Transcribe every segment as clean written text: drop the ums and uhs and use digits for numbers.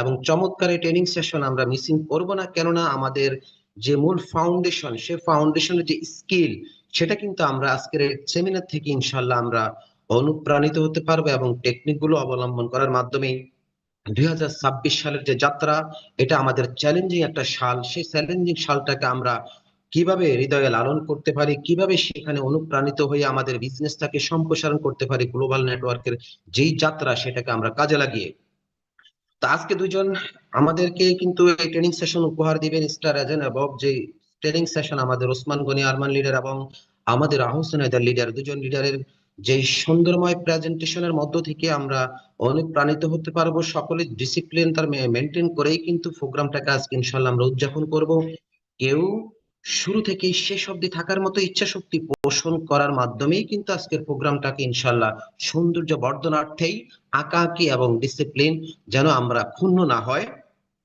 এবং চমৎকার এই ট্রেনিং সেশন আমরা মিসিং করব না, কেননা আমাদের যে মূল ফাউন্ডেশন, সে ফাউন্ডেশনের যে স্কিল, সেটা কিন্তু আমরা আজকের সেমিনার থেকে ইনশাল্লাহ আমরা অনুপ্রাণিত হতে পারবো, এবং টেকনিক গুলো অবলম্বন করার মাধ্যমে 2026 সালের যে যাত্রা, এটা আমাদের চ্যালেঞ্জিং একটা সাল। সেই চ্যালেঞ্জিং সালটাকে আমরা কিভাবে হৃদয়ে লালন করতে পারি, কিভাবে সেখানে অনুপ্রাণিত হয়ে আমাদের বিজনেসটাকে সম্প্রসারণ করতে পারি, গ্লোবাল নেটওয়ার্কের যেই যাত্রা, সেটাকে আমরা কাজে লাগিয়ে। তো আজকে দুইজন আমাদেরকে কিন্তু এই ট্রেনিং সেশন উপহার দিবেন, স্টার এজেন্ট এবং যে ট্রেনিং সেশন আমাদের ওসমান গনি আরমান লিডার এবং আমাদের আহসান হায়দার লিডার, দুজন লিডারের যে সুন্দরময় প্রেজেন্টেশনের মধ্য থেকে আমরা অনুপ্রাণিত হতে পারবো। সকলে ডিসিপ্লিন তার মেনটেন করেই কিন্তু প্রোগ্রামটাকে আজকে ইনশাল্লাহ আমরা উদযাপন করব। কেউ শুরু থেকেই শেষ অবধি থাকার মতো ইচ্ছা শক্তি পোষণ করার মাধ্যমেই কিন্তু আজকের প্রোগ্রামটাকে ইনশাল্লাহ সৌন্দর্য বর্ধনার্থেই আঁকাআঁকি এবং ডিসিপ্লিন যেন আমরা ক্ষুণ্ণ না হয়।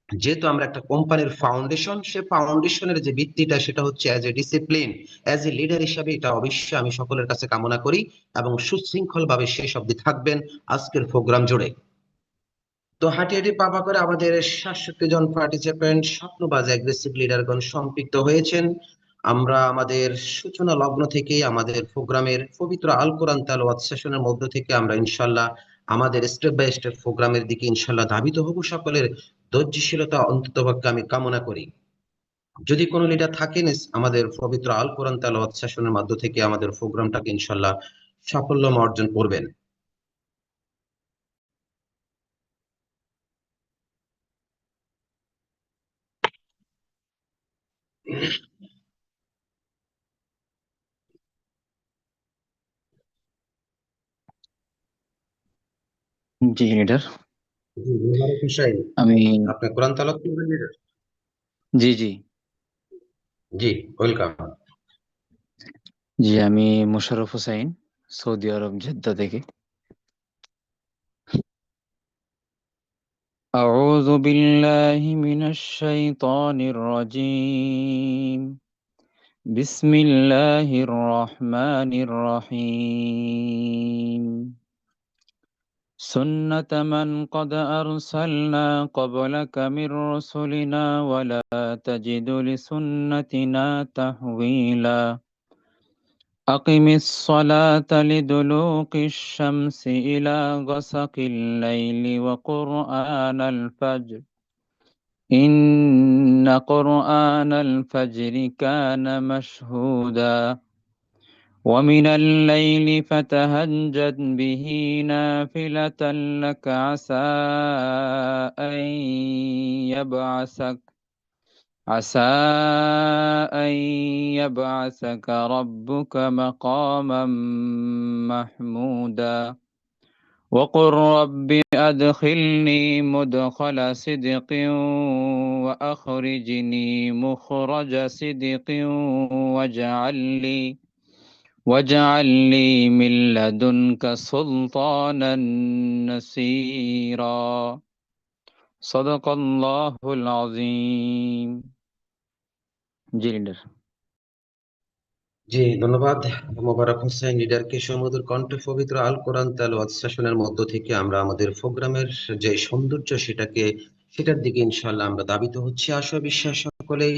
যেহেতু আমরা একটা কোম্পানির ফাউন্ডেশন, সে ফাউন্ডেশনের যে ভিত্তিটা, সেটা হচ্ছে as a discipline, as a leader হিসাবে, এটা অবশ্যই আমি সকলের কাছে কামনা করি, এবং সুশৃঙ্খল ভাবে শেষ অবধি থাকবেন আজকের প্রোগ্রাম জুড়ে। তো হাঁটি হাঁটি পাপা করে আমাদের 67 জন পার্টিসিপেন্ট স্বপ্নবাজ অ্যাগ্রেসিভ লিডারগণ সম্পৃক্ত হয়েছেন। আমরা আমাদের সূচনা লগ্ন থেকেই আমাদের প্রোগ্রামের পবিত্র আল কোরআন তেলাওয়াত সেশনের মধ্য থেকে আমরা ইনশাল্লাহ আমাদের স্টেপ বাই স্টেপ প্রোগ্রামের দিকে ইনশাল্লাহ ধাবিত হব। সকলের ধৈর্যশীলতা অন্ততপক্ষে আমি কামনা করি। যদি কোনো লিডার থাকেন, আমাদের পবিত্র আল কোরআন তেলাওয়াত সেশনের মধ্য থেকে আমাদের প্রোগ্রামটাকে ইনশাল্লাহ সাফল্য অর্জন করবেন। জি লিডার। জি, মোবারক হোসেন, আমি আপনি কোরআন তেলাওয়াত করবেন লিডার? জি জি জি, ওয়েলকাম। জি আমি মোশাররফ হোসাইন, সৌদি আরব জেদ্দা থেকে। أعوذ بالله من الشيطان الرجيم. بسم الله الرحمن الرحيم. سنة من قد أرسلنا قبلك من رسلنا ولا تجد لسنتنا تحويلا. أقم الصلاة لدلوق الشمس إلى غسق الليل وقرآن الفجر إن قرآن الفجر كان مشهودا. ومن الليل فتهجد به نافلة لك عسى أن عسى أن يبعثك ربك مقاما محمودا. وقل رب أدخلني مدخل صدق وأخرجني مخرج صدق واجعل لي من لدنك سلطانا نصيرا. صدق الله العظيم. জি লিডার। জি, ধন্যবাদ মোবারক হোসেন লিডারকে। সমুদ্র কণ্ঠে পবিত্র আল কোরআন তেলাওয়াত সেশনের মধ্য থেকে আমরা আমাদের প্রোগ্রামের যে সৌন্দর্য, সেটার দিকে ইনশাআল্লাহ আমরা ধাবিত হচ্ছি। আশা বিশ্বাস সকলেই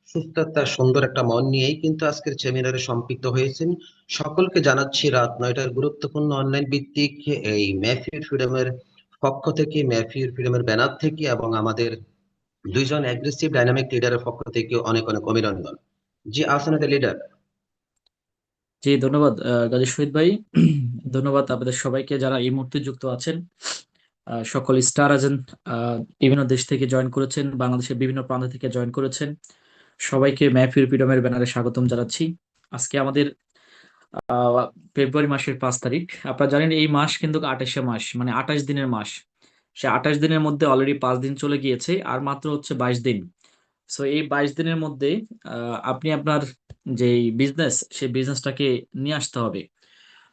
সুস্থতা সুন্দর একটা মন নিয়েই কিন্তু আজকের সেমিনারে সম্পৃক্ত হয়েছেন। সকলকে জানাচ্ছি রাত 9টার গুরুত্বপূর্ণ অনলাইন ভিত্তিক এই মেহফিল ফ্রিডমের পক্ষ থেকে, মেহফিল ফ্রিডমের ব্যানার থেকে, এবং আমাদের দুইজন অ্যাগ্রেসিভ ডাইনামিক লিডারের পক্ষ থেকে অনেক অনেক অভিনন্দন। জি, আসলে লিডার। জি ধন্যবাদ গাজী শহীদ ভাই। ধন্যবাদ আপনাদের সবাইকে যারা এই মুহূর্তে যুক্ত আছেন। সকল স্টার এজেন্ট বিভিন্ন দেশ থেকে জয়েন করেছেন, বাংলাদেশের বিভিন্ন প্রান্ত থেকে জয়েন করেছেন। সবাইকে মেহফিল ফ্রিডমের ব্যানারে স্বাগতম জানাচ্ছি। আজকে আমাদের আহ, ফেব্রুয়ারি মাসের 5 তারিখ। আপনারা জানেন এই মাস কিন্তু 28 মাস, মানে 28 দিনের মাস। সে 28 দিনের মধ্যে অলরেডি 5 দিন চলে গিয়েছে, আর মাত্র হচ্ছে 22 দিন। সো এই 22 দিনের মধ্যে আপনি আপনার যে বিজনেস, সেই বিজনেসটাকে নিয়ে আসতে হবে।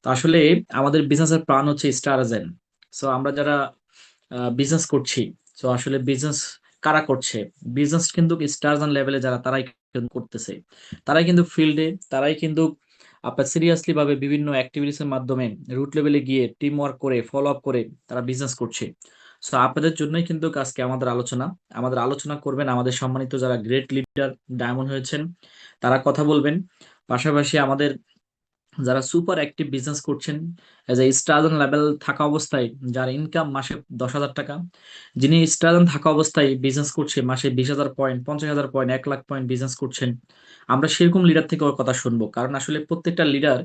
তো আসলে আমাদের বিজনেসের প্রাণ হচ্ছে স্টার এজেন্ট। সো আমরা যারা বিজনেস করছি, তো আসলে বিজনেস কারা করছে? বিজনেস কিন্তু স্টার এজেন্ট লেভেলে যারা, তারাই কিন্তু করতেছে। তারাই কিন্তু ফিল্ডে, তারাই কিন্তু আপনার সিরিয়াসলি ভাবে বিভিন্ন অ্যাক্টিভিটিস এর মাধ্যমে রুট লেভেলে গিয়ে টিম ওয়ার্ক করে ফলো আপ করে তারা বিজনেস করছে। সো আপনাদের জন্যই কিন্তু আজকে আমাদের আলোচনা করবেন আমাদের সম্মানিত যারা গ্রেট লিডার ডায়মন্ড হয়েছেন, তারা কথা বলবেন। পাশাপাশি আমাদের যারা সুপার অ্যাক্টিভ বিজনেস করছেন, এজ এ স্টারজন লেভেল থাকা অবস্থায় যার ইনকাম মাসে 10,000 টাকা, যিনি স্টারজন থাকা অবস্থায় বিজনেস করছে মাসে 20,000 পয়েন্ট, 50,000 পয়েন্ট, 1,00,000 পয়েন্ট বিজনেস করছেন, আমরা সেরকম লিডার থেকে ওর কথা শুনবো। কারণ আসলে প্রত্যেকটা লিডার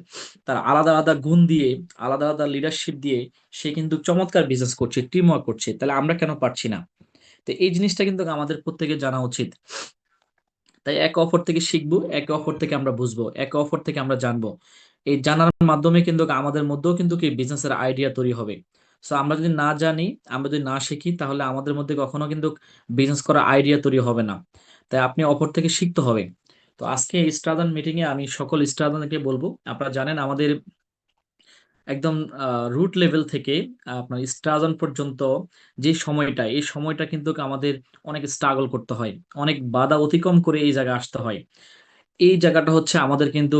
তার আলাদা আলাদা গুণ দিয়ে, আলাদা আলাদা লিডারশিপ দিয়ে সে কিন্তু চমৎকার বিজনেস করছে, টিম ওয়ার্ক করছে। তাহলে আমরা কেন পারছি না? তো এই জিনিসটা কিন্তু আমাদের প্রত্যেকের জানা উচিত। তাই একে অপর থেকে শিখবো, একে অপর থেকে আমরা বুঝবো, একে অপর থেকে আমরা জানবো। এই জানার মাধ্যমে কিন্তু আমাদের মধ্যেও কিন্তু কি বিজনেসের আইডিয়া তৈরি হবে। সো আমরা যদি না জানি, আমরা যদি না শিখি, তাহলে আমাদের মধ্যে কখনো কিন্তু বিজনেস করার আইডিয়া তৈরি হবে না। তাই আপনি অপর থেকে শিখতে হবে। তো আজকে স্টারদান মিটিং এ আমি সকল স্টারদানকে বলবো, আপনারা জানেন আমাদের একদম রুট লেভেল থেকে আপনার স্টারজন পর্যন্ত যে সময়টা, এই সময়টা কিন্তু আমাদের অনেক স্ট্রাগল করতে হয়, অনেক বাধা অতিক্রম করে এই জায়গায় আসতে হয়। এই জায়গাটা হচ্ছে আমাদের কিন্তু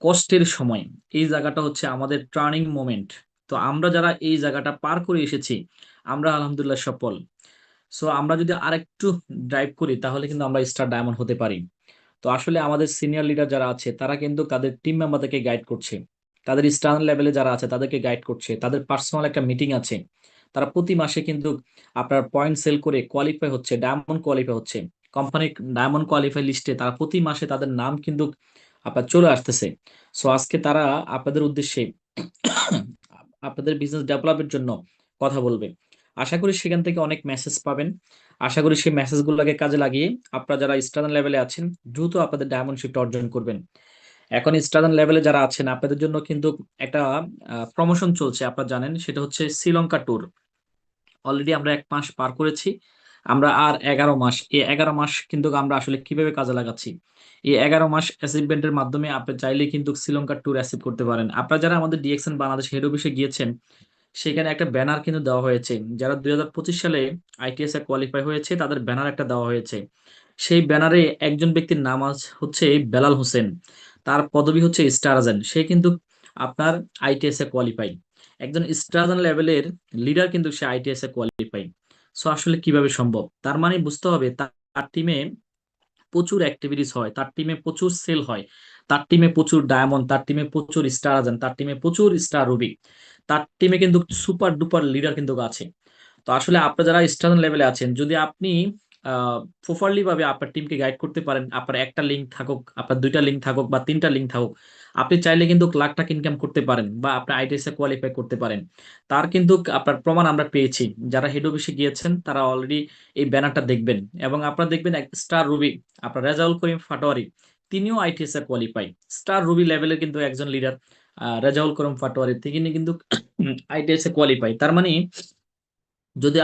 কষ্টের সময়, এই জায়গাটা হচ্ছে আমাদের টার্নিং মোমেন্ট। তো আমরা যারা এই জায়গাটা পার করে এসেছি, আমরা আলহামদুলিল্লাহ সফল। সো আমরা যদি আরেকটু ড্রাইভ করি, তাহলে কিন্তু আমরা স্টার ডায়মন্ড হতে পারি। তো আসলে আমাদের সিনিয়র লিডার যারা আছে, তারা কিন্তু তাদের টিম মেম্বারদেরকে গাইড করছে, তাদের স্টার লেভেলে যারা আছে তাদেরকে গাইড করছে, তাদের পার্সোনাল একটা মিটিং আছে। তারা প্রতি মাসে কিন্তু আপনার পয়েন্ট সেল করে কোয়ালিফাই হচ্ছে, ডায়মন্ড কোয়ালিফাই হচ্ছে, কোম্পানির ডায়মন্ড কোয়ালিফাই লিস্টে তারা প্রতি মাসে তাদের নাম কিন্তু আপনার চলে আসতেছে। সো আজকে তারা আপনাদের উদ্দেশ্যে আপনাদের বিজনেস ডেভেলপের জন্য কথা বলবে। আশা করি সেখান থেকে অনেক মেসেজ পাবেন। আশা করি সেই মেসেজগুলোকে কাজে লাগিয়ে আপনারা যারা স্টার্ন লেভেলে আছেন, দ্রুত আপনাদের ডায়মন্ড শিপটা অর্জন করবেন। এখন স্টার্ন লেভেলে যারা আছেন, আপনাদের জন্য কিন্তু একটা প্রমোশন চলছে, আপনারা জানেন, সেটা হচ্ছে শ্রীলঙ্কা ট্যুর। অলরেডি আমরা 1 মাস পার করেছি, আমরা আর 11 মাস, এই 11 মাস কিন্তু আমরা আসলে কিভাবে কাজে লাগাচ্ছি। এই 11 মাস অ্যাচিভমেন্টের মাধ্যমে আপনি চাইলে কিন্তু শ্রীলঙ্কা ট্যুর অ্যাচিভ করতে পারেন। আপনারা যারা আমাদের ডিএক্সএন বাংলাদেশ হেড অফিসে গিয়েছেন, সেখানে একটা ব্যানার কিন্তু দেওয়া হয়েছে, যারা 2025 সালে আইটিএস এ কোয়ালিফাই হয়েছে তাদের ব্যানার একটা দেওয়া হয়েছে। সেই ব্যানারে একজন ব্যক্তির নাম হচ্ছে বেলাল হোসেন, তার পদবি হচ্ছে স্টারজেন। সে কিন্তু আপনার আইটিএস এ কোয়ালিফাই, একজন স্টারজেন লেভেলের লিডার কিন্তু সে আইটিএস এ কোয়ালিফাই। সো আসলে কিভাবে সম্ভব? তার মানে বুঝতে হবে তার টিমে প্রচুর অ্যাক্টিভিটিস হয়, তার টিমে প্রচুর সেল হয়, তার টিমে প্রচুর ডায়মন্ড, তার টিমে প্রচুর স্টার আছেন, তার টিমে প্রচুর স্টার রুবি, তার টিমে কিন্তু সুপার ডুপার লিডার কিন্তু আছে। তো আসলে আপনারা যারা স্টার লেভেলে আছেন, যদি আপনি প্রপারলি ভাবে আপনার টিমকে গাইড করতে পারেন, আপনার একটা লিঙ্ক থাকুক, আপনার 2টা লিঙ্ক থাকুক বা 3টা লিঙ্ক থাকুক, আপনি চাইলে কিন্তু লাখ টাকা ইনকাম করতে পারেন বা আপনার আইটিএস এ কোয়ালিফাই করতে পারেন। তার কিন্তু আপনার প্রমাণ আমরা পেয়েছি। যারা হেড অফিসে গিয়েছেন তারা অলরেডি এই ব্যানারটা দেখবেন, এবং আপনারা দেখবেন এক স্টার রুবি, আপনার রেজাউল করিম ফাটোয়ারি, তিনিও আইটিএস এ কোয়ালিফাই, স্টার রুবি লেভেলের কিন্তু একজন লিডার। রেজাউল করিম ফাটোয়ারি তিনি কিন্তু আইটিএস এ কোয়ালিফাই। তার মানে যদি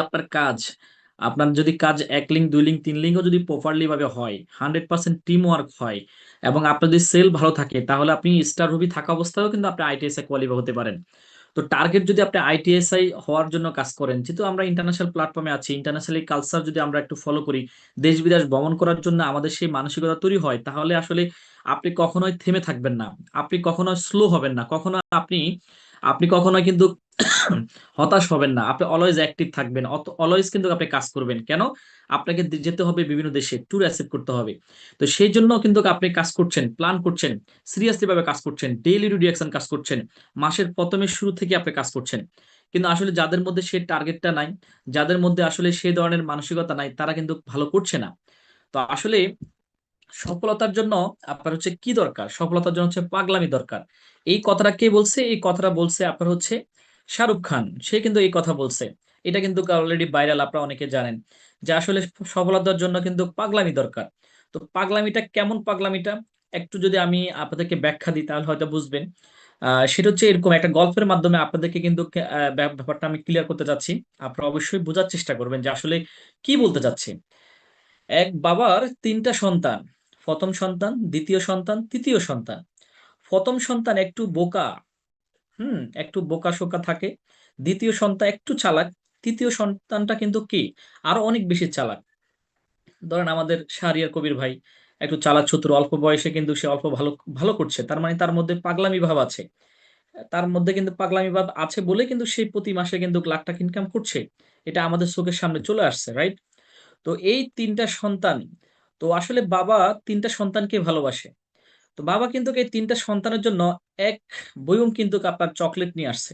আপনার যদি কাজ 1 লিঙ্ক, 2 লিঙ্ক, 3 লিঙ্কও যদি প্রপারলি ভাবে হয়, 100% টিম ওয়ার্ক হয়, এবং আপনার যদি সেল ভালো থাকে, তাহলে আপনি স্টার রুবি থাকা অবস্থায়ও কিন্তু আপনি আইটিএস এ কোয়ালিফাই হতে পারেন। তো টার্গেট যদি আপনি আইটিএসআই হওয়ার জন্য কাজ করেন, যেহেতু আমরা ইন্টারন্যাশনাল প্ল্যাটফর্মে আছি, ইন্টারন্যাশনাল কালচার যদি আমরা একটু ফলো করি, দেশ বিদেশ ভ্রমণ করার জন্য আমাদের সেই মানসিকতা তৈরি হয়, তাহলে আসলে আপনি কখনোই থেমে থাকবেন না, আপনি কখনোই স্লো হবেন না, কখনো আপনি আপনি কখনোই কিন্তু হতাশ হবেন না, আপনি অলওয়েজ অ্যাক্টিভ থাকবেন, অলওয়েজ কিন্তু আপনি কাজ করবেন। কেন? আপনাকে যেতে হবে বিভিন্ন দেশে, ট্যুর অ্যাচিভ করতে হবে। তো সেই জন্য কিন্তু আপনি কাজ করছেন, প্ল্যান করছেন, সিরিয়াসলি ভাবে কাজ করছেন, ডেইলি রিডিয়াকশন কাজ করছেন, মাসের প্রথমের শুরু থেকে আপনি কাজ করছেন। কিন্তু আসলে যাদের মধ্যে সেই টার্গেটটা নাই, যাদের মধ্যে আসলে সেই ধরনের মানসিকতা নাই, তারা কিন্তু ভালো করছে না। তো আসলে সফলতার জন্য আপনার হচ্ছে কি দরকার? সফলতার জন্য হচ্ছে পাগলামি দরকার। এই কথাটা কে বলছে? এই কথাটা বলছে আপনার হচ্ছে শাহরুখ খান। সে কিন্তু এই কথা বলছে। এটা কিন্তু অলরেডি ভাইরাল, আপনারা অনেকে জানেন যে আসলে সফলতার জন্য কিন্তু পাগলামি দরকার। তো পাগলামিটা কেমন পাগলামিটা? একটু যদি আমি আপনাদেরকে ব্যাখ্যা দিই, তাহলে হয়তো বুঝবেন। সেটা হচ্ছে এরকম, একটা গল্পের মাধ্যমে আপনাদেরকে কিন্তু ব্যাপারটা আমি ক্লিয়ার করতে চাচ্ছি। আপনারা অবশ্যই বোঝার চেষ্টা করবেন যে আসলে কি বলতে চাচ্ছে। এক বাবার 3টা সন্তান, প্রথম সন্তান, দ্বিতীয় সন্তান, তৃতীয় সন্তান। প্রথম সন্তান একটু বোকা, একটু বোকা শোকা থাকে। দ্বিতীয় সন্তান একটু চালাক। তৃতীয় সন্তানটা কিন্তু কি, আরো অনেক বেশি চালাক। ধরেন আমাদের শাহরিয়ার কবির ভাই একটু চালাক চতুর, অল্প বয়সে কিন্তু সে অল্প ভালো ভালো করছে, তার মানে তার মধ্যে পাগলামি ভাব আছে। তার মধ্যে কিন্তু পাগলামিবাদ আছে বলে কিন্তু সে প্রতি মাসে কিন্তু লাখ টাকা ইনকাম করছে। এটা আমাদের চোখের সামনে চলে আসছে, রাইট? তো এই ৩টা সন্তান, তো আসলে বাবা ৩টা সন্তানকে ভালোবাসে। তো বাবা কিন্তু এই ৩টা সন্তানের জন্য এক বয়ম কিন্তু আপনার চকলেট নিয়ে আসছে।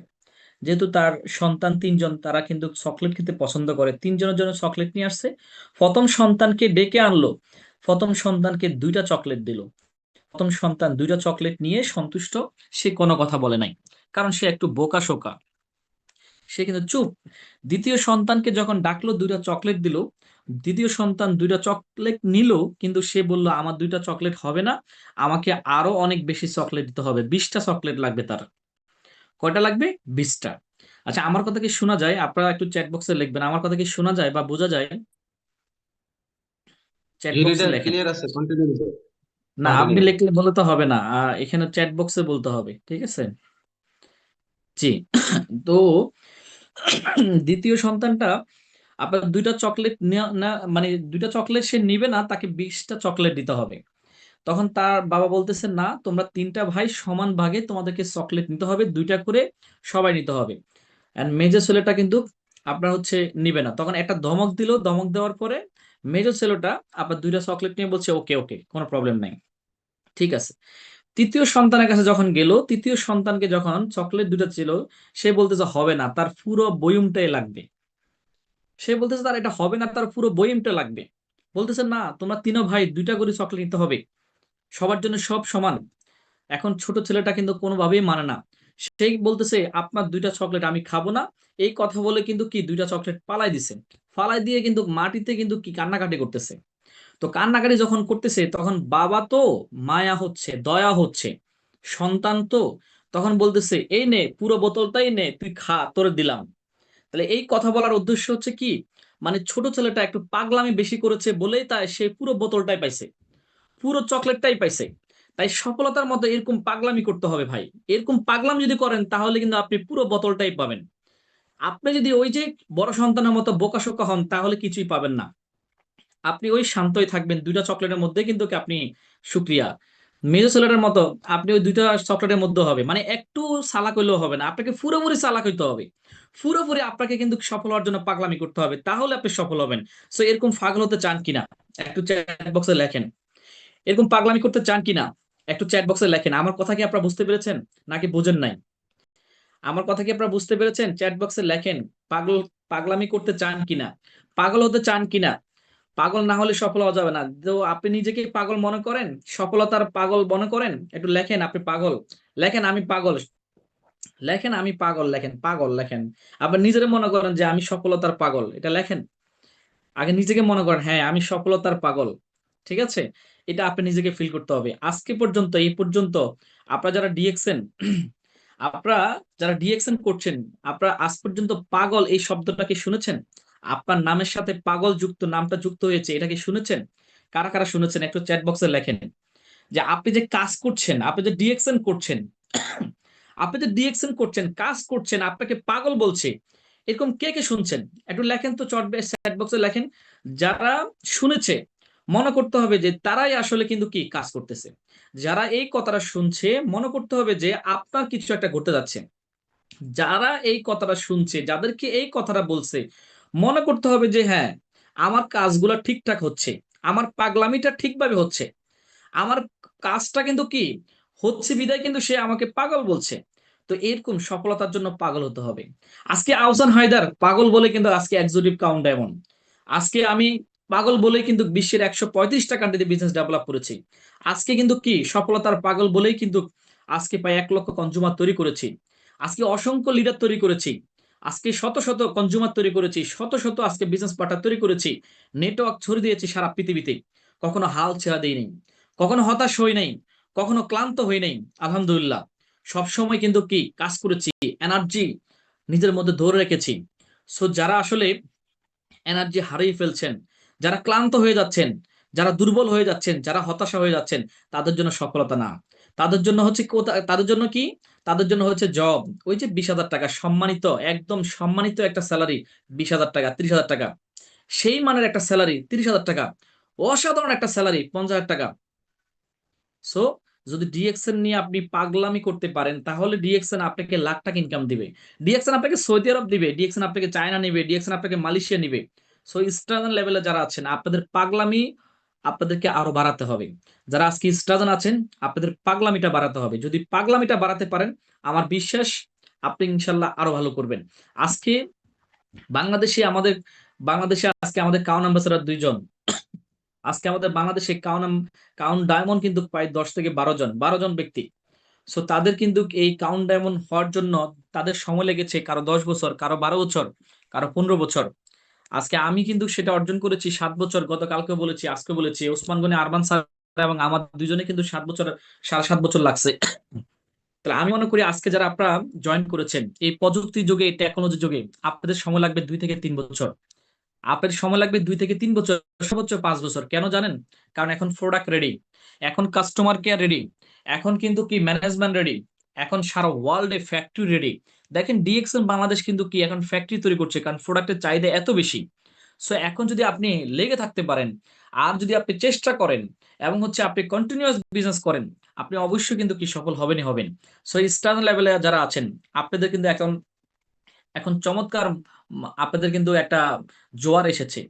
যেহেতু তার সন্তান ৩ জন, তারা কিন্তু চকলেট খেতে পছন্দ করে। ৩ জনের জন্য চকলেট নিয়ে আসছে। ১ম সন্তানকে ডেকে আনলো। ১ম সন্তানকে ২টা চকলেট দিল। ১ম সন্তান ২টা চকলেট নিয়ে সন্তুষ্ট। সে কোনো কথা বলে নাই। কারণ সে একটু বোকাশোকা। সে কিন্তু চুপ। ২য় সন্তানকে যখন ডাকলো ২টা চকলেট দিল। ২য় সন্তান ২টা চকলেট নিল, কিন্তু সে বলল আমার ২টা চকলেট হবে না, আমাকে আরো অনেক বেশি চকলেট দিতে হবে, ২০টা চকলেট লাগবে তার। কয়টা লাগবে? ২০টা। আচ্ছা, আমার কথা কি শোনা যায়? আপনারা একটু চ্যাট বক্সে লিখবেন, আমার কথা কি শোনা যায় বা বোঝা যায়? চ্যাট জি বক্সে লিডার, লেখেন। ক্লিয়ার আছে, কন্টিনিউ না, আপনি কন্টিনিউ। লিখলে বলে তো হবে না, এখানে চ্যাট বক্সে বলতে হবে, ঠিক আছে? জি। তো ২য় সন্তানটা আপনার ২টা চকলেট না, মানে ২টা চকলেট সে নিবে না, তাকে ২০টা চকলেট দিতে হবে। তখন তার বাবা বলতেছে, না, তোমরা ৩টা ভাই সমান ভাগে তোমাদেরকে চকলেট নিতে হবে, ২টা করে সবাই নিতে হবে। এন্ড মেজর ছেলেটা কিন্তু আপনার হচ্ছে নিবে না। তখন একটা ধমক দিল, ধমক দেওয়ার পরে মেজর ছেলেটা আপনার ২টা চকলেট নিয়ে বলছে, ওকে ওকে, কোনো প্রবলেম নাই, ঠিক আছে। ৩য় সন্তানের কাছে যখন গেল, ৩য় সন্তানকে যখন চকলেট ২টা ছিল, সে বলতেছে হবে না, তার পুরো বয়মটাই লাগবে। সে বলতেছে তার এটা হবে না, তার পুরো বয়মটা লাগবে। বলতেছে, না, তোমরা ৩ ভাই ২টা করে চকলেট নিতে হবে, সবার জন্য সব সমান। এখন ছোট ছেলেটা কিন্তু কোনোভাবেই মানে না। সেই বলতেছে, আপনার ২টা চকলেট আমি খাবো না। এই কথা বলে কিন্তু কি ২টা চকলেট পালাই দিছে। ফালাই দিয়ে কিন্তু মাটিতে কিন্তু কি কান্নাকাটি করতেছে। তো কান্নাকাটি যখন করতেছে, তখন বাবা তো মায়া হচ্ছে, দয়া হচ্ছে, সন্তান তো তখন বলতেছে, এই নে পুরো বোতলটাই নে, তুই খা, তোরে দিলাম। তাহলে এই কথা বলার উদ্দেশ্য হচ্ছে কি, মানে ছোট ছেলেটা একটু পাগলামি বেশি করেছে বলেই তাই সে পুরো বোতলটাই পাইছে, পুরো চকলেটটাই পাইছে। তাই সফলতার মতো এরকম পাগলামি করতে হবে ভাই। এরকম পাগলামি যদি করেন তাহলে কিন্তু আপনি পুরো বোতলটাই পাবেন। আপনি যদি ওই যে বড় সন্তানের মতো বোকাশোকা হন তাহলে কিছুই পাবেন না। আপনি ওই শান্তই থাকবেন, 2টা চকলেটের মধ্যে কিন্তু কি আপনি সুক্রিয়া মেজো ছেলেটার মতো আপনি ওই 2টা চকলেটের মধ্যে হবে, মানে একটু চালাক হইলেও হবে না, আপনাকে পুরোপুরি চালাক হইতে হবে। পুরোপুরি আপনাকে কিন্তু সফল হওয়ার জন্য পাগলামি করতে হবে, তাহলে আপনি সফল হবেন। সো এরকম পাগল হতে চান কিনা একটু চ্যাট বক্সে লেখেন। এরকম পাগলামি করতে চান কিনা একটু চ্যাট বক্সে লেখেন। আমার কথা কি আপনারা বুঝতে পেরেছেন নাকি বুঝেন নাই? আমার কথা কি আপনারা বুঝতে পেরেছেন? চ্যাট বক্সে লেখেন। পাগলামি করতে চান কিনা, পাগল হতে চান কিনা। পাগল না হলে সফল হওয়া যাবে না। তো আপনি নিজেকে পাগল মনে করেন, সফলতার পাগল মনে করেন, একটু লেখেন আপনি পাগল। লেখেন আমি পাগল। লেখেন আমি পাগল, লেখেন পাগল লেখেন। আবার নিজের মনে করেন যে আমি সফলতার পাগল, এটা লেখেন। আগে নিজেকে মনে করেন, হ্যাঁ আমি সফলতার পাগল। ঠিক আছে? এটা আপনি নিজেকে ফিল করতে হবে। আজকে পর্যন্ত, এই পর্যন্ত আপনারা যারা ডিএক্সএন আপনারা যারা ডিএক্সএন করছেন, আপনারা আজ পর্যন্ত পাগল এই শব্দটা কি শুনেছেন? আপনার নামের সাথে পাগল যুক্ত, নামটা যুক্ত হয়েছে, এটা কি শুনেছেন? কারা কারা শুনেছেন একটু চ্যাট বক্সে লেখেন। যে আপনি যে কাজ করছেন, আপনি যে ডিএক্সএন করছেন, আপনি যে ডিএক্সএন করছেন, কাজ করছেন, আপনাকে পাগল বলছে, এরকম কে কে শুনছেন? একটু লেখেন তো, চ্যাট বক্সে লেখেন। যারা শুনেছে মনে করতে হবে যে তারাই আসলে কিন্তু কি কাজ করতেছে। যারা এই কথাটা শুনছে মনে করতে হবে যে আপনার কিছু একটা ঘটতে যাচ্ছে। যারা এই কথাটা শুনছে, যাদেরকে এই কথাটা বলছে, মনে করতে হবে যে হ্যাঁ, আমার কাজগুলা ঠিকঠাক হচ্ছে, আমার পাগলামিটা ঠিকভাবে হচ্ছে, আমার কাজটা কিন্তু কি হচ্ছে বিধায় কিন্তু সে আমাকে পাগল বলছে। তো এরকম সফলতার জন্য পাগল হতে হবে। আজকে আহসান হায়দার পাগল বলে কিন্তু আজকে এক্সিকিউটিভ কাউন্ট ডায়মন্ড। আজকে আমি পাগল বলেই কিন্তু বিশ্বের 135টা কান্ট্রিতে বিজনেস ডেভেলপ করেছি। আজকে কিন্তু কি সফলতার পাগল বলেই কিন্তু আজকে প্রায় 1 লক্ষ কনজিউমার তৈরি করেছি। আজকে অসংখ্য লিডার তৈরি করেছি। আজকে শত শত কনজিউমার তৈরি করেছি, শত শত আজকে বিজনেস পার্টনার তৈরি করেছি। নেটওয়ার্ক ছড়িয়ে দিয়েছি সারা পৃথিবীতে। কখনো হাল ছেড়ে দিইনি, কখনো হতাশ হই নাই, কখনো ক্লান্ত হই নাই। আলহামদুলিল্লাহ, সবসময় কিন্তু কি কাজ করেছি, এনার্জি নিজের মধ্যে ধরে রেখেছি। সো যারা আসলে এনার্জি হারিয়ে ফেলছেন, যারা ক্লান্ত হয়ে যাচ্ছেন, যারা দুর্বল হয়ে যাচ্ছেন, যারা হতাশা হয়ে যাচ্ছেন, তাদের জন্য সফলতা না। তাদের জন্য হচ্ছে তাদের জন্য কি, তাদের জন্য হচ্ছে জব। ওই যে 20,000 টাকা সম্মানিত, একদম সম্মানিত একটা স্যালারি, 20,000 টাকা, 30,000 টাকা, সেই মানের একটা স্যালারি 30,000 টাকা, অসাধারণ একটা স্যালারি 50,000 টাকা। সো যদি ডিএক্সএন নিয়ে আপনি পাগলামি করতে পারেন তাহলে ডিএক্সএন আপনাকে লাখ টাকা ইনকাম দিবে, ডিএক্সএন আপনাকে সৌদি আরব দিবে, ডিএক্সএন আপনাকে চায়না নিবে, ডিএক্সএন আপনাকে মালয়েশিয়া নিবে। সো স্টার্ন লেভেলে যারা আছেন আপনাদের পাগলামি আপনাদেরকে আরো বাড়াতে হবে। যারা আজকে স্টার্ন আছেন আপনাদের পাগলামিটা বাড়াতে হবে। যদি পাগলামিটা বাড়াতে পারেন আমার বিশ্বাস আপনি ইনশাল্লাহ আরো ভালো করবেন। আজকে বাংলাদেশে আমাদের বাংলাদেশে আজকে আমাদের কাউন অ্যাম্বাসেডর 2 জন। আজকে আমাদের বাংলাদেশে কাউন ডায়মন্ড কিন্তু প্রায় 10 থেকে 12 জন ব্যক্তি। সো তাদের কিন্তু এই কাউন্ট ডায়মন্ড হওয়ার জন্য তাদের সময় লেগেছে কারো 10 বছর, কারো 12 বছর, কারো 15 বছর। আজকে আমি কিন্তু সেটা অর্জন করেছি 7 বছর। গতকালকে বলেছি, আজকে বলেছি, ওসমান গনি আরমান স্যার এবং আমার দুজনে কিন্তু 7 বছর, 7.5 বছর লাগছে। তাহলে আমি মনে করি আজকে যারা আপনারা জয়েন করেছেন এই প্রযুক্তি যুগে, এই টেকনোলজি যুগে, আপনাদের সময় লাগবে 2 থেকে 3 বছর। আপনাদের সময় লাগবে 2 থেকে 3 বছর, সর্বোচ্চ 5 বছর। কেন জানেন? কারণ এখন প্রোডাক্ট রেডি, এখন কাস্টমার কেয়ার রেডি, এখন কিন্তু কি ম্যানেজমেন্ট রেডি, এখন সারা ওয়ার্ল্ডে ফ্যাক্টরি রেডি। দেখেন ডিএক্সএন বাংলাদেশ কিন্তু কি এখন ফ্যাক্টরি তৈরি করছে, কারণ প্রোডাক্টের চাহিদা এত বেশি। সো এখন যদি আপনি লেগে থাকতে পারেন আর যদি আপনি চেষ্টা করেন এবং আপনি কন্টিনিউয়াস বিজনেস করেন, আপনি অবশ্যই কিন্তু কি সফল হবেনই হবেন। সো স্টার লেভেলে যারা আছেন আপনাদের কিন্তু এখন এখন চমৎকার আপনাদের কিন্তু একটা জোয়ার এসেছে।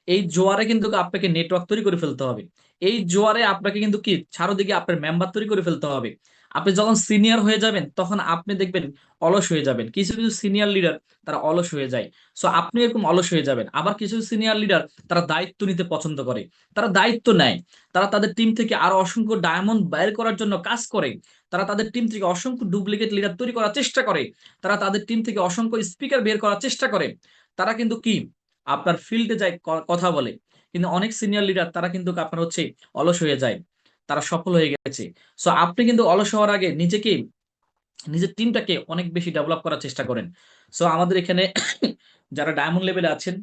এই জোয়ারে কিন্তু আপনাকে নেটওয়ার্ক তৈরি করে ফেলতে হবে। এই জোয়ারে আপনাকে কিন্তু কি চারদিকে আপনার মেম্বার তৈরি করে ফেলতে হবে। আপনি যখন সিনিয়র হয়ে যাবেন তখন আপনি দেখবেন অলস হয়ে যাবেন। কিছু কিছু সিনিয়র লিডার তারা অলস হয়ে যায়। সো আপনি এরকম অলস হয়ে যাবেন। আবার কিছু সিনিয়র লিডার তারা দায়িত্ব নিতে পছন্দ করে, তারা দায়িত্ব নেয়, তারা তাদের টিম থেকে আরো অসংখ্য ডায়মন্ড বের করার জন্য কাজ করে, তারা তাদের টিম থেকে অসংখ্য ডুপ্লিকেট লিডার তৈরি করার চেষ্টা করে, তারা তাদের টিম থেকে অসংখ্য স্পিকার বের করার চেষ্টা করে, তারা কিন্তু কি আপনার ফিল্ডে যায় কথা বলে। কিন্তু অনেক সিনিয়র লিডার তারা কিন্তু আপনার অলস হয়ে যায়, তারা সফল হয়ে গেছে। সো আপনি কিন্তু অলস হওয়ার আগে নিজেকে, নিজের টিমটাকে অনেক বেশি ডেভেলপ করার চেষ্টা করেন। সো আমাদের এখানে যারা ডায়মন্ড লেভেলে আছেন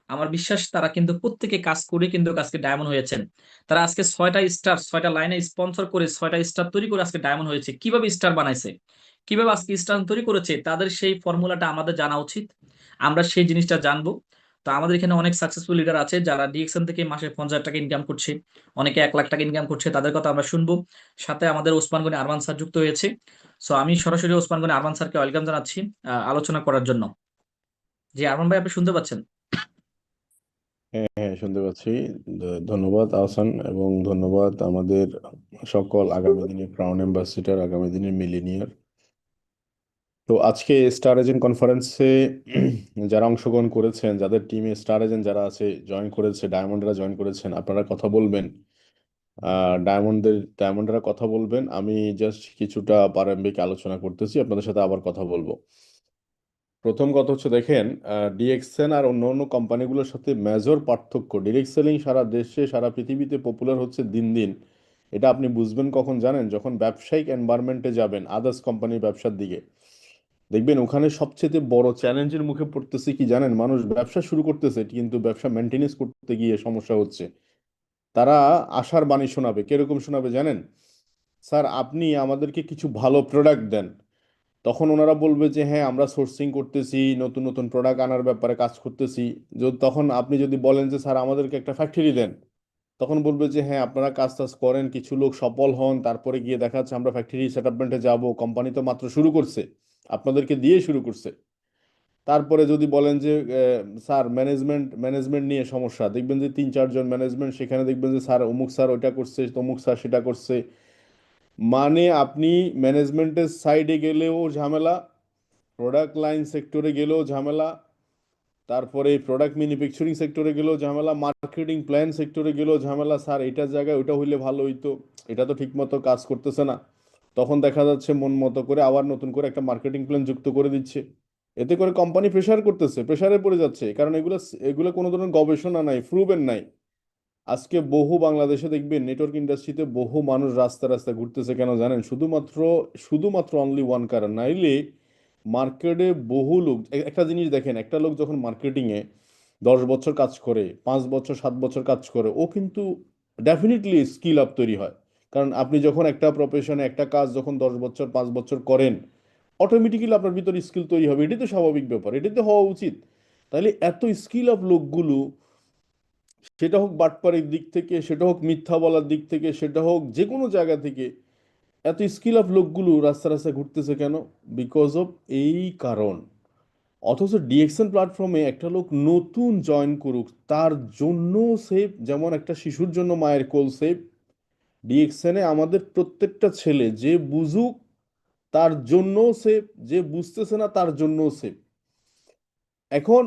আমার বিশ্বাস তারা কিন্তু প্রত্যেকে কাজ করে কিন্তু আজকে ডায়মন্ড হয়েছেন। তারা আজকে 6টা স্টার, 6টা লাইনে স্পন্সর করে 6টা স্টার তৈরি করে আজকে ডায়মন্ড হয়েছে। কিভাবে স্টার বানাইছে, কিভাবে আজকে স্টার তৈরি করেছে, তাদের সেই ফর্মুলাটা আমাদের জানা উচিত, আমরা সেই জিনিসটা জানবো। তো আমাদের এখানে অনেক সাকসেসফুল লিডার আছে যারা ডিএক্সএন থেকে মাসে 50,000 টাকা ইনকাম করছে, অনেকে 1 লাখ টাকা ইনকাম করছে, তাদের কথা আমরা শুনবো। সাথে আমাদের ওসমান গনি আরমান স্যার যুক্ত হয়েছে। সো আমি সরাসরি ওসমান গনি আরমান স্যারকে ওয়েলকাম জানাচ্ছি আলোচনা করার জন্য। জি আরমান ভাই, আপনি শুনতে পাচ্ছেন? হ্যাঁ হ্যাঁ, শুনতে পাচ্ছি। ধন্যবাদ আহসান, এবং ধন্যবাদ আমাদের সকল আগামী দিনের ক্রাউন অ্যাম্বাসিডর, আগামী দিনের মিলিনিয়ার। তো আজকে স্টার এজেন্ট কনফারেন্সে যারা অংশগ্রহণ করেছেন, যাদের টিমে স্টার এজেন্ট যারা আছে জয়েন করেছে, ডায়মন্ডরা জয়েন করেছেন, আপনারা কথা বলবেন, ডায়মন্ডরা কথা বলবেন। আমি জাস্ট কিছুটা প্রারম্ভিক আলোচনা করতেছি, আপনাদের সাথে আবার কথা বলবো। প্রথম কথা হচ্ছে, দেখেন, ডিএক্সএন আর অন্য অন্য কোম্পানিগুলোর সাথে মেজর পার্থক্য, ডিরেক্ট সেলিং সারা দেশে সারা পৃথিবীতে পপুলার হচ্ছে দিন দিন। এটা আপনি বুঝবেন কখন জানেন? যখন ব্যবসায়িক এনভায়রনমেন্টে যাবেন, আদার্স কোম্পানির ব্যবসার দিকে দেখবেন, ওখানে সবচেয়ে বড় চ্যালেঞ্জের মুখে পড়তেছে কি জানেন? মানুষ ব্যবসা শুরু করতেছে কিন্তু ব্যবসা মেনটেনেন্স করতে গিয়ে সমস্যা হচ্ছে। তারা আশার বাণী শোনাবে, কিরকম শোনাবে জানেন? স্যার, আপনি আমাদেরকে কিছু ভালো প্রোডাক্ট দেন। তখন ওনারা বলবে যে হ্যাঁ, আমরা সোর্সিং করতেছি, নতুন নতুন প্রোডাক্ট আনার ব্যাপারে কাজ করতেছি। তখন আপনি যদি বলেন যে স্যার আমাদেরকে একটা ফ্যাক্টরি দেন, তখন বলবে যে হ্যাঁ, আপনারা কাজ টাজ করেন, কিছু লোক সফল হন, তারপরে গিয়ে দেখা যাচ্ছে আমরা ফ্যাক্টরি সেটআপমেন্টে যাব, কোম্পানি তো মাত্র শুরু করছে, আপনাদেরকে দিয়ে শুরু করছে। তারপরে যদি বলেন যে স্যার ম্যানেজমেন্ট নিয়ে সমস্যা, দেখবেন যে 3-4 জন ম্যানেজমেন্ট, সেখানে দেখবেন যে স্যার অমুক স্যার ওইটা করছে, তমুক স্যার সেটা করছে। মানে আপনি ম্যানেজমেন্টের সাইডে গেলেও ঝামেলা, প্রোডাক্ট লাইন সেক্টরে গেলেও ঝামেলা, তারপরে প্রোডাক্ট ম্যানুফ্যাকচারিং সেক্টরে গেলেও ঝামেলা, মার্কেটিং প্ল্যান সেক্টরে গেলেও ঝামেলা। স্যার এটার জায়গায় ওইটা হইলে ভালো হইতো, এটা তো ঠিকমতো কাজ করতেছে না। তখন দেখা যাচ্ছে মন মতো করে আবার নতুন করে একটা মার্কেটিং প্ল্যান যুক্ত করে দিচ্ছে। এতে করে কোম্পানি প্রেশার করতেছে, প্রেশারে পড়ে যাচ্ছে, কারণ এগুলো এগুলো কোনো ধরনের গবেষণা নাই, প্রুভেন নাই। আজকে বহু বাংলাদেশে দেখবেন নেটওয়ার্ক ইন্ডাস্ট্রিতে বহু মানুষ রাস্তা রাস্তা ঘুরতেছে, কেন জানেন? শুধুমাত্র শুধুমাত্র অনলি ওয়ান কারণ, নাইলে মার্কেটে বহু লোক, একটা জিনিস দেখেন, একটা লোক যখন মার্কেটিংয়ে 10 বছর কাজ করে, 5 বছর 7 বছর কাজ করে, ও কিন্তু ডেফিনেটলি স্কিল আপ তৈরি হয়। কারণ আপনি যখন একটা প্রফেশনে একটা কাজ যখন 10 বছর 5 বছর করেন, অটোমেটিক্যালি আপনার ভিতরে স্কিল তৈরি হবে। এটাই তো স্বাভাবিক ব্যাপার, এটাই তো হওয়া উচিত। তাহলে এত স্কিল আপ লোকগুলো, সেটা হোক বাটপাড়ির দিক থেকে, সেটা হোক মিথ্যা বলার দিক থেকে, সেটা হোক যে কোনো জায়গা থেকে, এত স্কিল অফ লোকগুলো রাস্তা রাস্তায় ঘুরতেছে কেন? বিকজ অফ এই কারণ। অথচ ডিএক্সএন প্ল্যাটফর্মে একটা লোক নতুন জয়েন করুক, তার জন্য সেফ, যেমন একটা শিশুর জন্য মায়ের কোল সেফ, ডিএক্সএনে আমাদের প্রত্যেকটা ছেলে যে বুঝুক তার জন্য সেফ, যে বুঝতেছে না তার জন্য সেফ। এখন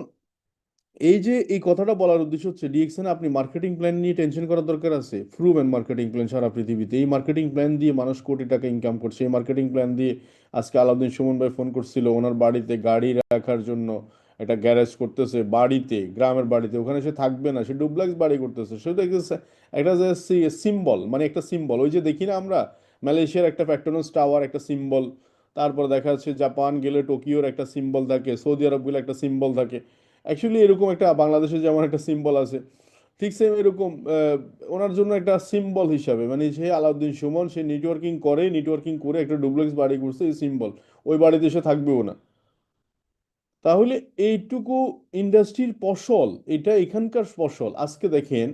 এই যে এই কথাটা বলার উদ্দেশ্য হচ্ছে, ডিএক্সএনে আপনি মার্কেটিং প্ল্যান নিয়ে টেনশন করার দরকার আছে? প্রুভেন মার্কেটিং প্ল্যান সারা পৃথিবীতে। এই মার্কেটিং প্ল্যান দিয়ে মানুষ কোটি টাকা ইনকাম করছে। এই মার্কেটিং প্ল্যান দিয়ে আজকে আলাউদ্দিন সুমন ভাই ফোন করছিল, ওনার বাড়িতে গাড়ি রাখার জন্য একটা গ্যারেজ করতেছে বাড়িতে, গ্রামের বাড়িতে। ওখানে সে থাকবে না, সে ডুপ্লেক্স বাড়ি করতেছে। সে তো একটা যে সিম্বল, মানে একটা সিম্বল। ওই যে দেখি না আমরা মালয়েশিয়ার একটা প্যাট্রোনাস টাওয়ার, একটা সিম্বল। তারপর দেখা যাচ্ছে জাপান গেলে টোকিওর একটা সিম্বল থাকে, সৌদি আরব গেলে একটা সিম্বল থাকে। অ্যাকচুয়ালি এরকম একটা বাংলাদেশে যেমন একটা সিম্বল আছে, ঠিক সেম এরকম ওনার জন্য একটা সিম্বল হিসাবে, মানে সে আলাউদ্দিন সুমন, সে নেটওয়ার্কিং করে, নেটওয়ার্কিং করে একটা ডুপ্লেক্স বাড়ি করছে, এই সিম্বল। ওই বাড়িতে সে থাকবেও না। তাহলে এইটুকু ইন্ডাস্ট্রির ফসল, এটা এখানকার ফসল। আজকে দেখেন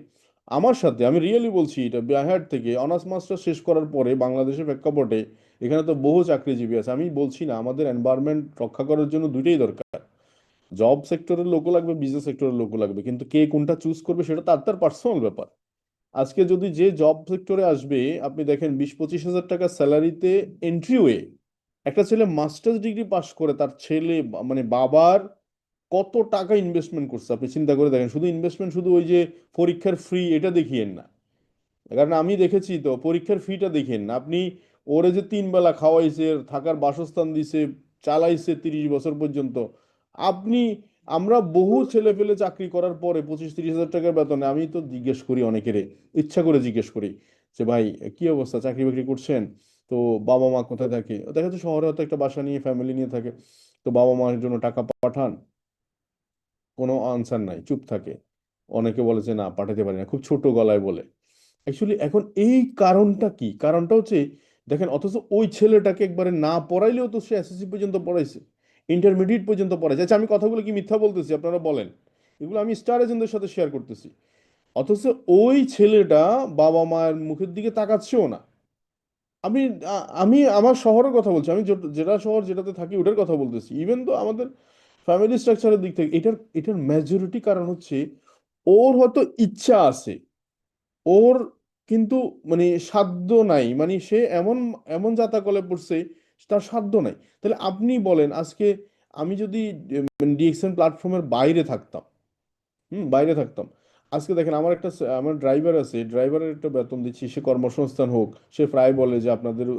আমার সাথে, আমি রিয়েলি বলছি, এটা বাহার থেকে অনার্স মাস্টার শেষ করার পরে বাংলাদেশের প্রেক্ষাপটে এখানে তো বহু চাকরিজীবী আছে। আমি বলছি না, আমাদের এনভায়রনমেন্ট রক্ষা করার জন্য দুইটাই দরকার। জব সেক্টরের লোকও লাগবে, বিজনেস সেক্টরের লোকও লাগবে, কিন্তু কে কোনটা চুজ করবে সেটা তার তার পার্সোনাল ব্যাপার। আজকে যদি যে জব সেক্টরে আসবে, আপনি দেখেন 20-25 হাজার টাকা স্যালারিতে এন্ট্রিওয়ে একটা ছেলে মাস্টার্স ডিগ্রি পাস করে, তার ছেলে মানে বাবার কত টাকা ইনভেস্টমেন্ট করছে আপনি চিন্তা করে দেখেন। শুধু ইনভেস্টমেন্ট, শুধু ওই যে পরীক্ষার ফ্রি এটা দেখিয়েন না, কারণ আমি দেখেছি তো, পরীক্ষার ফিটা দেখেন না আপনি। ওরে যে 3 বেলা খাওয়াইছে, থাকার বাসস্থান দিছে, চালাইছে 30 বছর পর্যন্ত। আপনি, আমরা বহু ছেলে পেলে চাকরি করার পরে 25-30 হাজার টাকার বেতনে, আমি তো জিজ্ঞেস করি অনেকেরে, ইচ্ছা করে জিজ্ঞেস করি যে ভাই কি অবস্থা, চাকরি বাকরি করছেন? তো বাবা মা কোথায় থাকে? দেখা যাচ্ছে শহরে হয়তো একটা বাসা নিয়ে ফ্যামিলি নিয়ে থাকে, তো বাবা মার জন্য টাকা পাঠান, কোনো আনসার নাই, চুপ থাকে। অনেকে বলে যে না পাঠাতে পারি না, খুব ছোট গলায় বলে। অ্যাকচুয়ালি এখন এই কারণটা কি? কারণটা হচ্ছে, দেখেন, অথচ ওই ছেলেটাকে একবারে না পড়াইলেও তো সে এসএসসি পর্যন্ত পড়াইছে, ইন্টারমিডিয়েট পর্যন্ত পড়াইছে। আচ্ছা, আমি কথাগুলো কি মিথ্যা বলতেছি আপনারা বলেন? এগুলো আমি স্টার এজেন্টদের সাথে শেয়ার করতেছি। অথচ ওই ছেলেটা বাবা মায়ের মুখের দিকে তাকাচ্ছেও না। আমি আমি আমার শহরের কথা বলছি, আমি যেটা শহর যেটাতে থাকি ওটার কথা বলতেছি। ইভেন তো আমাদের ফ্যামিলি স্ট্রাকচারের দিক থেকে এটার এটার মেজরিটি কারণ হচ্ছে, ওর হয়তো ইচ্ছা আছে, ওর কিন্তু মানে সাধ্য নাই, মানে সে এমন এমন জাতাকলে পড়ছে, তার সাধ্য নাই। তাহলে আপনি বলেন, আজকে আমি যদি ডিএক্সএন প্ল্যাটফর্মের বাইরে থাকতাম, বাইরে থাকতাম, আজকে দেখেন আমার আমার ড্রাইভার আছে, ড্রাইভারের একটা বেতন দিচ্ছি, সে কর্মসংস্থান হোক, সে প্রায় বলে যে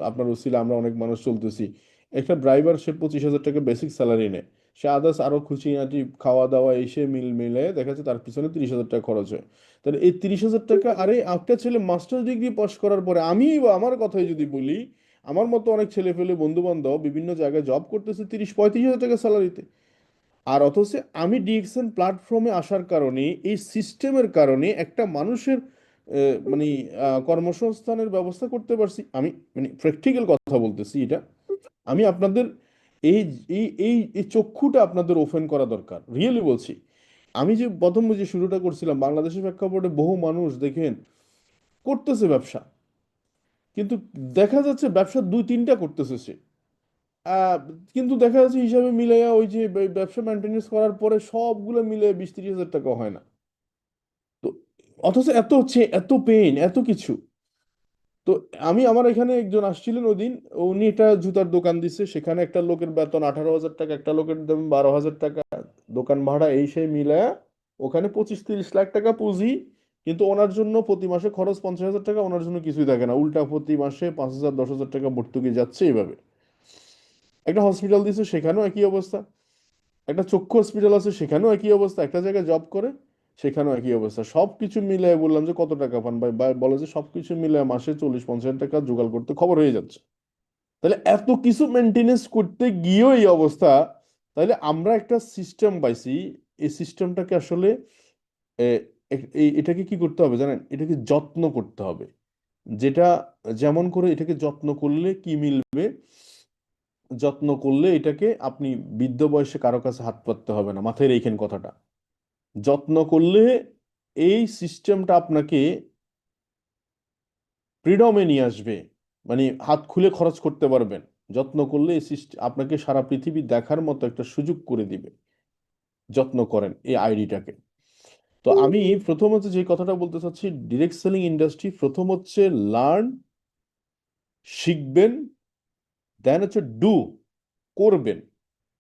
আপনার উসিলা আমরা অনেক মানুষ চলতেছি। একটা ড্রাইভার সে 25 হাজার টাকা বেসিক স্যালারি নেয়, সে আদার্স আরো খুশিনাটি খাওয়া দাওয়া এসে মিলে দেখা যাচ্ছে তার পিছনে 30 হাজার টাকা খরচ হয়। তাহলে এই 30 হাজার টাকা, আরে একটা ছেলে মাস্টার্স ডিগ্রি পাস করার পরে, আমি বা আমার কথাই যদি বলি, আমার মতো অনেক ছেলে পেলে বন্ধু বান্ধব বিভিন্ন জায়গায় জব করতেছে 30-35 হাজার টাকা স্যালারিতে। আর অথচ আমি ডিএক্সএন প্ল্যাটফর্মে আসার কারণে, এই সিস্টেমের কারণে একটা মানুষের মানে কর্মসংস্থানের ব্যবস্থা করতে পারছি। আমি মানে প্র্যাকটিক্যাল কথা বলতেছি এটা। আমি আপনাদের এই এই চক্ষুটা আপনাদের ওপেন করা দরকার, রিয়েলি বলছি। আমি যে প্রথম যে শুরুটা করছিলাম, বাংলাদেশের প্রেক্ষাপটে বহু মানুষ দেখেন করতেছে ব্যবসা, কিন্তু দেখা যাচ্ছে ব্যবসা 2-3টা করতেছে সে। আহ, কিন্তু দেখা যাচ্ছে হিসাবে মিলাইয়া ওই যে ব্যবসা মেনটেনেন্স করার পরে সবগুলো মিলে 20-30 হাজার টাকা হয় না। তো অথচ এত হচ্ছে, এত পেইন, এত কিছু। তো আমার এখানে একজন আসছিলেন ওদিন, উনি একটা জুতার দোকান দিচ্ছে, সেখানে একটা লোকের বেতন 18 হাজার টাকা, একটা লোকের দাম 12 হাজার টাকা, দোকান ভাড়া এই সেই মিলায়া ওখানে 25-30 লাখ টাকা পুঁজি। কিন্তু ওনার জন্য প্রতি মাসে খরচ 50 হাজার টাকা, ওনার জন্য কিছুই থাকে না, উল্টা প্রতি মাসে 5,000-10,000 টাকা ভর্তুকি যাচ্ছে এইভাবে। একটা হসপিটাল দিচ্ছে, সেখানেও একই অবস্থা। একটা চক্ষু হসপিটাল আছে, সেখানেও একই অবস্থা। একটা জায়গায় জব করে, সেখানেও একই অবস্থা। সবকিছু মিলে বললাম যে কত টাকা পান ভাই, বলে যে সবকিছু মিলে মাসে 40-50 হাজার টাকা জোগাড় করতে খবর হয়ে যাচ্ছে। তাহলে এত কিছু মেনটেনেন্স করতে গিয়েও এই অবস্থা। তাহলে আমরা একটা সিস্টেম পাইছি, এই সিস্টেমটাকে আসলে এ, এটাকে কি করতে হবে জানেন? এটাকে যত্ন করতে হবে। যেটা যেমন করে এটাকে যত্ন করলে কি মিলবে, যত্ন করলে এটাকে আপনি বৃদ্ধ বয়সে কারো কাছে হাত পাততে হবে না, মাথায় রেখেন কথাটা। যত্ন করলে এই সিস্টেমটা আপনাকে ফ্রিডমে নিয়ে আসবে। মানে হাত খুলে খরচ করতে পারবেন। যত্ন করলে এই আপনাকে সারা পৃথিবী দেখার মতো একটা সুযোগ করে দিবে। যত্ন করেন এই আইডিটাকে। তো আমি প্রথম হচ্ছে যে কথাটা বলতে চাচ্ছি, ডিরেক্ট সেলিং ইন্ডাস্ট্রি প্রথম হচ্ছে লার্ন, শিখবেন, দেন হচ্ছে ডু, করবেন,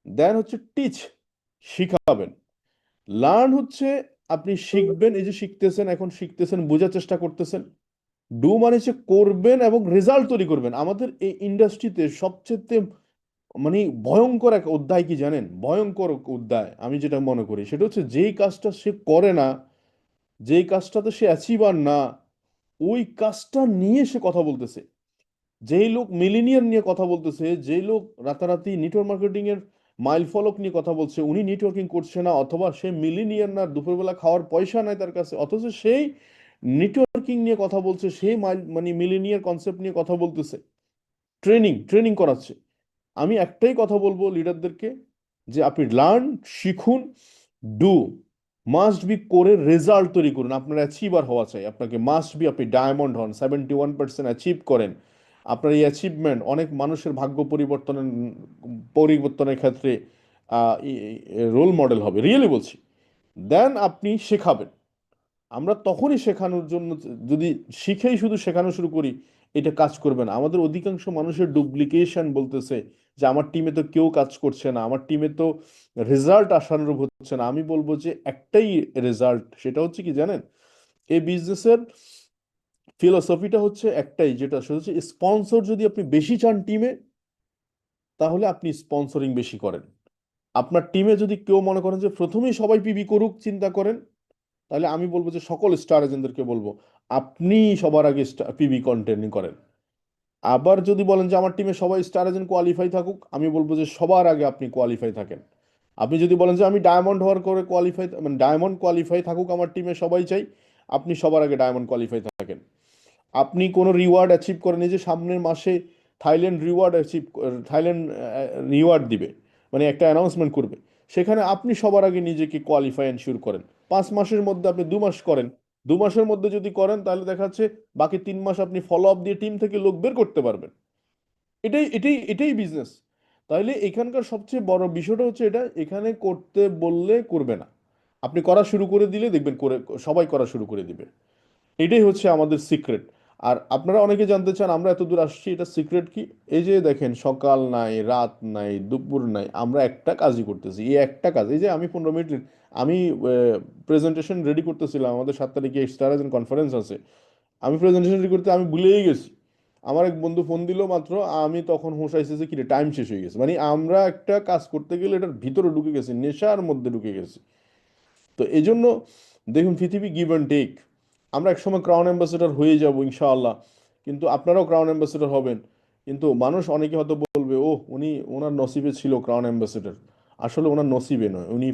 দেন হচ্ছে টিচ, শিখাবেন। লার্ন হচ্ছে আপনি শিখবেন, এই যে শিখতেছেন, এখন শিখতেছেন, বোঝার চেষ্টা করতেছেন। ডু মানে হচ্ছে করবেন এবং রেজাল্ট তৈরি করবেন। আমাদের এই ইন্ডাস্ট্রিতে সবচেয়ে মানে ভয়ঙ্কর এক অধ্যায় কি জানেন? ভয়ঙ্কর অধ্যায় আমি যেটা মনে করি সেটা হচ্ছে যেই কাজটা সে করে না, যেই কাজটাতে সে অ্যাচিভার না, ওই কাজটা নিয়ে সে কথা বলতেছে। যেই লোক মিলিনিয়ার নিয়ে কথা বলতেছে, যেই লোক রাতারাতি নেটওয়ার্ক মার্কেটিং এর মাইল ফলক নিয়ে কথা বলছে, উনি নেটওয়ার্কিং করছে না, অথবা সে মিলিনিয়ার না, দুপুরবেলা খাওয়ার পয়সা নাই তার কাছে, অথচ সেই নেটওয়ার্কিং নিয়ে কথা বলছে, সেই মাইল মানে মিলিনিয়ার কনসেপ্ট নিয়ে কথা বলতেছে, ট্রেনিং ট্রেনিং করাচ্ছে। আমি একটাই কথা বলবো লিডারদেরকে, যে আপনি লার্ন, শিখুন, ডু, মাস্ট বি, করে রেজাল্ট তৈরি করুন। আপনার অ্যাচিভার হওয়া চাই, আপনাকে মাস্ট বি, আপনি ডায়মন্ড হন, 71% অ্যাচিভ করেন। আপনার এই অ্যাচিভমেন্ট অনেক মানুষের ভাগ্য পরিবর্তনের ক্ষেত্রে রোল মডেল হবে, রিয়েলি বলছি। দেন আপনি শেখাবেন। আমরা তখনই শেখানোর জন্য, যদি শিখেই শুধু শেখানো শুরু করি, এটা কাজ করবে না। আমাদের অধিকাংশ মানুষের ডুপ্লিকেশন বলতেছে যে আমার টিমে তো কেউ কাজ করছে না, আমার টিমে তো রেজাল্ট আশানুরূপ হচ্ছে না। আমি বলবো যে একটাই রেজাল্ট, সেটা হচ্ছে কি জানেন? এই বিজনেসের ফিলোসফিটা হচ্ছে একটাই, যেটা সেটা হচ্ছে স্পন্সর যদি আপনি বেশি চান টিমে, তাহলে আপনি স্পন্সরিং বেশি করেন। আপনার টিমে যদি কেউ মনে করেন যে প্রথমেই সবাই পিবি করুক চিন্তা করেন, তাহলে আমি বলবো যে সকল স্টার এজেন্টদেরকে বলবো আপনি সবার আগে পিবি কন্টেন্ট করেন। আবার যদি বলেন যে আমার টিমে সবাই স্টার এজেন্ট কোয়ালিফাই থাকুক, আমি বলবো যে সবার আগে আপনি কোয়ালিফাই থাকেন। আপনি যদি বলেন যে আমি ডায়মন্ড হওয়ার করে কোয়ালিফাই, মানে ডায়মন্ড কোয়ালিফাই থাকুক আমার টিমে সবাই চাই, আপনি সবার আগে ডায়মন্ড কোয়ালিফাই থাকেন। আপনি কোনো রিওয়ার্ড অ্যাচিভ করেন, এই যে সামনের মাসে থাইল্যান্ড রিওয়ার্ড দিবে, মানে একটা অ্যানাউন্সমেন্ট করবে, সেখানে আপনি সবার আগে নিজেকে কোয়ালিফাই এনশিওর করেন। 5 মাসের মধ্যে আপনি 2 মাস করেন, 2 মাসের মধ্যে যদি করেন তাহলে দেখা যাচ্ছে বাকি 3 মাস আপনি ফলো আপ দিয়ে টিম থেকে লোক বের করতে পারবেন। এটাই বিজনেস। তাহলে এখানকার সবচেয়ে বড় বিষয়টা হচ্ছে এটা, এখানে করতে বললে করবে না, আপনি করা শুরু করে দিলে দেখবেন করে সবাই করা শুরু করে দিবে। এটাই হচ্ছে আমাদের সিক্রেট। আর আপনারা অনেকে জানতে চান আমরা এত দূর আসছি, এটা সিক্রেট কি? এই যে দেখেন, সকাল নাই, রাত নাই, দুপুর নাই, আমরা একটা কাজই করতেছি। এই একটা কাজ, এই যে আমি 15 মিনিট আমি প্রেজেন্টেশন রেডি করতেছিলাম, আমাদের 7 তারিখে স্টার এজেন্ট কনফারেন্স আছে, আমি প্রেজেন্টেশন রেডি করতে আমি ভুলেই গেছি। আমার এক বন্ধু ফোন দিল মাত্র, আমি তখন হুঁশ আইছে যে কিরে টাইম শেষ হয়ে গেছে। মানে আমরা একটা কাজ করতে গেলে এটার ভিতরে ঢুকে গেছি, নেশার মধ্যে ঢুকে গেছি। তো এই জন্য দেখুন, পৃথিবী গিভ অ্যান্ড টেক। আমরা একসময় ক্রাউন অ্যাম্বাসেডর হয়ে যাব ইনশাআল্লাহ, কিন্তু আপনারাও ক্রাউন অ্যাম্বাসেডর হবেন। কিন্তু মানুষ অনেকে হয়তো বলবে, ও উনি ওনার নসিবে ছিল ক্রাউন অ্যাম্বাসেডর। আসলে ওনার নসিবে নয়, উনি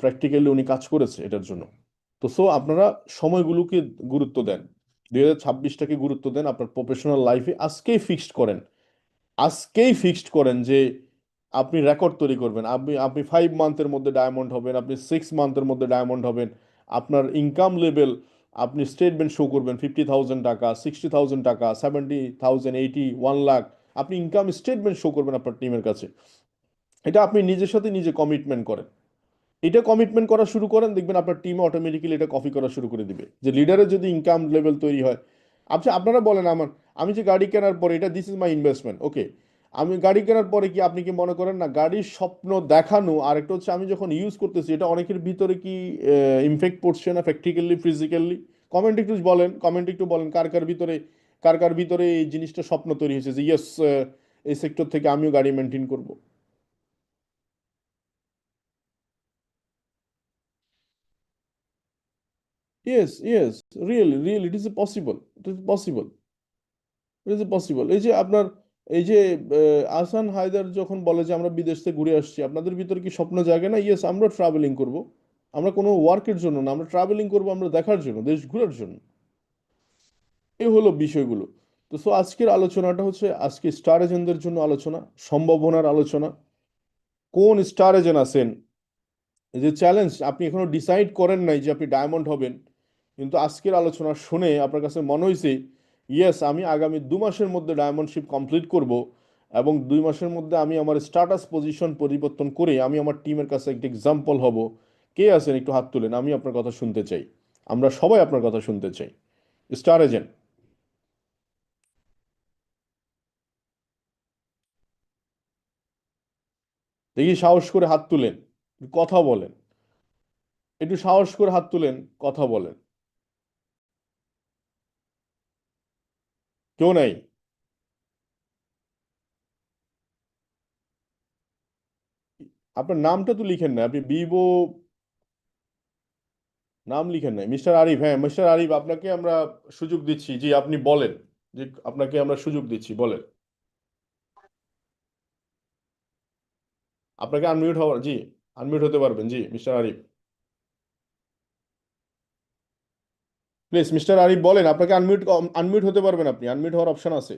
প্র্যাকটিক্যালি উনি কাজ করেছে এটার জন্য। তো আপনারা সময়গুলোকে গুরুত্ব দেন, 2026টাকে গুরুত্ব দেন, আপনার প্রফেশনাল লাইফে আজকেই ফিক্সড করেন যে আপনি রেকর্ড তৈরি করবেন। আপনি 5 মান্থের মধ্যে ডায়মন্ড হবেন, আপনি 6 মান্থের মধ্যে ডায়মন্ড হবেন। আপনার ইনকাম লেভেল, আপনি স্টেটমেন্ট শো করবেন, 50,000 টাকা, 60,000 টাকা, 70,000, 80, 1 লাখ। আপনি ইনকাম স্টেটমেন্ট শো করবেন আপনার টিমের কাছে। এটা আপনি নিজের সাথে নিজে কমিটমেন্ট করেন। এটা কমিটমেন্ট করা শুরু করেন, দেখবেন আপনার টিম অটোমেটিক্যালি এটা কপি করা শুরু করে দিবে। যে লিডারের যদি ইনকাম লেভেল তৈরি হয়, আচ্ছা আপনারা বলেন, আমি যে গাড়ি কেনার পরে, এটা দিস ইজ মাই ইনভেস্টমেন্ট, ওকে, আমি গাড়ি কেনার পরে কি আপনি কি মনে করেন না গাড়ির স্বপ্ন দেখানো, আর একটা হচ্ছে আমি যখন ইউজ করতেছি এটা অনেকের ভিতরে কি ইমফেক্ট পড়ছে না, প্র্যাকটিক্যালি ফিজিক্যালি? কমেন্ট একটু বলেন কার কার ভিতরে এই জিনিসটা স্বপ্ন তৈরি হয়েছে যে ইয়েস, এই সেক্টর থেকে আমিও গাড়ি মেনটেন করব। Yes, really it is possible. এই যে আপনার, এই যে আহসান হায়দার যখন বলে যে আমরা বিদেশ থেকে ঘুরে আসছি, আপনাদের ভিতরে কি স্বপ্ন জাগে না? ইয়েস, আমরা ট্রাভেলিং করব। আমরা কোনো ওয়ার্কের জন্য না, আমরা ট্রাভেলিং করব, আমরা দেখার জন্য, দেশ ঘোরার জন্য। এই হলো বিষয়গুলো। তো আজকের আলোচনাটা হচ্ছে, আজকে স্টার এজেন্টদের জন্য আলোচনা, সম্ভাবনার আলোচনা। কোন স্টার এজেন্ট আছেন, এই যে চ্যালেঞ্জ, আপনি এখনো ডিসাইড করেন নাই যে আপনি ডায়মন্ড হবেন, কিন্তু আজকের আলোচনা শুনে আপনার কাছে মনে হয়েছে ইয়েস, আমি আগামী 2 মাসের মধ্যে ডায়মন্ডশিপ কমপ্লিট করব এবং 2 মাসের মধ্যে আমি আমার স্ট্যাটাস পজিশন পরিবর্তন করে আমি আমার টিমের কাছে একটা এক্সাম্পল হব। কে আছেন একটু হাত তুলেন, আমি আপনার কথা শুনতে চাই। আমরা সবাই আপনার কথা শুনতে চাই। স্টার এজেন্ট, দেখি সাহস করে হাত তুলেন, কথা বলেন। একটু সাহস করে হাত তুলেন, কথা বলেন। কেউ নাই? আপনার নামটা তো লিখেন না, আপনি বিবো নাম লিখেন নাই। মিস্টার আরিফ, হ্যাঁ মিস্টার আরিফ, আপনাকে আমরা সুযোগ দিচ্ছি। জি আপনি বলেন, যে আপনাকে আমরা সুযোগ দিচ্ছি, বলেন। আপনাকে আনমিউট হওয়ার, জি আনমিউট হতে পারবেন। জি mister Arif, please mister Arif বলেন। আপনাকে আনমিউট আনমিউট হতে পারবেন, আপনি আনমিউট হওয়ার অপশন আছে।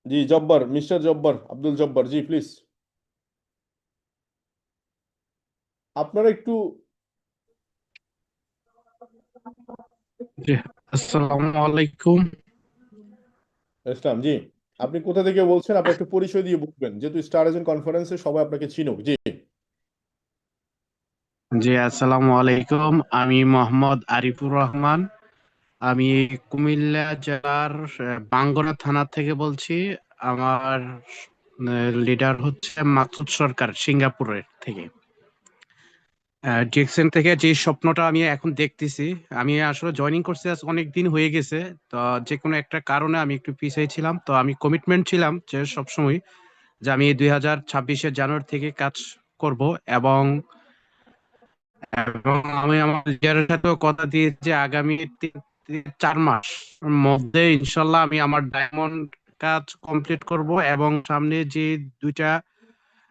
জি জব্বার, মিস্টার জব্বার, আব্দুল জব্বার, জি প্লিজ। আপনারা একটু জি, আসসালামু আলাইকুম। ইসলাম, জি আপনি কোথা থেকে বলছেন? আপনি একটু পরিচয় দিয়ে বলবেন, যেহেতু স্টার এজেন্ট কনফারেন্সে সবাই আপনাকে চিনুক। জি জি, আসসালামু আলাইকুম। আমি মোহাম্মদ আরিফুর রহমান। আমি কুমিল্লা জেলার বাঙ্গরা থানা থেকে বলছি। আমার লিডার হচ্ছে মাকসুদ সরকার, সিঙ্গাপুরের থেকে। ডিএক্সএন থেকে যে স্বপ্নটা আমি এখন দেখতেছি, আমি আসলে জয়েনিং করছি আজ অনেক দিন হয়ে গেছে। তো যে কোনো একটা কারণে আমি একটু পিছিয়ে ছিলাম, তো আমি কমিটমেন্ট ছিলাম যে সবসময় যে আমি 2026-এর জানুয়ারি থেকে কাজ করব। এবং এবং আমি আমার লিডারের সাথেও কথা দিয়েছি যে আগামী 4 মাস মধ্যে ইনশাল্লাহ আমি আমার ডায়মন্ড কাজ কমপ্লিট করব। এবং সামনে যে দুইটা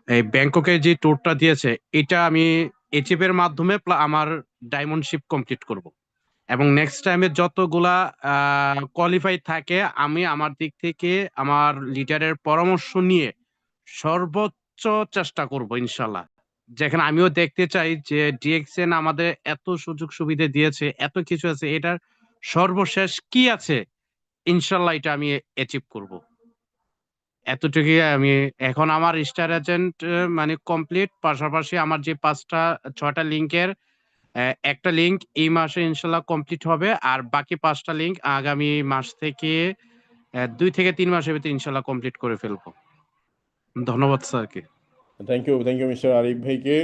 এই ব্যাংককে যে ট্যুরটা দিয়েছে, এটা আমি এচিভের মাধ্যমে আমার ডায়মন্ড শিপ কমপ্লিট করব। এবং নেক্সট টাইমে যতগুলা কোয়ালিফাই থাকে, আমি আমার দিক থেকে আমার লিডারের পরামর্শ নিয়ে সর্বোচ্চ চেষ্টা করব ইনশাল্লাহ। যেখানে আমিও দেখতে চাই যে ডিএক্সএন আমাদের এত সুযোগ সুবিধা দিয়েছে, এত কিছু আছে, এটার সর্বশেষ কি আছে, ইনশাল্লাহ এটা আমি অ্যাচিভ করব। এতটুকুই আমি। এখন আমার স্টার এজেন্ট মানে কমপ্লিট, পাশাপাশি আমার যে 5টা 6টা লিংকের একটা লিংক এই মাসে ইনশাল্লাহ কমপ্লিট হবে, আর বাকি 5টা লিংক আগামী মাস থেকে 2 থেকে 3 মাসের ভিতরে ইনশাল্লাহ কমপ্লিট করে ফেলবো। ধন্যবাদ স্যারকে। থ্যাংক ইউ মিস্টার আরিফ ভাইকে।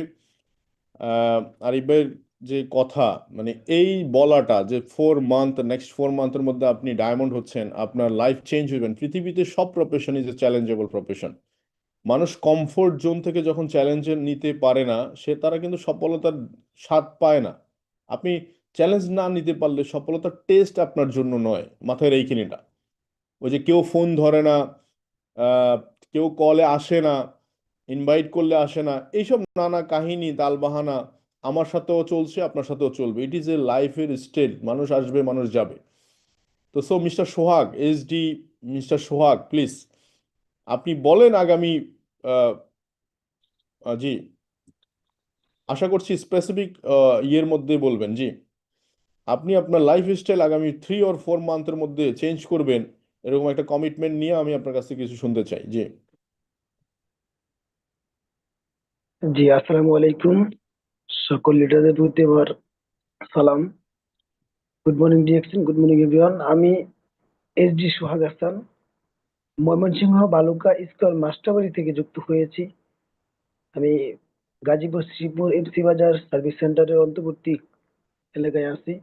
আরিফ ভাইয়ের যে কথা, মানে এই বলাটা যে 4 মান্থ, নেক্সট 4 মান্থের মধ্যে আপনি ডায়মন্ড হচ্ছেন, আপনার লাইফ চেঞ্জ হইবেন। পৃথিবীতে সব profession is a challengeable profession. মানুষ কমফোর্ট জোন থেকে যখন চ্যালেঞ্জে নিতে পারে না, তারা কিন্তু সফলতার স্বাদ পায় না। আপনি চ্যালেঞ্জ না নিতে পারলে সফলতার টেস্ট আপনার জন্য নয়, মাথায় রেখে এটা। ওই যে কেউ ফোন ধরে না, আহ, কেউ কলে আসে না, ইনভাইট করলে আসে না, এইসব নানা কাহিনী তালবাহানা আমার সাথেও চলছে, আপনার সাথেও চলবে। ইট ইজ এ লাইফের স্টেট, মানুষ আসবে মানুষ যাবে। তো so mister Sohag HD, mister Sohag please আপনি বলেন আগামী আহ, জি আশা করছি স্পেসিফিক ইয়ের মধ্যে বলবেন। জি আপনি আপনার লাইফ স্টাইল আগামী 3 or 4 মান্থের মধ্যে চেঞ্জ করবেন, এরকম একটা কমিটমেন্ট নিয়ে আমি আপনার কাছ থেকে কিছু শুনতে চাই। জি জি, আসসালামু আলাইকুম। সকল লিডারদের প্রতি আমার সালাম। Good morning DXN, good morning everyone. আমি এসডি সোহাগ হাসান, ময়মনসিংহ বালুকা স্কুল মাস্টারবাড়ি থেকে যুক্ত হয়েছি। আমি গাজীপুর শ্রীপুর এমসি বাজার সার্ভিস সেন্টারের অন্তর্বর্তী এলাকায় আছি।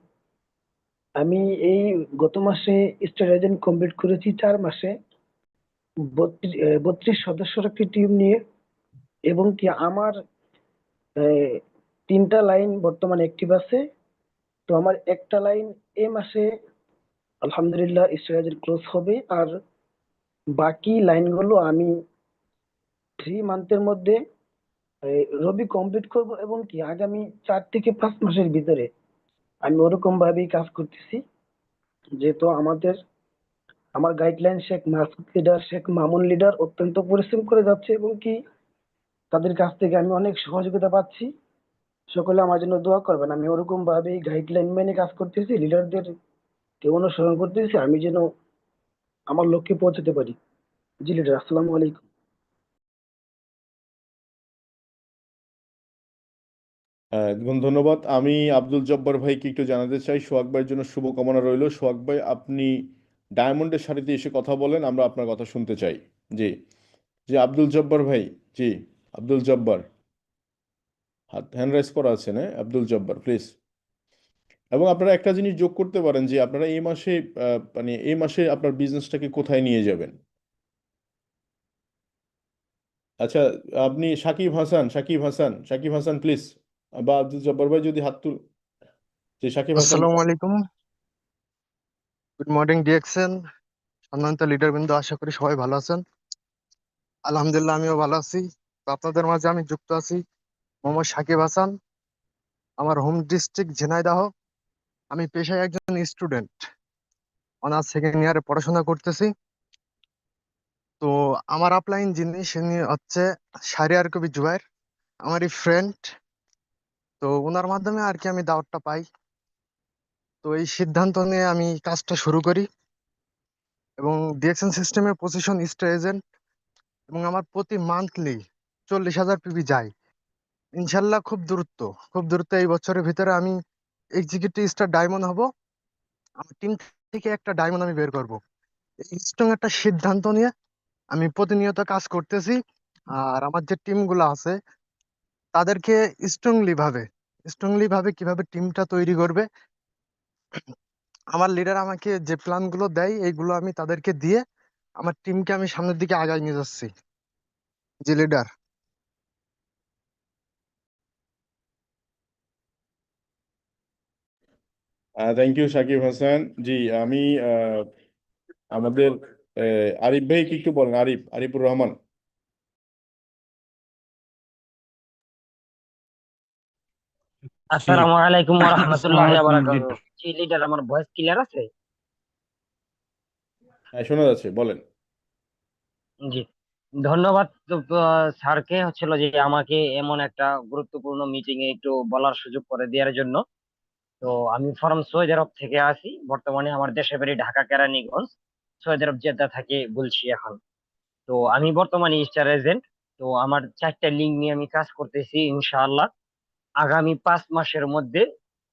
আমি এই গত মাসে স্টার এজেন্ট কমপ্লিট করেছি 4 মাসে। 32 সদস্যর একটি টিম নিয়ে, এবং কি আমার 3টা লাইন বর্তমানে অ্যাক্টিভ আছে। তো আমার একটা লাইন এ মাসে আলহামদুলিল্লাহ স্ট্র্যাটেজি ক্লোজ হবে, আর বাকি লাইনগুলো আমি 3 মান্থের মধ্যে রবি কমপ্লিট করব, এবং কি আগামী 4 থেকে 5 মাসের ভিতরে আমি ওরকম ভাবেই কাজ করতেছি। যেহেতু আমার guideline Sheikh Masud leader, Sheikh Mamun leader অত্যন্ত পরিশ্রম করে যাচ্ছে, এবং কি তাদের কাছ থেকে আমি অনেক সহযোগিতা পাচ্ছি। সকলে আমার জন্য দোয়া করবেন। আমি ওরকম ভাবে গাইডলাইন মেনে কাজ করতেছি, লিডারদের কে অনুসরণ করতেছি, আমি যেন আমার লক্ষ্যে পৌঁছাতে পারি। জি লিডার, আসসালামু আলাইকুম। ধন্যবাদ। আমি আব্দুল জব্বার ভাইকে একটু জানাতে চাই, সোহাগ ভাইয়ের জন্য শুভকামনা রইল। সোহাগ ভাই, আপনি ডায়মন্ডের সারিতে এসে কথা বলেন, আমরা আপনার কথা শুনতে চাই। জি, জি আব্দুল জব্বার ভাই। জি, আব্দুল জব্বার, হ্যান্ড রাইজ করা আছে না? আব্দুল জব্বার প্লিজ। এবং আপনারা একটা জিনিস যোগ করতে পারেন যে আপনারা এই মাসে মানে এই মাসে আপনার বিজনেসটাকে কোথায় নিয়ে যাবেন। আচ্ছা, আপনি সাকিব হাসান, সাকিব হাসান প্লিজ, বা আব্দুল জব্বার ভাই যদি হাত তুল। যে সাকিব হাসান। আসসালামু আলাইকুম, গুড মর্নিং ডিএক্সএন, সম্মানিত লিডারবৃন্দ, আশা করি সবাই ভালো আছেন। আলহামদুলিল্লাহ, আমিও ভালো আছি। তো আপনাদের মাঝে আমি যুক্ত আছি মোহাম্মদ সাকিব হাসান, আমার হোম ডিস্ট্রিক্ট ঝিনাইদহ। আমি পেশায় একজন স্টুডেন্ট, অনার্স সেকেন্ড ইয়ারে পড়াশোনা করতেছি। তো আমার আপলাইন যিনি, তিনি হচ্ছে শাহরিয়ার কবির জুবাইর, আমারই ফ্রেন্ড। তো ওনার মাধ্যমে আর কি আমি দাওয়াতটা পাই। তো এই সিদ্ধান্ত নিয়ে আমি কাজটা শুরু করি এবং ডিএক্সএন সিস্টেমের পজিশন স্টার এজেন্ট, এবং আমার প্রতি মান্থলি 40,000 পিবি যায়। ইনশাল্লাহ খুব দ্রুত এই বছরের ভিতরে আমি এক্সিকিউটিভ স্টার ডায়মন্ড হব। আমার টিম থেকে একটা ডায়মন্ড আমি বের করব, এই স্ট্রং একটা সিদ্ধান্ত নিয়ে আমি প্রতিনিয়ত কাজ করতেছি। আর আমার যে টিম গুলো আছে তাদেরকে স্ট্রংলি ভাবে কিভাবে টিমটা তৈরি করবে, আমার লিডার আমাকে যে প্ল্যান গুলো দেয় এইগুলো আমি তাদেরকে দিয়ে আমার টিমকে আমি সামনের দিকে আগায় নিয়ে যাচ্ছি। জি leader. Thank you Sakib Hasan. জি, আমি আমাদের আরিফ ভাইকে একটু বলেন, আরিফুর রহমান। জি, আসসালামু আলাইকুম ওয়া আসসালামু রাহমাতুল্লাহি ওয়া আলাইকুম বারাকাতুহু। লিডার। জি লিডার, আমার ভয়েস ক্লিয়ার আছে? হ্যাঁ, শোনা যাচ্ছে, বলেন। জি, ধন্যবাদ তো, স্যারকে হচ্ছিল যে আমাকে এমন একটা গুরুত্বপূর্ণ মিটিং এ একটু বলার সুযোগ করে দেওয়ার জন্য। তো আমি ফরম সৌদি আরব থেকে আসি, বর্তমানে আমার দেশের বাড়ি ঢাকা কেরানীগঞ্জ, সৌদি আরব জেদ্দা থেকে বলছি এখন। তো আমি বর্তমানে স্টার এজেন্ট। তো আমার 4টা লিঙ্ক নিয়ে আমি কাজ করতেছি ইনশাআল্লাহ। আগামী 5 মাসের মধ্যে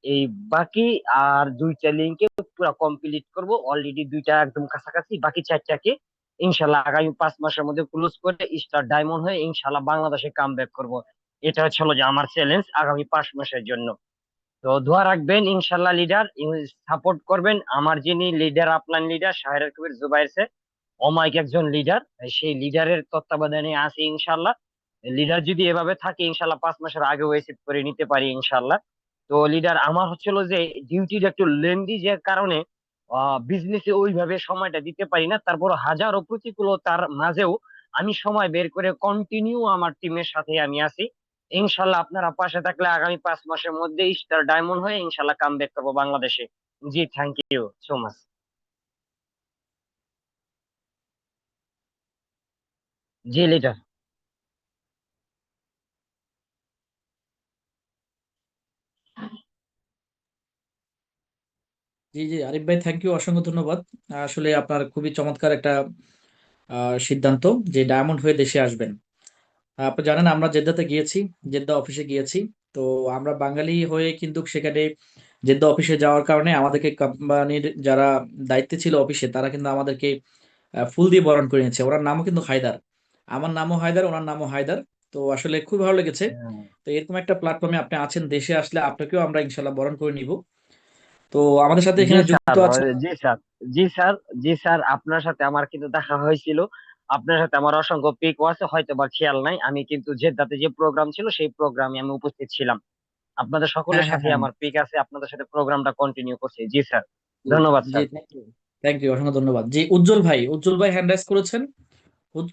এই বাকি আর 2টা লিঙ্কে পুরো কমপ্লিট করব। অলরেডি 2টা একদম কাছাকাছি, বাকি 4টাকে ইনশাল্লাহ আগামী 5 মাসের মধ্যে ক্লোজ করে স্টার ডায়মন্ড হয়ে ইনশাল্লাহ বাংলাদেশে কাম ব্যাক করবো। এটা হলো যে আমার চ্যালেঞ্জ আগামী 5 মাসের জন্য। তো দোয়া রাখবেন ইনশাল্লাহ লিডার, সাপোর্ট করবেন। আমার যিনি লিডার, আপলাইন লিডার শাহের কবির জুবাইর স্যার, অমায়িক একজন লিডার, সেই লিডারের তত্ত্বাবধানে আছে ইনশাল্লাহ। লিডার যদি এভাবে থাকে ইনশাল্লাহ 5 মাসের আগেও অ্যাচিভ করে নিতে পারি ইনশাল্লাহ। তো লিডার, আমার হচ্ছিল যে ডিউটির একটু লেন্দি যে কারণে বিজনেসে ওইভাবে সময়টা দিতে পারি না। তারপর হাজারো প্রতিকূলতার মাঝেও আমি সময় বের করে কন্টিনিউ আমার টিমের সাথে আমি আছি। ইনশাল্লাহ আপনারা পাশে থাকলে আগামী 5 মাসের মধ্যে স্টার ডায়মন্ড হয়ে ইনশাল্লাহ কাম ব্যাক করবো বাংলাদেশে। জি, থ্যাংক ইউ সো মাচ। জি লিডার। জি জি আরিফ ভাই, থ্যাংক ইউ, অসংখ্য ধন্যবাদ। আসলে আপনার খুবই চমৎকার একটা সিদ্ধান্ত যে ডায়মন্ড হয়ে দেশে আসবেন। আপনি জানেন আমরা জেদ্দাতে গিয়েছি, জেদ্দা অফিসে গিয়েছি। তো আমরা বাঙালি হয়ে কিন্তু সেখানে জেদ্দা অফিসে যাওয়ার কারণে আমাদেরকে কোম্পানির যারা দায়িত্বে ছিল অফিসে, তারা কিন্তু আমাদেরকে ফুল দিয়ে বরণ করে নিয়েছে। ওনার নামও কিন্তু হায়দার, আমার নামও হায়দার, ওনার নামও হায়দার। তো আসলে খুব ভালো লেগেছে। তো এরকম একটা প্ল্যাটফর্মে আপনি আছেন, দেশে আসলে আপনাকেও আমরা ইনশাল্লাহ বরণ করে নিব। তো আমাদের সাথে জি এখানে স্যার, যুক্ত আছে। জি স্যার, জি স্যার, জি স্যার, আপনার সাথে আমার কিন্তু দেখা হয়েছিল। আপনার সাথে আমার অসংখ্য পিকও আছে, হয়তো বা খেয়াল নাই। আমি কিন্তু জেদ্দাতে যে প্রোগ্রাম ছিল সেই প্রোগ্রামে আমি উপস্থিত ছিলাম। আপনাদের হ্যাঁ সকলের হ্যাঁ সাথে হ্যাঁ। আমার পিক আছে, আপনাদের সাথে প্রোগ্রামটা কন্টিনিউ করছি। জি স্যার, ধন্যবাদ জি, sir. Thank you. Thank you, অসংখ্য ধন্যবাদ। জি, উজ্জ্বল ভাই হ্যান্ড রাইজ করেছেন।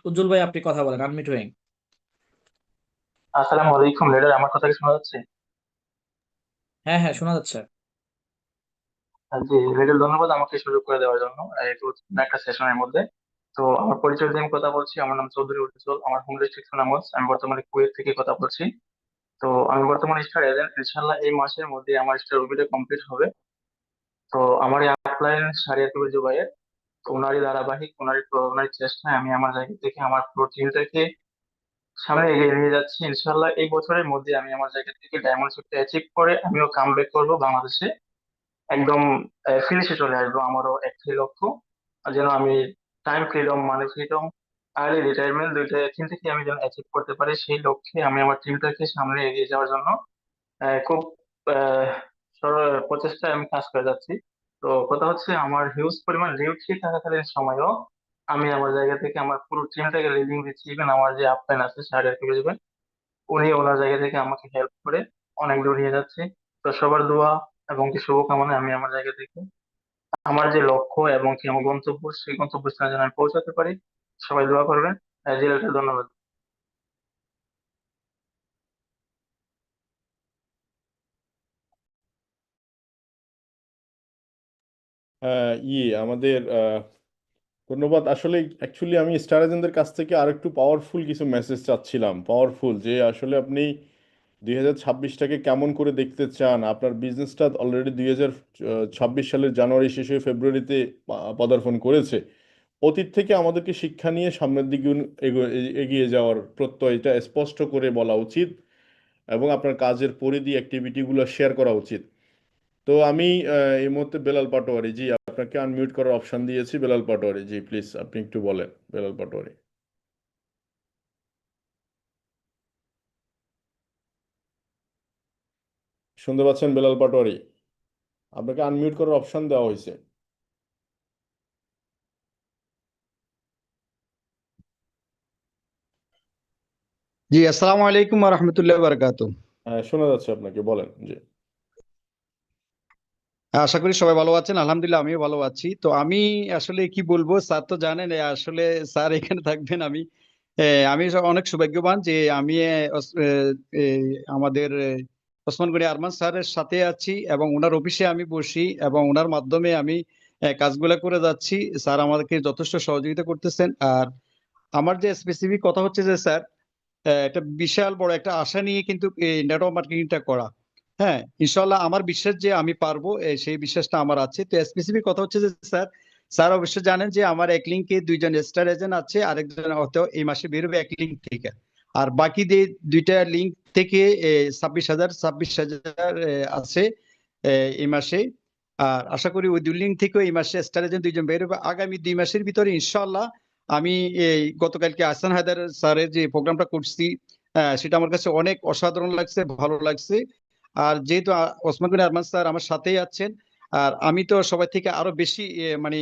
উজ্জ্বল ভাই, আপনি কথা বলেন, আনমিউট হয়ে। আসসালামু আলাইকুম লিডার, আমার কথা কি শোনা যাচ্ছে? হ্যাঁ হ্যাঁ, শোনা যাচ্ছে। জি লিডার, ধন্যবাদ আমাকে সুযোগ করে দেওয়ার জন্য একটু একটা সেশনের মধ্যে। তো আমার পরিচয় দিয়ে আমি কথা বলছি। আমার নাম চৌধুরী উজ্জ্বল, আমার হোম ডিস্ট্রিক্ট সুনামগঞ্জ, আমি বর্তমানে কুয়েত থেকে কথা বলছি। তো আমি বর্তমানে স্টার এজেন্ট, ইনশাল্লাহ এই মাসের মধ্যে আমার স্টার ওবিটা কমপ্লিট হবে। তো আমার এই আপলাইন শারিয়া কবির জুবাইয়ের, তো ওনারই ধারাবাহিক, ওনারই চেষ্টায় আমি আমার জায়গা থেকে আমার পুরো টিমটাকে সামনে এগিয়ে নিয়ে যাচ্ছি। ইনশাল্লাহ এই বছরের মধ্যে আমি আমার জায়গা থেকে ডায়মন্ড শিপটা অ্যাচিভ করে আমিও কাম ব্যাক করবো বাংলাদেশে, একদম ফিনিশে চলে আসবো। আমারও একটাই লক্ষ্য, যেন আমি টাইম ফ্রিডম, মানি ফ্রিডম, আর্লি রিটায়ারমেন্ট দুইটা তিনটাকে আমি যেন অ্যাচিভ করতে পারি। সেই লক্ষ্যে আমি আমার টিমটাকে সামনে এগিয়ে যাওয়ার জন্য খুব আহ, প্রচেষ্টায় আমি কাজ করে যাচ্ছি। তো কথা হচ্ছে, আমার হিউজ পরিমাণ ডিউটি থাকাকালীন সময়ও আমি আমার জায়গা থেকে আমার পুরো টিমটাকে লিডিং দিচ্ছি। ইভেন আমার যে আপলাইন আছে শাহরিয়ার কবির জুবাইর, উনি ওনার জায়গা থেকে আমাকে হেল্প করে অনেক দূর নিয়ে যাচ্ছে। তো সবার দোয়া এবং কি শুভকামনায় আমি আমার জায়গা থেকে আমার যে লক্ষ্য এবং কি আমার গন্তব্য, সেই গন্তব্যস্থানে যেন আমি পৌঁছাতে পারি। সবাই দোয়া করবেন। জিলাকে ধন্যবাদ। আমাদের ধন্যবাদ। আসলে অ্যাকচুয়ালি আমি স্টার এজেন্টদের কাছ থেকে আর একটু পাওয়ারফুল কিছু মেসেজ চাচ্ছিলাম। পাওয়ারফুল যে আসলে আপনি 2026টাকে কেমন করে দেখতে চান। আপনার বিজনেসটা অলরেডি 2026 সালের জানুয়ারি শেষে ফেব্রুয়ারিতে পদার্পণ করেছে। অতীত থেকে আমাদেরকে শিক্ষা নিয়ে সামনের দিকে এগিয়ে যাওয়ার প্রত্যয়, এটা স্পষ্ট করে বলা উচিত এবং আপনার কাজের পরিধি অ্যাক্টিভিটিগুলো শেয়ার করা উচিত। তো আমি এই মুহূর্তে বেলাল পাটোয়ারি, জি আপনাকে আনমিউট করার অপশন দিয়েছি। বেলাল পাটোয়ারি, জি প্লিজ আপনি একটু বলেন। বেলাল পাটোয়ারি, শুনতে পাচ্ছেন? বেলাল পাটোয়ারি, আপনাকে আনমিউট করার অপশন দেওয়া হয়েছে। জি, আসসালামু আলাইকুম ওয়া রাহমাতুল্লাহি ওয়া বারাকাতুহু। হ্যাঁ, শোনা যাচ্ছে আপনাকে, বলেন। জি আশা করি সবাই ভালো আছেন। আলহামদুলিল্লাহ আমিও ভালো আছি। তো আমি আসলে কি বলবো, স্যার তো জানেন আসলে স্যার এখানে থাকবেন। আমি অনেক সৌভাগ্যবান যে আমি আমাদের ওসমান গনি আরমান স্যারের সাথে আছি এবং ওনার অফিসে আমি বসি এবং ওনার মাধ্যমে আমি কাজগুলা করে যাচ্ছি। স্যার আমাদেরকে যথেষ্ট সহযোগিতা করতেছেন। আর আমার যে স্পেসিফিক কথা হচ্ছে যে স্যার, একটা বিশাল বড় একটা আশা নিয়ে কিন্তু এই নেটওয়ার্ক মার্কেটিংটা করা। হ্যাঁ, ইনশাল্লাহ আমার বিশ্বাস যে আমি পারবো, সেই বিশ্বাসটা আমার আছে। তো স্পেসিফিক কথা হচ্ছে যে স্যার, স্যার অবশ্যই জানেন যে আমার এক লিঙ্কে 2জন স্টার এজেন্ট আছে, আরেকজন হয়তো এই মাসে বেরোবে এক লিঙ্ক থেকে। আর বাকি যে 2টা লিঙ্ক থেকে 26,000 আছে এই মাসে। আর আশা করি ওই 2 লিঙ্ক থেকেও এই মাসে স্টার এজেন্ট 2জন বেরোবে আগামী 2 মাসের ভিতরে ইনশাল্লাহ। আমি এই গতকালকে আহসান হায়দার স্যারের যে প্রোগ্রামটা করছি, সেটা আমার কাছে অনেক অসাধারণ লাগছে, ভালো লাগছে। আর যেহেতু ওসমান গনি আরমান স্যার আমার সাথেই আছেন, আর আমি তো সবাই থেকে আরো বেশি মানে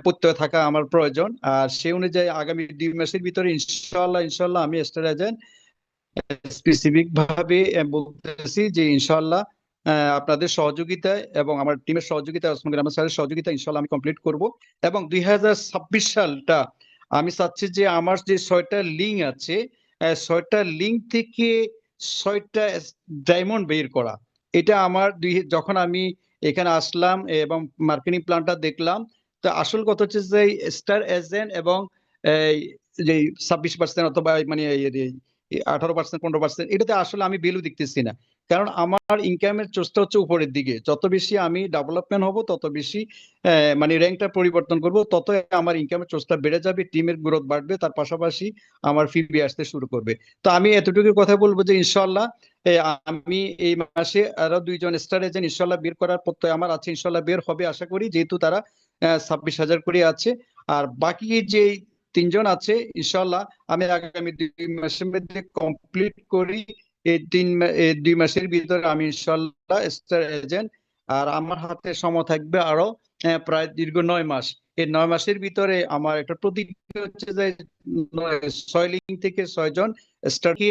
প্রত্যয় থাকা আমার প্রয়োজন। আর সেই অনুযায়ী আগামী 2 মাসের ভিতরে ইনশাল্লাহ ইনশাল্লাহ আমি স্টার এজেন্ট স্পেসিফিক ভাবে বলতেছি যে ইনশাল্লাহ আপনাদের সহযোগিতায় এবং আমার টিমের সহযোগিতায়, ওসমান গনি আরমান স্যারের সহযোগিতায় ইনশাল্লাহ আমি কমপ্লিট করব। এবং 2026 সালটা আমি চাচ্ছি যে আমার যে 6টা লিঙ্ক আছে, 6টা লিঙ্ক থেকে 6টা ডায়মন্ড বের করা। এটা আমার যখন আমি এখানে আসলাম এবং মার্কেটিং প্ল্যানটা দেখলাম, তো আসল কথা হচ্ছে যে স্টার এজেন্ট এবং এই যে 26% অথবা মানে 18%, 15%, এটাতে আসলে আমি ভ্যালু দেখতেছি না। কারণ আমার ইনকামের চোস্তা হচ্ছে উপরের দিকে। যত বেশি আমি ডেভেলপমেন্ট হব, তত বেশি মানে র্যাঙ্কটা পরিবর্তন করব, তত আমার ইনকামের চোস্তা বেড়ে যাবে, টিমের গ্রোথ বাড়বে, তার পাশাপাশি আমার ফি আসতে শুরু করবে। তো আমি এতটুকু কথা বলবো যে ইনশাল্লাহ আমি এই মাসে আরো 2জন স্টার এজেন্ট ইনশাল্লাহ বের করার প্রত্যয় আমার আছে। ইনশাল্লাহ বের হবে আশা করি, যেহেতু তারা 26,000 করে আছে। আর বাকি যে 3জন আছে ইনশাল্লাহ আমি আগামী 2 মাসের মধ্যে কমপ্লিট করি। এই 2 মাসের ভিতরে আমি ইনশাল্লাহ স্টার এজেন্ট। আর আমার হাতে সময় থাকবে আরো প্রায় দীর্ঘ 9 মাস। এই 9 মাসের ভিতরে আমার একটা প্রতিক্রিয়া হচ্ছে যে 6 লিঙ্ক থেকে 6জন স্টারকে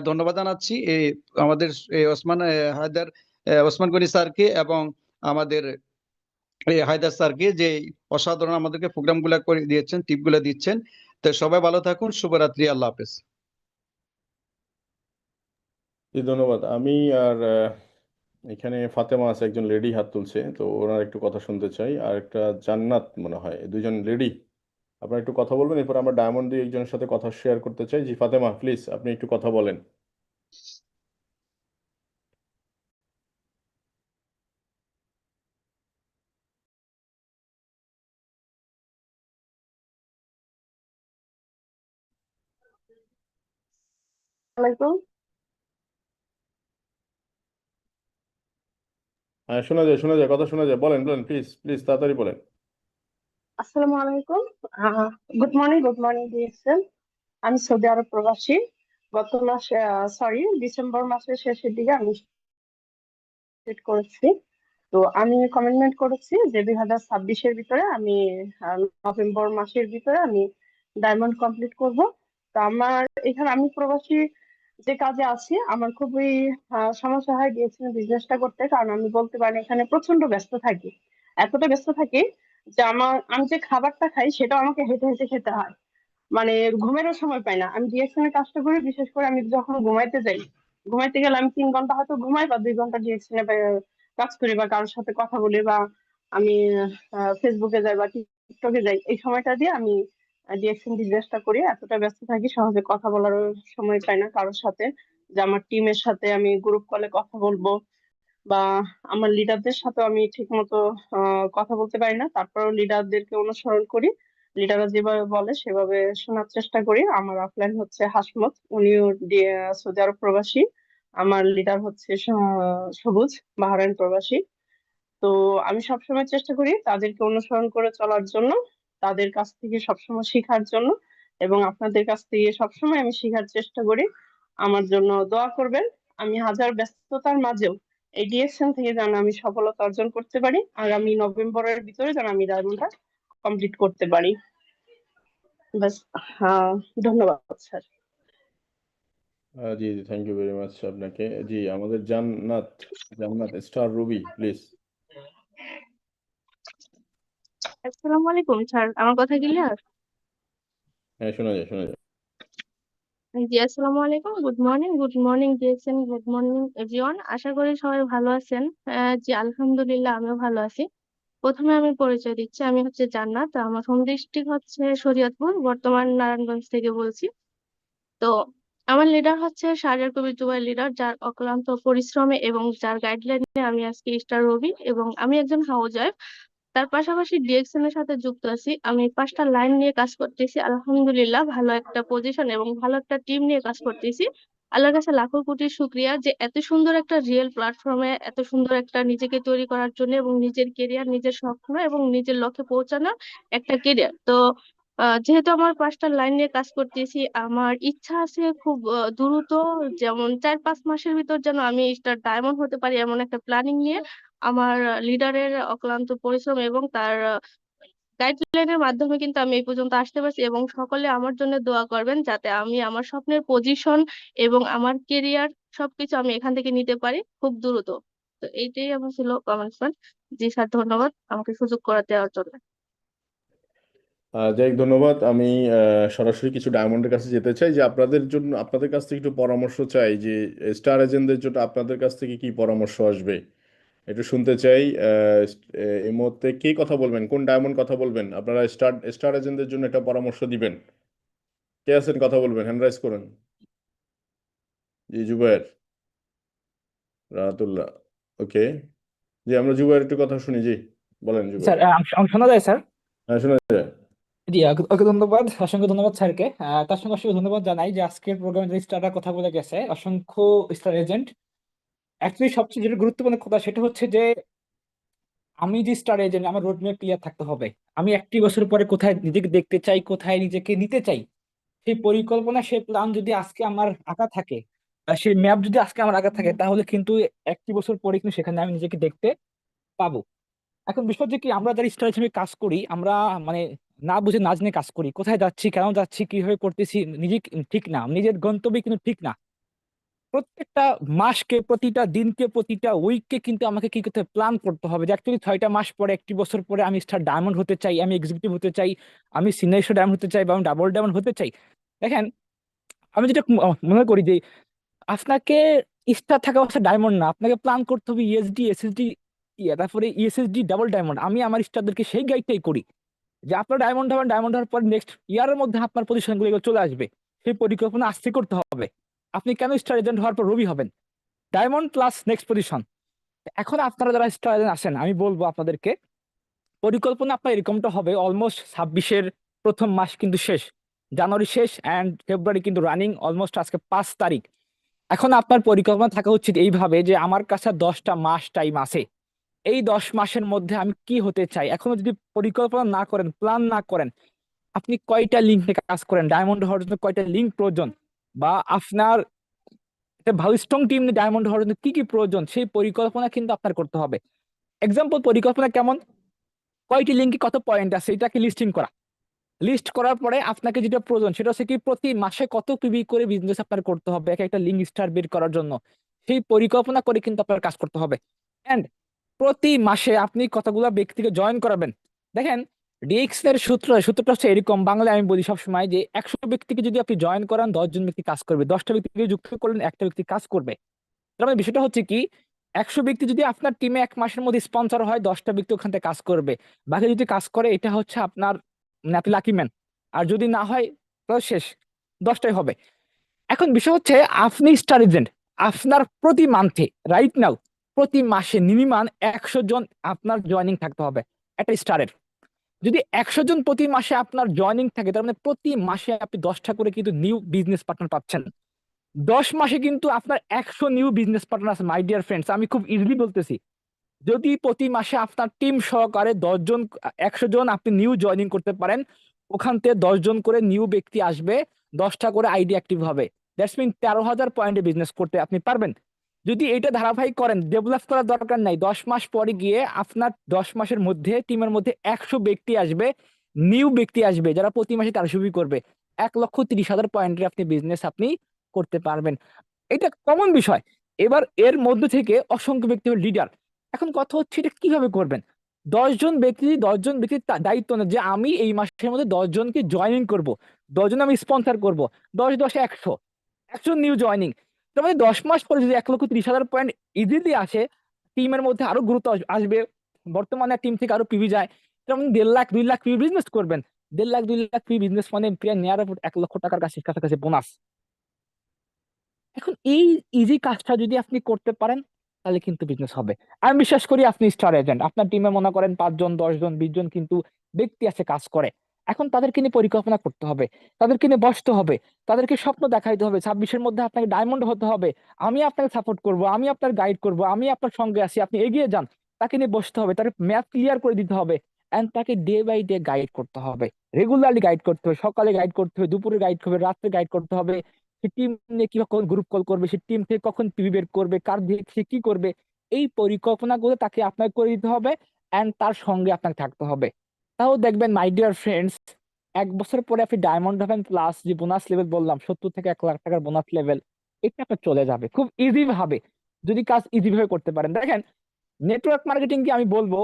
ধন্যবাদ জানাচ্ছি। আমাদের ওসমান হায়দার, ওসমান গনি স্যারকে এবং আমাদের হায়দার স্যারকে, যে অসাধারণ আমাদেরকে প্রোগ্রাম গুলা করে দিয়েছেন, টিপ গুলা দিচ্ছেন। তো সবাই ভালো থাকুন, শুভরাত্রি, আল্লাহ হাফেজ। ধন্যবাদ। আমি আর এখানে ফাতেমা আছে, একজন লেডি হাত তুলছে, তো ওনার একটু কথা শুনতে চাই। আর একটা জান্নাত মনে হয়, 2জন লেডি। আপনারা একটু কথা বলবেন, এরপর আমরা ডায়মন্ড দিয়ে একজনের সাথে কথা শেয়ার করতে চাই। জি ফাতেমা, প্লিজ আপনি একটু কথা বলেন। আলাইকুম। হ্যাঁ, শোনা যায়, কথা শোনা যায়, বলেন বলেন, প্লিজ প্লিজ তাড়াতাড়ি বলেন। আসসালামু আলাইকুম। Good morning DXL. আমি সৌদি আরব প্রবাসী। গত মাসে ডিসেম্বর মাসের শেষের দিকে আমি সেট করেছি। তো আমি কমিটমেন্ট করেছি যে 2026-এর ভিতরে আমি নভেম্বর মাসের ভিতরে আমি ডায়মন্ড কমপ্লিট করব। তো আমার এখানে আমি প্রবাসী যে কাজে আছি আমার খুবই সমস্যা হয় গিয়েছিল বিজনেসটা করতে, কারণ আমি বলতে পারি এখানে প্রচন্ড ব্যস্ত থাকি। এতটা ব্যস্ত থাকি যে আমি যে খাবারটা খাই সেটা আমাকে হেঁটে হেঁটে খেতে হয়। মানে ঘুমেরও সময় পাই না। আমি ডিএকশন এর কাজটা করি, বিশেষ করে আমি যখন ঘুমাইতে গেলে আমি 3 ঘন্টা হয়তো ঘুমাই বা 2 ঘন্টা ডিএকশন এ কাজ করি বা কারোর সাথে কথা বলি বা আমি ফেসবুকে যাই বা টিকটকে যাই। এই সময়টা দিয়ে আমি ডিএকশন বিজনেসটা করি। এতটা ব্যস্ত থাকি সহজে কথা বলারও সময় পাই না কারোর সাথে, যে আমার টিমের সাথে আমি গ্রুপ কলে কথা বলবো বা আমার লিডারদের সাথে আমি ঠিক মতো কথা বলতে পারি না। তারপরেও লিডারদেরকে অনুসরণ করি, লিডাররা যেভাবে বলে সেভাবে শোনার চেষ্টা করি। আমার অফলাইন হচ্ছে হাসমত, উনিও সৌদি আরব প্রবাসী। আমার লিডার হচ্ছে সবুজ, বাহরাইন প্রবাসী। তো আমি সবসময় চেষ্টা করি তাদেরকে অনুসরণ করে চলার জন্য, তাদের কাছ থেকে সবসময় শেখার জন্য, এবং আপনাদের কাছ থেকে সবসময় আমি শেখার চেষ্টা করি। আমার জন্য দোয়া করবেন। আমি হাজার ব্যস্ততার মাঝেও এই ডিএকশন থেকে যেন আমি সফলতা অর্জন করতে পারি, আগামী নভেম্বরের ভিতরে যেন আমি ডায়মন্ডটা কমপ্লিট করতে পারি। ব্যাস। ধন্যবাদ স্যার। জি জি, থ্যাংক ইউ ভেরি মাচ আপনাকে। জি, আমাদের জান্নাত জান্নাত স্টার রুবি, প্লিজ। আসসালামু আলাইকুম স্যার, আমার কথা ক্লিয়ার? হ্যাঁ, শোনা যায় শোনা যায়। জি, আসসালামু আলাইকুম। Good morning DXN, good morning everyone. আশা করি সবাই ভালো আছেন। জি, আলহামদুলিল্লাহ আমিও ভালো আছি। প্রথমে আমি পরিচয় দিচ্ছি, আমি হচ্ছে জান্নাত। আমার হোম ডিস্ট্রিক্ট হচ্ছে শরীয়তপুর, বর্তমান নারায়ণগঞ্জ থেকে বলছি। তো আমার লিডার হচ্ছে শাহরিয়ার কবির জুবাইর লিডার, যার অক্লান্ত পরিশ্রমে এবং যার গাইডলাইনে আমি আজকে স্টার রবি, এবং আমি একজন হাউস ওয়াইফ। তার পাশাপাশি ডিএক্সএন এর সাথে যুক্ত আছি। আমি 5টা লাইন নিয়ে কাজ করতেছি, আলহামদুলিল্লাহ ভালো একটা পজিশন এবং ভালো একটা টিম নিয়ে কাজ করতেছি। আল্লাহর কাছে লাখো কোটি শুকরিয়া যে এত সুন্দর একটা রিয়েল প্ল্যাটফর্মে এত সুন্দর একটা নিজেকে তৈরি করার জন্য এবং নিজের কেরিয়ার, নিজের স্বপ্ন এবং নিজের লক্ষ্যে পৌঁছানোর একটা কেরিয়ার। তো যেহেতু আমার 5টা লাইন নিয়ে কাজ করতেছি, আমার ইচ্ছা আছে খুব দ্রুত, যেমন 4-5 মাসের ভিতর যেন আমি স্টার ডায়মন্ড হতে পারি, এমন একটা প্ল্যানিং নিয়ে আমার লিডারের অক্লান্ত পরিশ্রম এবং তার গাইডলাইনের মাধ্যমে কিন্তু আমি এই পর্যন্ত আসতে পারছি। এবং সকলে আমার জন্য দোয়া করবেন যাতে আমি আমার স্বপ্নের পজিশন এবং আমার কেরিয়ার সবকিছু আমি এখান থেকে নিতে পারি খুব দ্রুত। তো এইটাই আমার ছিল কমেন্টস। জি স্যার, ধন্যবাদ আমাকে সুযোগ করে দেওয়ার জন্য। যাই হোক, ধন্যবাদ। আমি সরাসরি কিছু ডায়মন্ডের কাছে যেতে চাই, যে আপনাদের জন্য আপনাদের কাছ থেকে একটু পরামর্শ চাই, যে স্টার এজেন্টদের জন্য আপনাদের কাছ থেকে কি পরামর্শ আসবে একটু শুনতে চাই। এই মুহূর্তে কে কথা বলবেন, কোন ডায়মন্ড কথা বলবেন, আপনারা স্টার এজেন্টদের জন্য একটা পরামর্শ দিবেন? কে আছেন কথা বলবেন, হ্যান্ড রাইজ করেন। জি, জুবায়ের, রাহাতুল্লাহ, ওকে। জি, আমরা জুবায়ের একটু কথা শুনি। জি, বলেন স্যার, জুবায়ের। আমি শোনা যায় স্যার? হ্যাঁ, শোনা যায়। জি, ওকে, ধন্যবাদ, অসংখ্য ধন্যবাদ স্যারকে। তার সঙ্গে অসংখ্য ধন্যবাদ জানাই যে আজকের প্রোগ্রামে যে স্টাররা কথা বলে গেছে, অসংখ্য স্টার এজেন্ট। অ্যাকচুয়ালি সবচেয়ে যেটা গুরুত্বপূর্ণ কথা সেটা হচ্ছে যে আমি যে স্টার এজেন্ট, আমার রোড ম্যাপ ক্লিয়ার থাকতে হবে। আমি 1টি বছর পরে কোথায় নিজেকে দেখতে চাই, কোথায় নিজেকে নিতে চাই, সেই পরিকল্পনা, সেই প্ল্যান যদি আজকে আমার আঁকা থাকে, সেই ম্যাপ যদি আজকে আমার আঁকা থাকে, তাহলে কিন্তু 1টি বছর পরে কিন্তু সেখানে আমি নিজেকে দেখতে পাবো। এখন বিষয় যে কি, আমরা যারা স্টার হিসেবে কাজ করি, আমরা মানে না বুঝে না জেনে কাজ করি। কোথায় যাচ্ছি, কেন যাচ্ছি, কিভাবে করতেছি, নিজে ঠিক না, নিজের গন্তব্যে কিন্তু ঠিক না। প্রত্যেকটা মাসকে, প্রতিটা দিনকে, প্রতিটা উইককে কিন্তু আমাকে কি করতে হবে, প্ল্যান করতে হবে যে অ্যাকচুয়ালি 6টা মাস পরে, 1টি বছর পরে আমি স্টার ডায়মন্ড হতে চাই, আমি এক্সিকিউটিভ হতে চাই, আমি সিনিয়র স্টার ডায়মন্ড হতে চাই, বা আমি ডাবল ডায়মন্ড হতে চাই। দেখেন, আমি যেটা মনে করি যে আপনাকে স্টার থাকা অবস্থা ডায়মন্ড না, আপনাকে প্ল্যান করতে হবে ইএসডি, এসএসডি, তারপরে ইএসএসডি, ডাবল ডায়মন্ড। আমি আমার স্টারদেরকে সেই গাইডটাই করি যে আপনার ডায়মন্ড হবেন, ডায়মন্ড হওয়ার পর নেক্সট ইয়ারের মধ্যে আপনার পজিশনগুলো এগুলো চলে আসবে। সেই পরিকল্পনা আজকে করতে হবে। আপনি কেন স্টার এজেন্ট হওয়ার পর রবি হবেন? Diamond plus next position. এখন আপনারা যারা স্টার এজেন্ট আছেন, আমি বলবো আপনাদেরকে, পরিকল্পনা আপনার এরকমটা হবে অলমোস্ট 26-এর প্রথম মাস কিন্তু শেষ। জানুয়ারি শেষ অ্যান্ড ফেব্রুয়ারি কিন্তু রানিং, অলমোস্ট আজকে 5 তারিখ। এখন আপনার পরিকল্পনা থাকা উচিত এইভাবে যে আমার কাছে 10টা মাস টাইম আছে, এই 10 মাসের মধ্যে আমি কি হতে চাই। এখনো যদি পরিকল্পনা না করেন, প্ল্যান না করেন, আপনি কয়টা লিঙ্ক নিয়ে কাজ করেন, ডায়মন্ড হওয়ার জন্য কয়টা লিঙ্ক প্রয়োজন, বা আপনার একটা ভালো স্ট্রং টিম নিয়ে ডায়মন্ড হওয়ার জন্য কি কি প্রয়োজন, সেই পরিকল্পনা কিন্তু আপনার করতে হবে। এক্সাম্পল, পরিকল্পনা কেমন, কয়টি লিঙ্কে কত পয়েন্ট আছে এটাকে লিস্টিং করা। লিস্ট করার পরে আপনাকে যেটা প্রয়োজন সেটা হচ্ছে কি প্রতি মাসে কত পিবি করে বিজনেস আপনার করতে হবে এক একটা লিঙ্ক স্টার বের করার জন্য, সেই পরিকল্পনা করে কিন্তু আপনার কাজ করতে হবে। এন্ড প্রতি মাসে আপনি কতগুলো ব্যক্তিকে জয়েন করাবেন। দেখেন, ডিএক্স এর সূত্রটা হচ্ছে এরকম, বাংলায় আমি বলি সবসময় যে 100 ব্যক্তিকে যদি আপনি জয়েন করান 10 জন ব্যক্তি কাজ করবে, 10টা ব্যক্তিকে যুক্ত করলেন একটা ব্যক্তি কাজ করবে। তার মানে বিষয়টা হচ্ছে কি, 100 ব্যক্তি যদি আপনার টিমে 1 মাসের মধ্যে স্পন্সর হয়, 10টা ব্যক্তি ওখান থেকে কাজ করবে, বাকি যদি কাজ করে এটা হচ্ছে আপনার, মানে আপনি লাকি ম্যান। আর যদি না হয় তাহলে শেষ, 10টাই হবে। এখন বিষয় হচ্ছে আপনি স্টার এজেন্ট, আপনার প্রতি মান্থে রাইট নাও প্রতি মাসে মিনিমাম 100 জন আপনার জয়েনিং থাকতে হবে একটা স্টারের। যদি 100 জন প্রতি মাসে আপনার জয়েনিং থাকে, তার মানে প্রতি মাসে আপনি 10টা করে কিন্তু নিউ বিজনেস পার্টনার পাচ্ছেন। 10 মাসে কিন্তু আপনার 100 নিউ বিজনেস পার্টনার আছে মাই ডিয়ার ফ্রেন্ডস, আমি খুব ইজিলি বলতেছি। যদি প্রতি মাসে আপনার টিম সহকারে 10 জন 100 জন আপনি নিউ জয়েনিং করতে পারেন, ওখান থেকে 10 জন করে নিউ ব্যক্তি আসবে, 10টা করে আইডি অ্যাক্টিভ হবে, দ্যাটস মিন 13,000 পয়েন্টে বিজনেস করতে আপনি পারবেন। যদি এটা ধারাবাহিক করেন, ডেভেলপ করার দরকার নাই, 10 মাস পরে গিয়ে আপনার 10 মাসের মধ্যে টিমের মধ্যে 100 ব্যক্তি আসবে, নিউ ব্যক্তি আসবে যারা প্রতি মাসে 1300 করবে, 1,30,000 পয়েন্টের আপনি বিজনেস আপনি করতে পারবেন। এটা কমন বিষয়। এবার এর মধ্যে থেকে অসংখ্য ব্যক্তি হবে লিডার। এখন কথা হচ্ছে এটা কিভাবে করবেন। 10 জন ব্যক্তির দায়িত্ব না যে আমি এই মাসের মধ্যে 10 জনকে জয়েনিং করব, 10 জন আমি স্পন্সর করব, 10 10 100 নিউ জয়েনিং। তার মানে 10 মাস পরে যদি 1,30,000 পয়েন্ট ইজিলি আসে, টিমের মধ্যে আরো গুরুত্ব আসবে, বর্তমানে টিম থেকে আরো পিভি যায়, তার মানে 1.5 লাখ 2 লাখ পিভি বিজনেস করবেন। 1.5 লাখ 2 লাখ পিভি বিজনেস মানে প্রায় নিয়ার 1 লক্ষ টাকার কাছাকাছি বোনাস। এখন এই ইজি কাজটা যদি আপনি করতে পারেন তাহলে কিন্তু বিজনেস হবে। আমি বিশ্বাস করি আপনি স্টার এজেন্ট, আপনার টিমে মনে করেন 5 জন 10 জন 20 জন কিন্তু ব্যক্তি আছে কাজ করে। এখন তাদেরকে নিয়ে পরিকল্পনা করতে হবে, তাদেরকে নিয়ে বসতে হবে, তাদেরকে স্বপ্ন দেখাইতে হবে, 26-এর মধ্যে আপনাকে ডায়মন্ড হতে হবে। আমি আপনাকে সাপোর্ট করব, আমি আপনার গাইড করব, আমি আপনার সঙ্গে আছি, আপনি এগিয়ে যান। তাকে নিয়ে বসতে হবে, তাকে ম্যাপ ক্লিয়ার করে দিতে হবে, এন্ড তাকে ডে বাই ডে গাইড করতে হবে, রেগুলারলি গাইড করতে হবে, সকালে গাইড করতে হবে, দুপুরে গাইড করবে, রাত্রে গাইড করতে হবে। সে টিম নিয়ে কিভাবে কখন গ্রুপ কল করবে, সে টিম থেকে কখন পিভি বের করবে, কার দিয়ে সে কি করবে, এই পরিকল্পনাগুলো তাকে আপনাকে করে দিতে হবে, এন্ড তার সঙ্গে আপনাকে থাকতে হবে। তাও দেখবেন মাই ডিয়ার ফ্রেন্ডস, 1 বছর পরে আপনি ডায়মন্ড হবেন, প্লাস যে বোনাস লেভেল বললাম 70 থেকে 1 লাখ টাকার বোনাস লেভেল, এটা আপনার চলে যাবে খুব ইজি ভাবে যদি কাজ ইজি ভাবে করতে পারেন। দেখেন, নেটওয়ার্ক মার্কেটিং কি আমি বলবো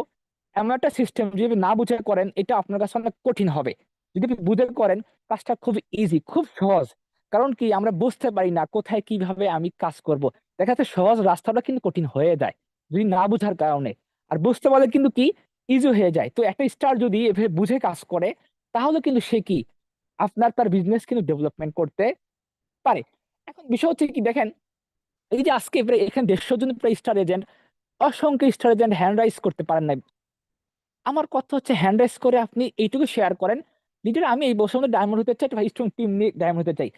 এমন একটা সিস্টেম, যদি না বুঝে করেন এটা আপনার কাছে অনেক কঠিন হবে। যদি আপনি বুঝে করেন কাজটা খুব ইজি, খুব সহজ। কারণ কি আমরা বুঝতে পারি না কোথায় কিভাবে আমি কাজ করব, দেখা যাচ্ছে সহজ রাস্তাটা কিন্তু কঠিন হয়ে যায় যদি না বুঝার কারণে, আর বুঝতে পারলে কিন্তু কি ইজি হয়ে যায়। তো একটা স্টার যদি এভাবে বুঝে কাজ করে তাহলে কিন্তু সে কি তার বিজনেস কিন্তু ডেভেলপমেন্ট করতে পারে। এখন বিষয় হচ্ছে কি, দেখেন এই যে আজকে এখানে 150 জন প্রায় স্টার এজেন্ট, অসংখ্য স্টার এজেন্ট হ্যান্ড রাইজ করতে পারেন নাই। আমার কথা হচ্ছে হ্যান্ড রাইজ করে আপনি এইটুকু শেয়ার করেন, লিডার আমি এই বছর মধ্যে ডায়মন্ড হতে চাই, একটা স্ট্রং টিম নিয়ে ডায়মন্ড হতে চাই।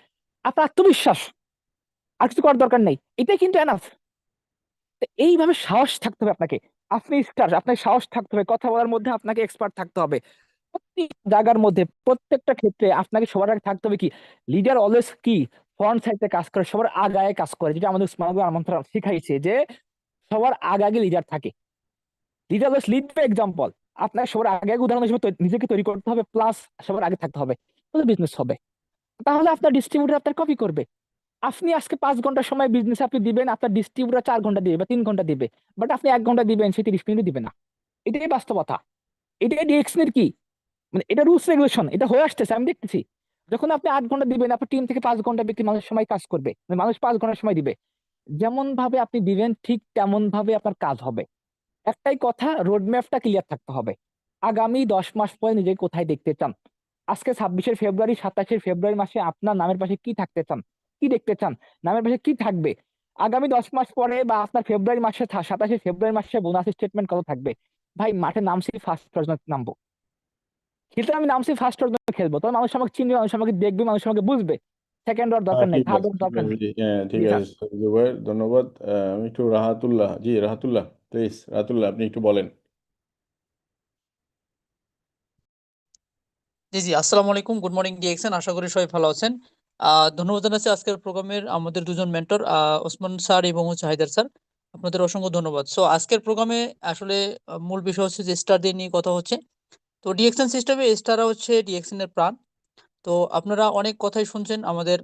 আপনার আত্মবিশ্বাস, আর কিছু করার দরকার নেই, এটাই কিন্তু এনাফ। এইভাবে সাহস থাকতে হবে আপনাকে, আপনি স্টার, আপনার সাহস থাকতে হবে, কথা বলার মধ্যে আপনাকে এক্সপার্ট থাকতে হবে, প্রত্যেক জায়গার মধ্যে প্রত্যেকটা ক্ষেত্রে আপনাকে সবার আগে থাকতে হবে কি লিডার অলওয়েজ কি ফ্রন্ট সাইডে কাজ করে, সবার আগায় কাজ করে, যেটা আমাদের উসমান আমন্ত্রণ শিখাইছে যে সবার আগে লিডার থাকে, leader always lead by example. আপনার সবার আগে উদাহরণ হিসেবে নিজেকে তৈরি করতে হবে, প্লাস সবার আগে থাকতে হবে, তাহলে বিজনেস হবে। তাহলে আপনার ডিস্ট্রিবিউটর আপনার কপি করবে। আপনি আজকে 5 ঘন্টা সময় বিজনেস আপনি দিবেন, আপনার ডিস্ট্রিবিউটর 4 ঘন্টা দিবে বা 3 ঘন্টা দিবে, বাট আপনি 1 ঘন্টা দিবেন, সে 30 মিনিট দিবে না। এটাই বাস্তবতা, এটাই ডিএক্সএন কি, মানে এটা রুলস রেগুলেশন, এটা হয়ে আসতেছে, আমি দেখতেছি। যখন আপনি 8 ঘন্টা দিবেন, আপনার টিম থেকে 5 ঘন্টা ব্যক্তি মানুষ সময় কাজ করবে, মানে মানুষ 5 ঘন্টা সময় দিবে। যেমন ভাবে আপনি দিবেন ঠিক তেমন ভাবে আপনার কাজ হবে। একটাই কথা, রোডম্যাপটা ক্লিয়ার থাকতে হবে। আগামী 10 মাস পরে নিজেকে কোথায় দেখতে চান, আজকে 26শে ফেব্রুয়ারি 27শে ফেব্রুয়ারি মাসে আপনার নামের পাশে কি থাকতে চান, কি দেখতে চান, নামের পাশে কি থাকবে। আগামী 10 মাস পরে বা আপনার ফেব্রুয়ারি মাসে 27শে ফেব্রুয়ারি মাসে বোনাস স্টেটমেন্ট কত থাকবে, ভাই মাঠে নামছি ফার্স্ট পর্যন্ত নামবো। খেলতে আমি নামছি ফার্স্ট ওর জন্য খেলবো, তখন মানুষ আমাকে চিনবে, মানুষ আমাকে দেখবে, মানুষ আমাকে বুঝবে। সেকেন্ড ওর দরকার নেই, ঠিক থার্ড আছে, ওর ঠিক দরকার আছে, নেই। জি, হ্যাঁ, ঠিক জি স্যার। আছে জুবাইর, ধন্যবাদ। আমি একটু রাহাতুল্লাহ, জি রাহাতুল্লাহ, প্লিজ রাহাতুল্লাহ আপনি একটু বলেন। জি জি, আসসালামু আলাইকুম, গুড মর্নিং ডিএক্সএন, আশা করি সবাই ভালো আছেন। ধন্যবাদ জানাচ্ছি আজকের প্রোগ্রামের আমাদের দুজন মেন্টর, ওসমান স্যার এবং হায়দার স্যার, আপনাদের অসংখ্য ধন্যবাদ। সো আজকের প্রোগ্রামে আসলে মূল বিষয় হচ্ছে যে স্টার দিয়ে নিয়ে কথা হচ্ছে। তো ডিএক্সএন সিস্টেমে স্টাররা হচ্ছে ডিএক্সএন এর প্রাণ। তো আপনারা অনেক কথাই শুনছেন, আমাদের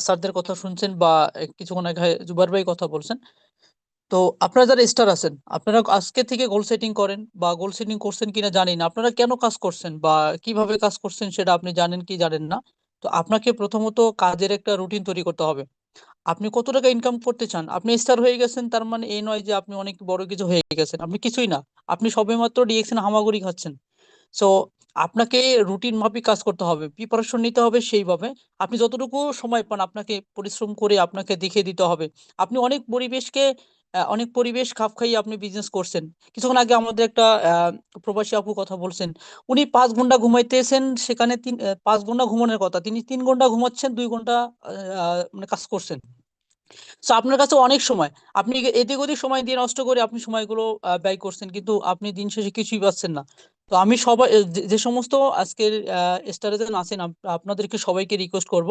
স্যারদের কথা শুনছেন, বা কিছুক্ষণ আগে জুবাইর ভাই কথা বলছেন। তো আপনারা যারা স্টার আছেন, আপনারা আজকে থেকে গোল সেটিং করেন, বা গোল সেটিং করছেন কিনা জানি না, আপনারা কেন কাজ করছেন বা কিভাবে কাজ করছেন সেটা আপনি জানেন কি জানেন না। তো আপনাকে প্রথমত কাজের একটা রুটিন তৈরি করতে হবে। আপনি কত টাকা ইনকাম করতে চান, আপনি স্টার হয়ে গেছেন তার মানে এই নয় যে আপনি অনেক বড় কিছু হয়ে গেছেন, আপনি কিছুই না, আপনি সবেমাত্র ডিএক্সএন হামাগুড়ি খাচ্ছেন। সো আপনাকে রুটিন মাফিক কাজ করতে হবে, প্রিপারেশন নিতে হবে সেইভাবে। আপনি যতটুকু সময় পান আপনাকে পরিশ্রম করে আপনাকে দেখিয়ে দিতে হবে। আপনি অনেক পরিবেশ খাপ খাইয়ে আপনি বিজনেস করছেন। কিছুক্ষণ আগে আমাদের একটা প্রবাসী আপু কথা বলছেন, উনি 5 ঘন্টা ঘুমাইতেছেন, সেখানে 5 ঘন্টা ঘুমানোর কথা, তিনি 3 ঘন্টা ঘুমাচ্ছেন, 2 ঘন্টা মানে কাজ করছেন। সো আপনার কাছে অনেক সময়, আপনি এদিক ওদিক সময় দিয়ে নষ্ট করে আপনি সময়গুলো ব্যয় করছেন, কিন্তু আপনি দিন শেষে কিছুই পাচ্ছেন না। তো আমি সবাই যে সমস্ত আজকের স্টারেজন আছেন, আপনাদেরকে সবাইকে রিকোয়েস্ট করব,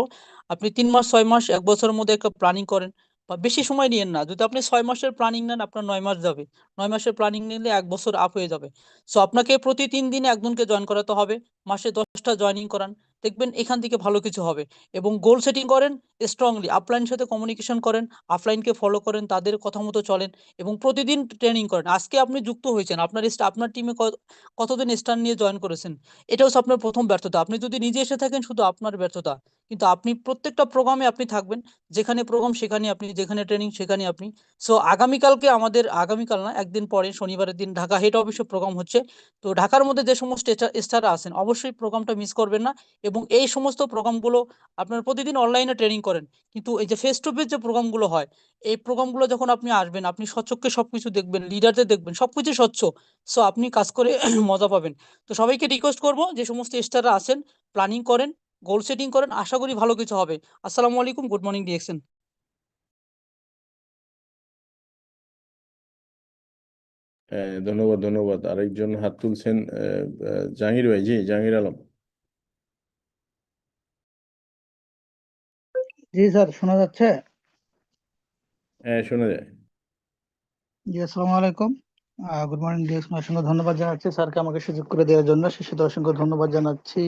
আপনি 3 মাস 6 মাস 1 বছরের মধ্যে একটা প্ল্যানিং করেন, বা বেশি সময় নিয়েন না। যদি আপনি 6 মাসের প্ল্যানিং নেন আপনার 9 মাস যাবে, 9 মাসের প্ল্যানিং নিলে 1 বছর আপ হয়ে যাবে। সো আপনাকে প্রতি 3 দিনে একজনকে জয়েন করাতে হবে, মাসে 10টা জয়েনিং করান, দেখবেন এখান থেকে ভালো কিছু হবে। এবং গোল সেটিং করেন স্ট্রংলি, আপলাইনের সাথে কমিউনিকেশন করেন, অফলাইনকে ফলো করেন, তাদের কথা মতো চলেন, এবং প্রতিদিন ট্রেনিং করেন। আজকে আপনি যুক্ত হয়েছেন, আপনার টিমে কতদিন স্টার নিয়ে জয়েন করেছেন, এটা হচ্ছে আপনার প্রথম ব্যর্থতা। আপনি যদি নিজে এসে থাকেন শুধু আপনার ব্যর্থতা, কিন্তু আপনি প্রত্যেকটা প্রোগ্রামে আপনি থাকবেন, যেখানে প্রোগ্রাম সেখানে আপনি, যেখানে ট্রেনিং সেখানে আপনি। সো আগামীকাল না, একদিন পরে শনিবারের দিন ঢাকা হেড অফিসে প্রোগ্রাম হচ্ছে। তো ঢাকার মধ্যে যে সমস্ত স্টাররা আছেন অবশ্যই প্রোগ্রামটা মিস করবেন না। এবং এই সমস্ত প্রোগ্রামগুলো আপনার প্রতিদিন অনলাইনে ট্রেনিং করেন, কিন্তু এই যে ফেস টু ফেস যে প্রোগ্রামগুলো হয়, এই প্রোগ্রামগুলো যখন আপনি আসবেন আপনি স্বচক্ষে সবকিছু দেখবেন, লিডারদের দেখবেন, সবকিছু স্বচ্ছ। সো আপনি কাজ করে মজা পাবেন। তো সবাইকে রিকোয়েস্ট করব, যে সমস্ত স্টাররা আছেন, প্ল্যানিং করেন, গোল সেটিং করেন, আশা করি ভালো কিছু হবে। আসসালামু আলাইকুম, গুড মর্নিং ডিএক্সএন। ধন্যবাদ, ধন্যবাদ। আরেকজন হাত তুলছেন, জাহির ভাই, জি জাহির আলম। জি স্যার, শোনা যাচ্ছে? হ্যাঁ, শোনা যায়। জি, আসসালামু আলাইকুম, গুড মর্নিং ডিএক্সন। অসংখ্য ধন্যবাদ জানাচ্ছি স্যারকে আমাকে সুযোগ করে দেওয়ার জন্য। সে সাথে অসংখ্য ধন্যবাদ জানাচ্ছি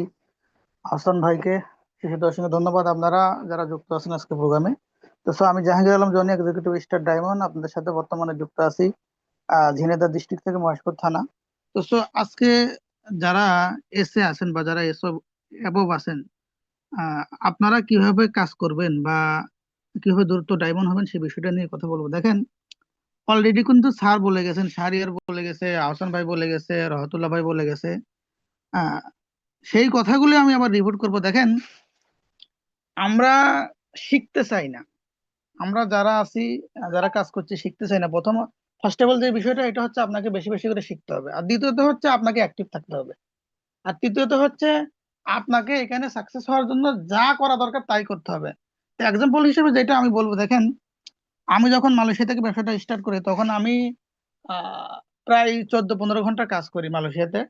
হাসান ভাইকে। সে সাথে অসংখ্য ধন্যবাদ আপনারা যারা যুক্ত আছেন আজকে প্রোগ্রামে। তো স্যার, আমি Jahangir Alam Johnny, executive star diamond, আপনাদের সাথে বর্তমানে যুক্ত আছি ঝিনাইদহ ডিস্ট্রিক্ট থেকে মহেশপুর থানা। তো স্যার, আজকে যারা এসে আছেন বা যারা এসব অ্যাবভ আছেন, আপনারা কিভাবে কাজ করবেন বা কিভাবে দ্রুত ডায়মন্ড হবেন সেই বিষয়টা নিয়ে কথা বলবো। দেখেন, অলরেডি কিন্তু স্যার বলে গেছেন, শাহরিয়ার বলে গেছে, আহসান ভাই বলে গেছে, রহমতুল্লাহ ভাই বলে গেছে। আহ, সেই কথাগুলো আমি আবার রিপোর্ট করব। দেখেন, আমরা শিখতে চাই না, আমরা যারা আছি, যারা কাজ করছি শিখতে চাই না। ফার্স্ট অফ অল যে বিষয়টা, এটা হচ্ছে আপনাকে বেশি বেশি করে শিখতে হবে। আর দ্বিতীয়ত হচ্ছে আপনাকে অ্যাক্টিভ থাকতে হবে। আর তৃতীয়ত হচ্ছে আপনাকে এখানে সাকসেস হওয়ার জন্য যা করা দরকার তাই করতে হবে। এক্সাম্পল হিসেবে যেটা আমি বলবো, দেখেন, আমি যখন মালয়েশিয়া থেকে ব্যবসাটা স্টার্ট করি তখন আমি আহ, প্রায় 14-15 ঘন্টা কাজ করি মালয়েশিয়াতে।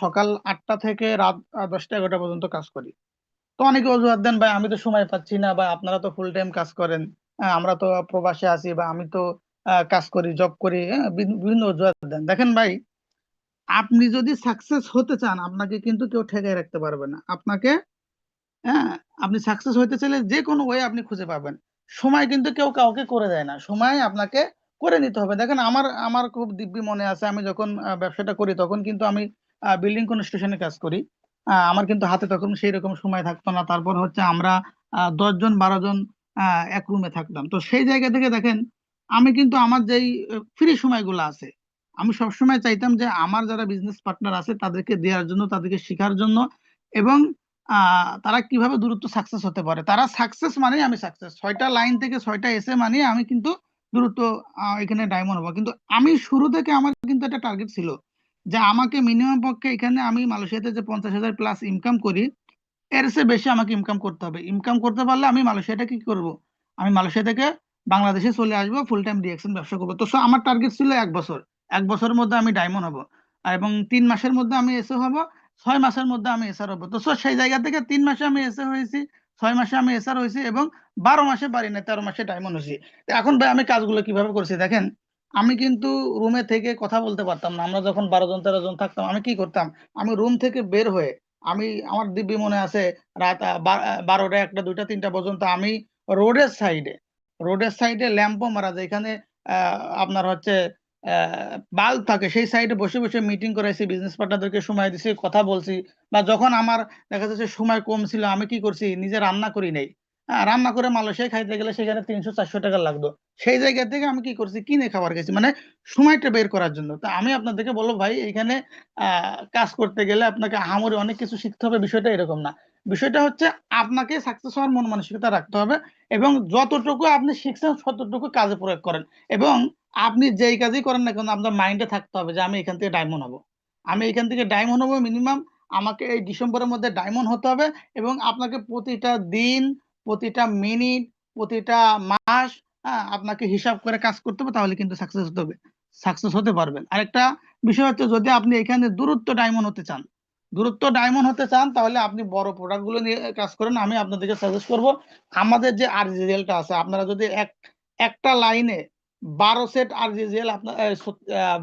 সকাল 8টা থেকে রাত 10টা 11টা পর্যন্ত কাজ করি। তো অনেকে অজুহাত দেন, ভাই আমি তো সময় পাচ্ছি না, বা আপনারা তো ফুল টাইম কাজ করেন, আমরা তো প্রবাসে আছি, বা আমি তো কাজ করি, জব করি, বিভিন্ন অজুহাত দেন। দেখেন ভাই, আপনি যদি সাকসেস হতে চান আপনাকে কিন্তু কেউ ঠেকাই রাখতে পারবে না। আপনাকে, হ্যাঁ, আপনি সাকসেস হইতে চাইলে যে কোনো ওয়ে আপনি খুঁজে পাবেন। সময় কিন্তু কেউ কাউকে করে দেয় না, সময় আপনাকে করে নিতে হবে। দেখেন, আমার আমার খুব দিব্যি মনে আছে, আমি যখন ব্যবসাটা করি তখন কিন্তু আমি বিল্ডিং কনস্ট্রাকশনে কাজ করি। আমার কিন্তু হাতে তখন সেই রকম সময় থাকতো না। তারপর হচ্ছে আমরা 10 জন 12 জন এক রুমে থাকতাম। তো সেই জায়গা থেকে দেখেন, আমি কিন্তু আমার যেই ফ্রি সময়গুলো আছে, আমি সবসময় চাইতাম যে আমার যারা বিজনেস পার্টনার আছে তাদেরকে দেওয়ার জন্য, তাদেরকে শেখার জন্য, এবং তারা কিভাবে দ্রুত সাকসেস হতে পারে। তারা সাকসেস মানেই আমি সাকসেস, 6টা লাইন থেকে 6টা এসে মানে আমি কিন্তু দ্রুত এখানে ডায়মন্ড হবো। কিন্তু আমি শুরু থেকে আমার কিন্তু একটা টার্গেট ছিল যে আমাকে মিনিমাম পক্ষে এখানে আমি মালয়েশিয়াতে যে 50,000 প্লাস ইনকাম করি, এর চেয়ে বেশি আমাকে ইনকাম করতে হবে। ইনকাম করতে পারলে আমি মালয়েশিয়াটা কি করব, আমি মালয়েশিয়া থেকে বাংলাদেশে চলে আসবো, ফুল টাইম ডিএক্সএন ব্যবসা করবো। তো আমার টার্গেট ছিল 1 বছর, 1 বছরের মধ্যে আমি ডায়মন্ড হব, এবং 3 মাসের মধ্যে আমি এসে হব, 6 মাসের মধ্যে আমি এসআর হবো। তো সেই জায়গা থেকে 3 মাসে আমি এসে হয়েছি, 6 মাসে আমি এসআর হয়েছি, এবং 12 মাসে পারি না, 13 মাসে ডায়মন্ড হয়েছি। তো এখন ভাই আমি কাজগুলো কিভাবে করছি দেখেন, আমি কিন্তু রুমে থেকে কথা বলতে পারতাম না। আমরা যখন 12 জন 13 জন থাকতাম, আমি কি করতাম, আমি রুম থেকে বের হয়ে, আমি আমার দিব্যি মনে আছে রাত 12টা 1টা 2টা 3টা পর্যন্ত আমি রোডের সাইডে রোডের সাইডে ল্যাম্পও মারা যায়, এখানে আপনার হচ্ছে বাল্ব থাকে, সেই সাইডে বসে বসে মিটিং করাইছি, বিজনেস পার্টনারদেরকে সময় দিছি, কথা বলছি। বা যখন আমার দেখা যাচ্ছে সময় কম ছিল, আমি কি করছি, নিজে রান্না করি নাই। হ্যাঁ, রান্না করে মালয়েশিয়ায় খাইতে গেলে সেখানে 300-400 টাকা লাগতো। সেই জায়গা থেকে আমি কি করছি, কিনে খাবার গেছি, মানে সময়টা বের করার জন্য। তা আমি আপনাদেরকে বলবো ভাই, এখানে কাজ করতে গেলে আপনাকে আহামরি অনেক কিছু শিখতে হবে, বিষয়টা এরকম না। বিষয়টা হচ্ছে আপনাকে সাকসেস হওয়ার মন মানসিকতা রাখতে হবে, এবং যতটুকু আপনি শিখছেন ততটুকু কাজে প্রয়োগ করেন। এবং আপনি যেই কাজই করেন না কেন, আপনার মাইন্ডে থাকতে হবে যে আমি এখান থেকে ডায়মন্ড হব, আমি এখান থেকে ডায়মন্ড হব, মিনিমাম আমাকে এই ডিসেম্বরের মধ্যে ডায়মন্ড হতে হবে। এবং আপনাকে প্রতিটা দিন, প্রতিটা মিনিট, প্রতিটা মাস, হ্যাঁ, আপনাকে হিসাব করে কাজ করতে হবে, তাহলে কিন্তু সাকসেস হতে হবে, সাকসেস হতে পারবেন। আরেকটা বিষয় হচ্ছে, যদি আপনি এখানে দূরত্ব ডায়মন্ড হতে চান, তাহলে আপনি বড় প্রোডাক্ট গুলো নিয়ে কাজ করেন। আমি আপনাদেরকে সাজেস্ট করব, আমাদের যে আরজিএলটা আছে, আপনারা যদি একটা লাইনে 12 সেট আরজিএল, আপনার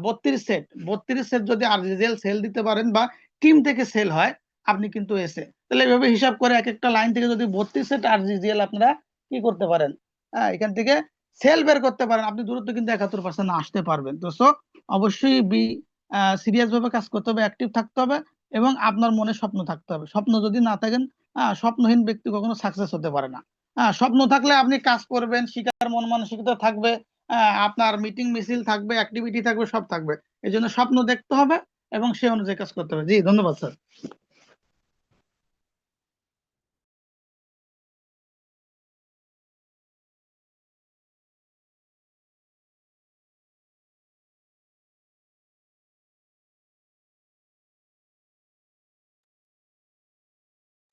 32 সেট যদি আরজিএল সেল দিতে পারেন, বা টিম থেকে সেল হয়, আপনি কিন্তু এসে, তাহলে এইভাবে হিসাব করে এক একটা লাইন থেকে যদি 32 সেট আরজিএল আপনারা কি করতে পারেন, হ্যাঁ, এখান থেকে সেল বের করতে পারেন, আপনি দূরত্ব কিন্তু 71% আসতে পারবেন। তো অবশ্যই সিরিয়াস ভাবে কাজ করতে হবে, অ্যাক্টিভ থাকতে হবে, এবং আপনার মনে স্বপ্ন থাকতে হবে। স্বপ্ন যদি না থাকেন, স্বপ্নহীন ব্যক্তি কখনো সাকসেস হতে পারে না। স্বপ্ন থাকলে আপনি কাজ করবেন, শিকার মন মানসিকতা থাকবে, আপনার মিটিং মিছিল থাকবে, অ্যাক্টিভিটি থাকবে, সব থাকবে। এই জন্য স্বপ্ন দেখতে হবে এবং সেই অনুযায়ী কাজ করতে হবে। জি, ধন্যবাদ স্যার।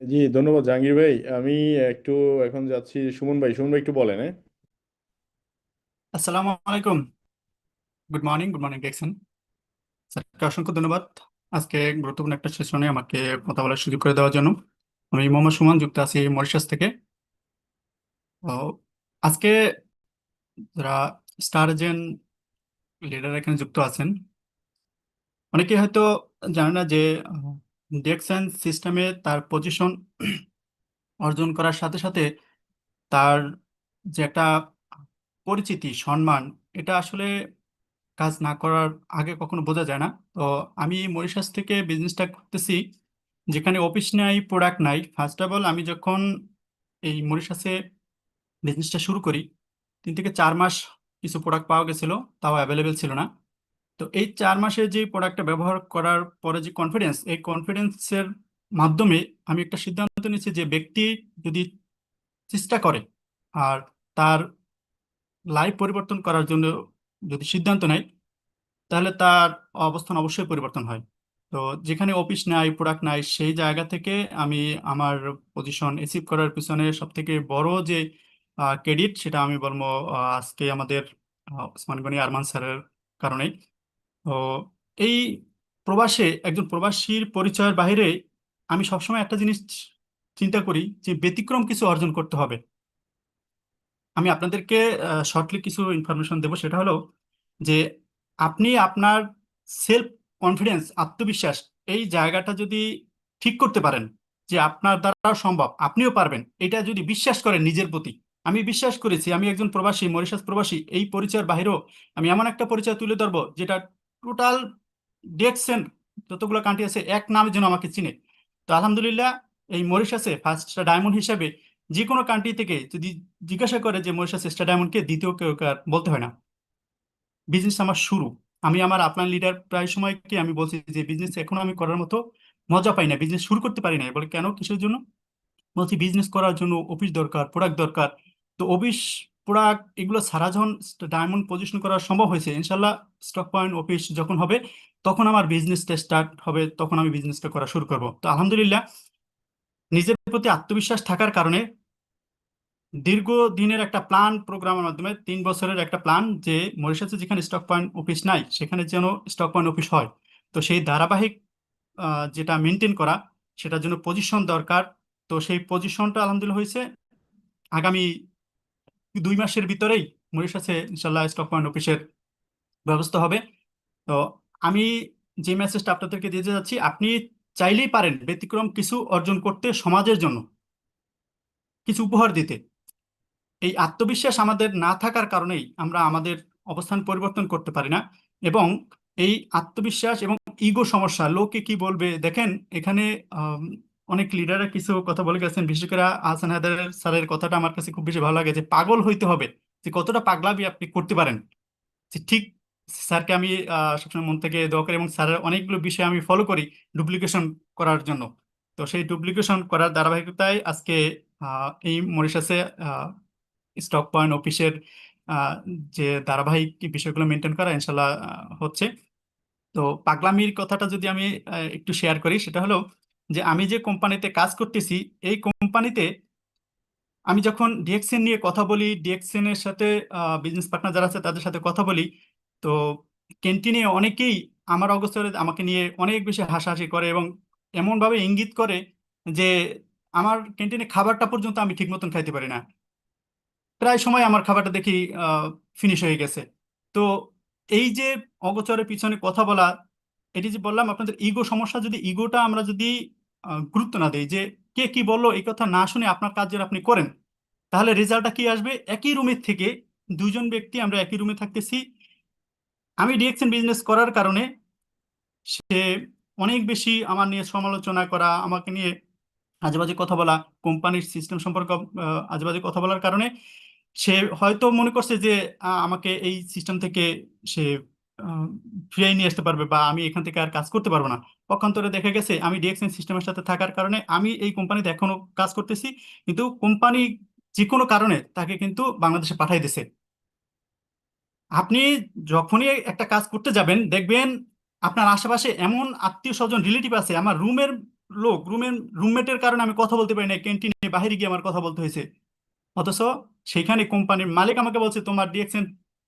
জি, ধন্যবাদ জাহাঙ্গীর ভাই। আমি একটু এখন যাচ্ছি সুমন ভাই। সুমন ভাই একটু বলেন। হ্যাঁ, আসসালামু আলাইকুম। গুড মর্নিং ডেক্সন স্যারকে অসংখ্য ধন্যবাদ আজকে গুরুত্বপূর্ণ একটা সেশনে আমাকে কথা বলার সুযোগ করে দেওয়ার জন্য। আমি মোহাম্মদ সুমন, যুক্ত আছি মরিশাস থেকে। তো আজকে যারা স্টার এজেন্ট লিডার এখানে যুক্ত আছেন, অনেকে হয়তো জানে না যে ডিএক্সএন সিস্টেমে তার পজিশন অর্জন করার সাথে সাথে তার যে একটা পরিচিতি, সম্মান, এটা আসলে কাজ না করার আগে কখনো বোঝা যায় না। তো আমি মরিশাস থেকে বিজনেসটা করতেছি, যেখানে অফিস নাই, প্রোডাক্ট নাই। ফার্স্ট অফ অল, আমি যখন এই মরিশাসে বিজনেসটা শুরু করি, 3 থেকে 4 মাস কিছু প্রোডাক্ট পাওয়া গেছিল, তাও অ্যাভেলেবেল ছিল না। তো এই 4 মাসে যে প্রোডাক্টটা ব্যবহার করার পরে যে কনফিডেন্স, এই কনফিডেন্সের মাধ্যমে আমি একটা সিদ্ধান্ত নিয়েছি যে ব্যক্তি যদি চেষ্টা করে আর তার লাইফ পরিবর্তন করার জন্য যদি সিদ্ধান্ত নেয়, তাহলে তার অবস্থান অবশ্যই পরিবর্তন হয়। তো যেখানে অফিস নাই, প্রোডাক্ট নাই, সেই জায়গা থেকে আমি আমার পজিশন অ্যাচিভ করার পিছনে সব থেকে বড় যে ক্রেডিট, সেটা আমি বলবো আজকে আমাদের ওসমান গনি আরমান স্যারের কারণে। তো এই প্রবাসে একজন প্রবাসীর পরিচয়ের বাইরে আমি সবসময় একটা জিনিস চিন্তা করি, যে ব্যতিক্রম কিছু অর্জন করতে হবে। আমি আপনাদেরকে শর্টলি কিছু ইনফরমেশন দেবো। সেটা হলো যে আপনি আপনার সেলফ কনফিডেন্স, আত্মবিশ্বাস, এই জায়গাটা যদি ঠিক করতে পারেন যে আপনার দ্বারা সম্ভব, আপনিও পারবেন, এটা যদি বিশ্বাস করেন নিজের প্রতি। আমি বিশ্বাস করেছি, আমি একজন প্রবাসী, মরিশাস প্রবাসী, এই পরিচয়ের বাইরেও আমি এমন একটা পরিচয় তুলে ধরবো যেটা টোটাল ডিএক্সএন যতগুলো কান্ট্রি আছে এক নামে যেন আমাকে চিনে। তো আলহামদুলিল্লাহ, এই মরিশাসে ফার্স্ট ডায়মন্ড হিসাবে যে কোনো কান্ট্রি থেকে যদি জিজ্ঞাসা করে যে মরিশাস স্টার ডায়মন্ডকে, দ্বিতীয় কেউ আর বলতে হয় না। বিজনেস আমার শুরু। আমি আমার আপলাইন লিডার প্রায় সময়কে আমি বলছি যে বিজনেস এখনো আমি করার মতো মজা পাই না, বিজনেস শুরু করতে পারি না। বলে কেন, কিসের জন্য? বলছি বিজনেস করার জন্য অফিস দরকার, প্রোডাক্ট দরকার। তো অফিস প্রোডাক্ট এগুলো ছাড়া যখন ডায়মন্ড পজিশন করা সম্ভব হয়েছে, ইনশাল্লাহ স্টক পয়েন্ট অফিস যখন হবে তখন আমার বিজনেসটা স্টার্ট হবে, তখন আমি বিজনেসটা করা শুরু করব। তো আলহামদুলিল্লাহ নিজের প্রতি আত্মবিশ্বাস থাকার কারণে দীর্ঘ দিনের একটা প্ল্যান প্রোগ্রামের মাধ্যমে 3 বছরের একটা প্ল্যান, যে মরিশাসে যেখানে স্টক পয়েন্ট অফিস নাই সেখানে যেন স্টক পয়েন্ট অফিস হয়। তো সেই ধারাবাহিক যেটা মেনটেন করা, সেটার জন্য পজিশন দরকার। তো সেই পজিশনটা আলহামদুলিল্লাহ হয়েছে। আগামী 2 মাসের ভিতরেই মরিশাসে ইনশাল্লাহ স্টক পয়েন্ট অফিসের ব্যবস্থা হবে। তো আমি যে মেসেজটা আপনাদেরকে দিয়ে যাচ্ছি, আপনি চাইলেই পারেন ব্যতিক্রম কিছু অর্জন করতে, সমাজের জন্য কিছু উপহার দিতে। এই আত্মবিশ্বাস আমাদের না থাকার কারণেই আমরা আমাদের অবস্থান পরিবর্তন করতে পারি না। এবং এই আত্মবিশ্বাস এবং ইগো সমস্যা, লোকে কি বলবে, দেখেন এখানে অনেক লিডাররা কিছু কথা বলে গেছেন, বিশেষ করে আহসান হায়দার স্যারের কথাটা আমার কাছে খুব বেশি ভালো লাগে, যে পাগল হইতে হবে, যে কতটা পাগলামি আপনি করতে পারেন। যে ঠিক স্যারকে আমি সবসময় মন থেকে দোয়া করি, এবং স্যারের অনেকগুলো বিষয় আমি ফলো করি ডুপ্লিকেশন করার জন্য। তো সেই ডুপ্লিকেশন করার ধারাবাহিকতায় আজকে এই মরিশাসে স্টক পয়েন্ট অফিসের যে ধারাবাহিক বিষয়গুলো মেনটেন করা ইনশাল্লাহ হচ্ছে। তো পাগলামির কথাটা যদি আমি একটু শেয়ার করি, সেটা হলো যে আমি যে কোম্পানিতে কাজ করতেছি, এই কোম্পানিতে আমি যখন ডিএক্সএন নিয়ে কথা বলি, ডিএক্সএন এর সাথে বিজনেস পার্টনার যারা আছে তাদের সাথে কথা বলি, তো ক্যান্টিনে অনেকেই আমার অগোচরে আমাকে নিয়ে অনেক বেশি হাসাহাসি করে এবং এমনভাবে ইঙ্গিত করে যে আমার ক্যান্টিনে খাবারটা পর্যন্ত আমি ঠিক মতন খাইতে পারি না। প্রায় সময় আমার খাবারটা দেখি ফিনিশ হয়ে গেছে। তো এই যে অগোচরের পিছনে কথা বলা, এটি যে বললাম আপনাদের ইগো সমস্যা, যদি ইগোটা আমরা যদি গুরুত্ব না দিই, যে কে কি বললো এই কথা না শুনে আপনার কাজ যেন আপনি করেন, তাহলে রেজাল্টটা কি আসবে? একই রুমের থেকে দুজন ব্যক্তি আমরা একই রুমে থাকতেছি, আমি ডিএক্সএন বিজনেস করার কারণে সে অনেক বেশি আমার নিয়ে সমালোচনা করা, আমাকে নিয়ে আজেবাজে কথা বলা, কোম্পানির সিস্টেম সম্পর্কে আজেবাজে কথা বলার কারণে সে হয়তো মনে করছে যে আমাকে এই সিস্টেম থেকে সে ফিরিয়ে নিয়ে আসতে পারবে, বা আমি এখান থেকে আর কাজ করতে পারবো না। পক্ষান্তরে দেখা গেছে আমি ডিএক্সএন সিস্টেমের সাথে থাকার কারণে আমি এই কোম্পানিতে এখনো কাজ করতেছি, কিন্তু কোম্পানি যে কোনো কারণে তাকে কিন্তু বাংলাদেশে পাঠাই দিছে। আপনি যখনই একটা কাজ করতে যাবেন, দেখবেন আপনার আশেপাশে এমন আত্মীয় স্বজন রিলেটিভ আছে, আমার রুমের লোক, রুমমেটের কারণে আমি কথা বলতে পারি না, ক্যান্টিনে বাইরে গিয়ে আমার কথা বলতে হয়েছে। অথচ সেইখানে কোম্পানির মালিক আমাকে বলছে তোমার ডিএক্সএন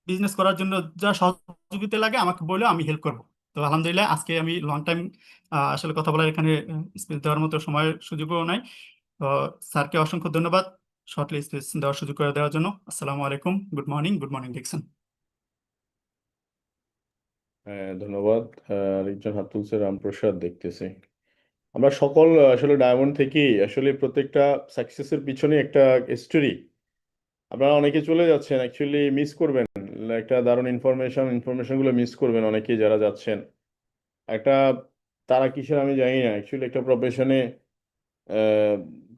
বিজনেস করার জন্য যা সহযোগিতা লাগে আমাকে বলে আমি হেল্প করবো। তো আলহামদুলিল্লাহ আজকে আমি লং টাইম আসলে কথা বলার এখানে স্পেস দেওয়ার মতো সময়ের সুযোগও নাই। তো স্যারকে অসংখ্য ধন্যবাদ শর্টলি স্পেস দেওয়ার সুযোগ করে দেওয়ার জন্য। আসসালামু আলাইকুম, গুড মর্নিং ডিএক্সএন। হ্যাঁ, ধন্যবাদ। আরেকজন হাত তুলছে, রামপ্রসাদ দেখতেছি। আমরা সকল আসলে ডায়মন্ড থেকেই আসলে প্রত্যেকটা সাকসেসের পিছনে একটা স্টোরি, আপনারা অনেকে চলে যাচ্ছেন, অ্যাকচুয়ালি মিস করবেন একটা দারুণ ইনফরমেশনগুলো মিস করবেন অনেকেই যারা যাচ্ছেন। একটা তারা কিসের আমি জানি না, অ্যাকচুয়ালি একটা প্রফেশনে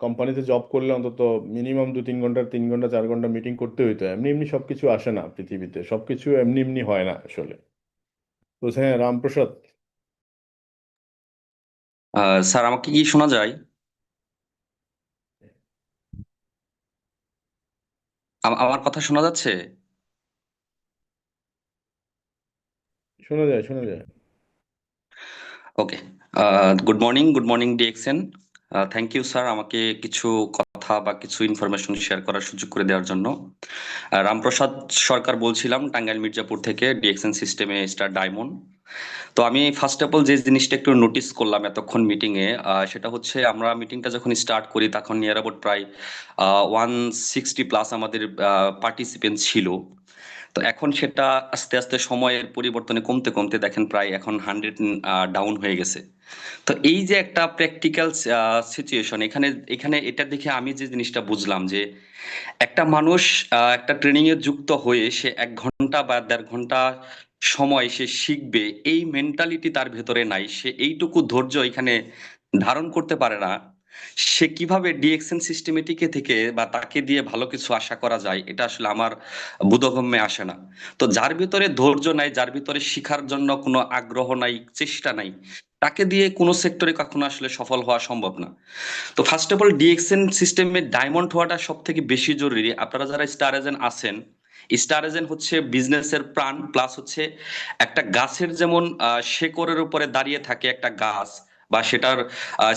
কোম্পানিতে জব করলে অন্তত মিনিমাম 2-3 ঘন্টা 3 ঘন্টা 4 ঘন্টা মিটিং করতে হইতো। এমনি এমনি সবকিছু আসে না পৃথিবীতে, সবকিছু এমনি এমনি হয় না আসলে। তো হ্যাঁ, রামপ্রসাদ। স্যার আমাকে কি শোনা যায়? আমার কথা শোনা যাচ্ছে? শোনা যায়, শোনা যায়। Okay, good morning DXN. Thank you sir আমাকে কিছু কথা বা কিছু ইনফরমেশন শেয়ার করার সুযোগ করে দেওয়ার জন্য। রামপ্রসাদ সরকার বলছিলাম, টাঙ্গাইল মির্জাপুর থেকে, ডিএক্সএন সিস্টেমে স্টার ডায়মন্ড। তো আমি ফার্স্ট অফ অল যে জিনিসটা একটু নোটিস করলাম এতক্ষণ মিটিংয়ে, সেটা হচ্ছে আমরা মিটিংটা যখন স্টার্ট করি তখন নিয়ার অ্যাবাউট প্রায় 160+ আমাদের পার্টিসিপেন্ট ছিল। তো এখন সেটা আস্তে আস্তে সময়ের পরিবর্তনে কমতে কমতে দেখেন প্রায় এখন 100 ডাউন হয়ে গেছে। তো এই যে একটা প্র্যাকটিক্যাল সিচুয়েশন, এখানে এটা দেখে আমি যে জিনিসটা বুঝলাম যে একটা মানুষ একটা ট্রেনিং এ যুক্ত হয়ে সে 1 ঘন্টা বা 1.5 ঘন্টা সময় সে শিখবে, এই মেন্টালিটি তার ভেতরে নাই। সে এইটুকু ধৈর্য এখানে ধারণ করতে পারে না সে কিভাবে ডিএক্সএন সিস্টেমে টিকে থেকে বা তাকে দিয়ে ভালো কিছু আশা করা যায়, এটা আসলে আমার বোধগম্যে আসে না। তো যার ভিতরে ধৈর্য নাই, যার ভিতরে শিখার জন্য কোনো আগ্রহ নাই, চেষ্টা নাই, তাকে দিয়ে কোনো সেক্টরে কখনো আসলে সফল হওয়া সম্ভব না। তো ফার্স্ট অফ অল ডিএক্সএন সিস্টেমে ডায়মন্ড হওয়াটা সব থেকে বেশি জরুরি। আপনারা যারা স্টার এজেন্ট আছেন, স্টার এজেন্ট হচ্ছে বিজনেসের প্রাণ, প্লাস হচ্ছে একটা গাছের যেমন শেকড়ের উপরে দাঁড়িয়ে থাকে একটা গাছ, বা সেটার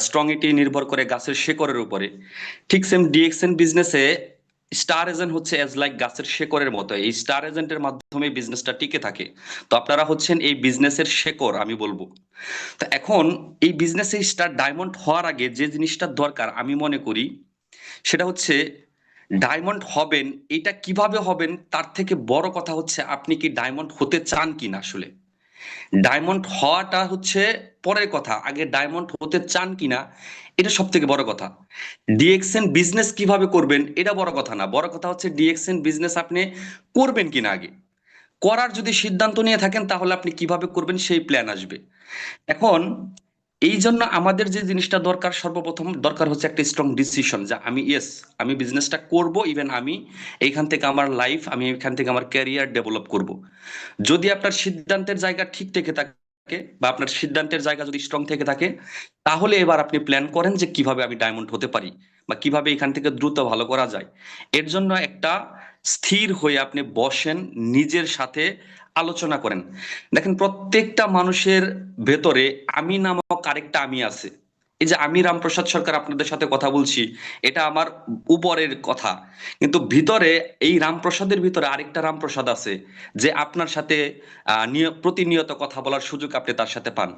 স্ট্রংইটি নির্ভর করে গাছের শেকড়ের উপরে, ঠিক সেম ডিএক্সএন বিজনেসে স্টার এজেন্ট হচ্ছে এজ লাইক গাছের শেকড়ের মতো। এই স্টার এজেন্টের মাধ্যমে বিজনেসটা টিকে থাকে। তো আপনারা হচ্ছেন এই বিজনেসের শেকড় আমি বলবো। তো এখন এই বিজনেসে স্টার ডায়মন্ড হওয়ার আগে যে জিনিসটা দরকার আমি মনে করি, সেটা হচ্ছে ডায়মন্ড হবেন, এটা কিভাবে হবেন তার থেকে বড় কথা হচ্ছে আপনি কি ডায়মন্ড হতে চান কিনা। আসলে ডায়মন্ড হওয়াটা হচ্ছে পরের কথা, আগে ডায়মন্ড হতে চান কিনা এটা সব থেকে বড় কথা। ডিএক্সএন বিজনেস কিভাবে করবেন এটা বড় কথা না, বড় কথা হচ্ছে ডিএক্সএন বিজনেস আপনি করবেন কিনা। আগে করার যদি সিদ্ধান্ত নিয়ে থাকেন তাহলে আপনি কিভাবে করবেন সেই প্ল্যান আসবে। এখন এই জন্য আমাদের যে জিনিসটা দরকার, সর্বপ্রথম দরকার হচ্ছে একটা স্ট্রং ডিসিশন, যে আমি বিজনেসটা করব, ইভেন আমি এইখান থেকে আমার লাইফ, আমি এখান থেকে আমার ক্যারিয়ার ডেভেলপ করব। যদি আপনার সিদ্ধান্তের জায়গা ঠিক থেকে থাকে বা আপনার সিদ্ধান্তের জায়গা যদি স্ট্রং থেকে থাকে, তাহলে এবার আপনি প্ল্যান করেন যে কিভাবে আমি ডায়মন্ড হতে পারি বা কিভাবে এখান থেকে দ্রুত ভালো করা যায়। এর জন্য একটা স্থির হয়ে আপনি বসেন, নিজের সাথে আলোচনা করেন। দেখেন প্রত্যেকটা মানুষের ভেতরে আমি নামক আরেকটা আমি আছে। এই যে আমি রামপ্রসাদ সরকার আপনাদের সাথে কথা বলছি, এটা আমার উপরের কথা, কিন্তু ভিতরে এই রামপ্রসাদের ভিতরে আরেকটা রামপ্রসাদ আছে, যে আপনার সাথে প্রতিনিয়ত কথা বলার সুযোগ আপনি তার সাথে পান।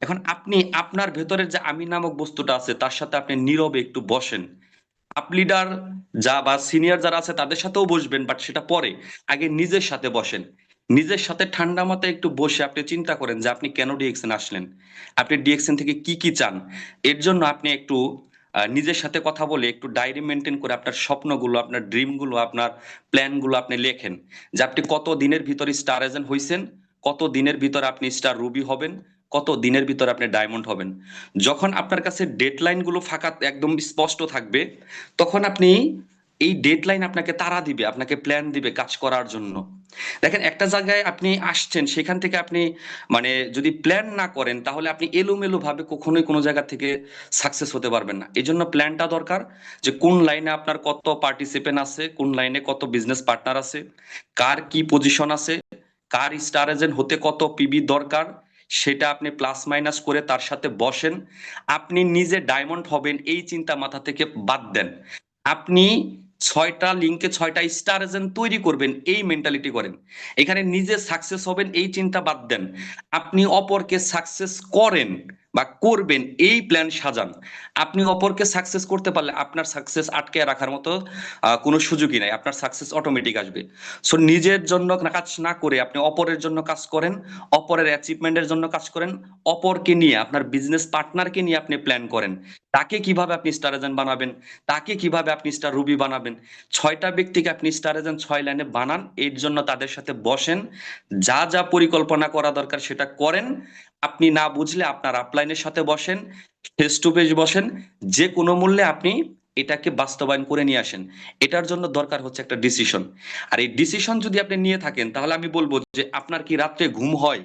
এখন আপনি আপনার ভেতরের যে আমি নামক বস্তুটা আছে তার সাথে আপনি নীরবে একটু বসেন। আপ লিডার যা বা সিনিয়র যারা আছে তাদের সাথেও বসবেন, বাট সেটা পরে, আগে নিজের সাথে বসেন। নিজের সাথে ঠান্ডা মাথায় একটু বসে আপনি চিন্তা করেন যে আপনি কেন ডিএক্সএন আসলেন, আপনি ডিএক্সএন থেকে কি কি চান। এর জন্য আপনি একটু নিজের সাথে কথা বলে একটু ডায়েরি মেনটেন করে আপনার স্বপ্নগুলো, আপনার ড্রিমগুলো, আপনার প্ল্যানগুলো আপনি লেখেন, যে আপনি কত দিনের ভিতরে স্টার এজেন্ট হইছেন, কত দিনের ভিতরে আপনি স্টার রুবি হবেন, কত দিনের ভিতরে আপনি ডায়মন্ড হবেন। যখন আপনার কাছে ডেডলাইন গুলো ফাঁকা একদম স্পষ্ট থাকবে, তখন আপনি এই ডেডলাইন আপনাকে তাড়া দিবে, আপনাকে প্ল্যান দিবে কাজ করার জন্য। দেখেন একটা জায়গায় আপনি আসছেন, সেখান থেকে আপনি মানে যদি প্ল্যান না করেন তাহলে আপনি এলোমেলো ভাবে কখনোই কোনো জায়গা থেকে সাকসেস হতে পারবেন না। এই জন্য প্ল্যানটা দরকার, যে কোন লাইনে আপনার কত পার্টিসিপেন্ট আছে, কোন লাইনে কত বিজনেস পার্টনার আছে, কার কি পজিশন আছে, কার স্টার এজেন্ট হতে কত পিবি দরকার, সেটা আপনি প্লাস মাইনাস করে তার সাথে বসেন। আপনি নিজে ডায়মন্ড হবেন এই চিন্তা মাথা থেকে বাদ দেন। আপনি 6টা লিঙ্কে 6টা স্টার এজেন্ট তৈরি করবেন এই মেন্টালিটি করেন। এখানে নিজে সাকসেস হবেন এই চিন্তা বাদ দেন। আপনি অপরকে সাকসেস করেন বা করবেন এই প্ল্যান সাজান। আপনি অপরকে সাকসেস করতে পারলে আপনার সাকসেস আটকে রাখার মতো কোনো সুযোগই নাই, আপনার সাকসেস অটোমেটিক আসবে। সো নিজের জন্য কাজ না করে আপনি অপরের জন্য কাজ করেন, অপরের অ্যাচিভমেন্টের জন্য কাজ করেন, অপরকে নিয়ে আপনার বিজনেস পার্টনারকে নিয়ে আপনি প্ল্যান করেন, তাকে কিভাবে আপনি স্টার এজেন্ট বানাবেন, তাকে কিভাবে আপনি স্টার রুবি বানাবেন। 6টা ব্যক্তিকে আপনি স্টার এজেন্ট 6 লাইনে বানান, এর জন্য তাদের সাথে বসেন, যা যা পরিকল্পনা করা দরকার সেটা করেন। আপনি না বুঝলে আপনার আপলাইনের সাথে বসেন, ফেস টু ফেস বসেন, যে কোনো মূল্যে আপনি এটাকে বাস্তবায়ন করে নিয়ে আসেন। এটার জন্য দরকার হচ্ছে একটা ডিসিশন। আর এই ডিসিশন যদি আপনি নিয়ে থাকেন তাহলে আমি বলবো যে আপনার কি রাত্রে ঘুম হয়?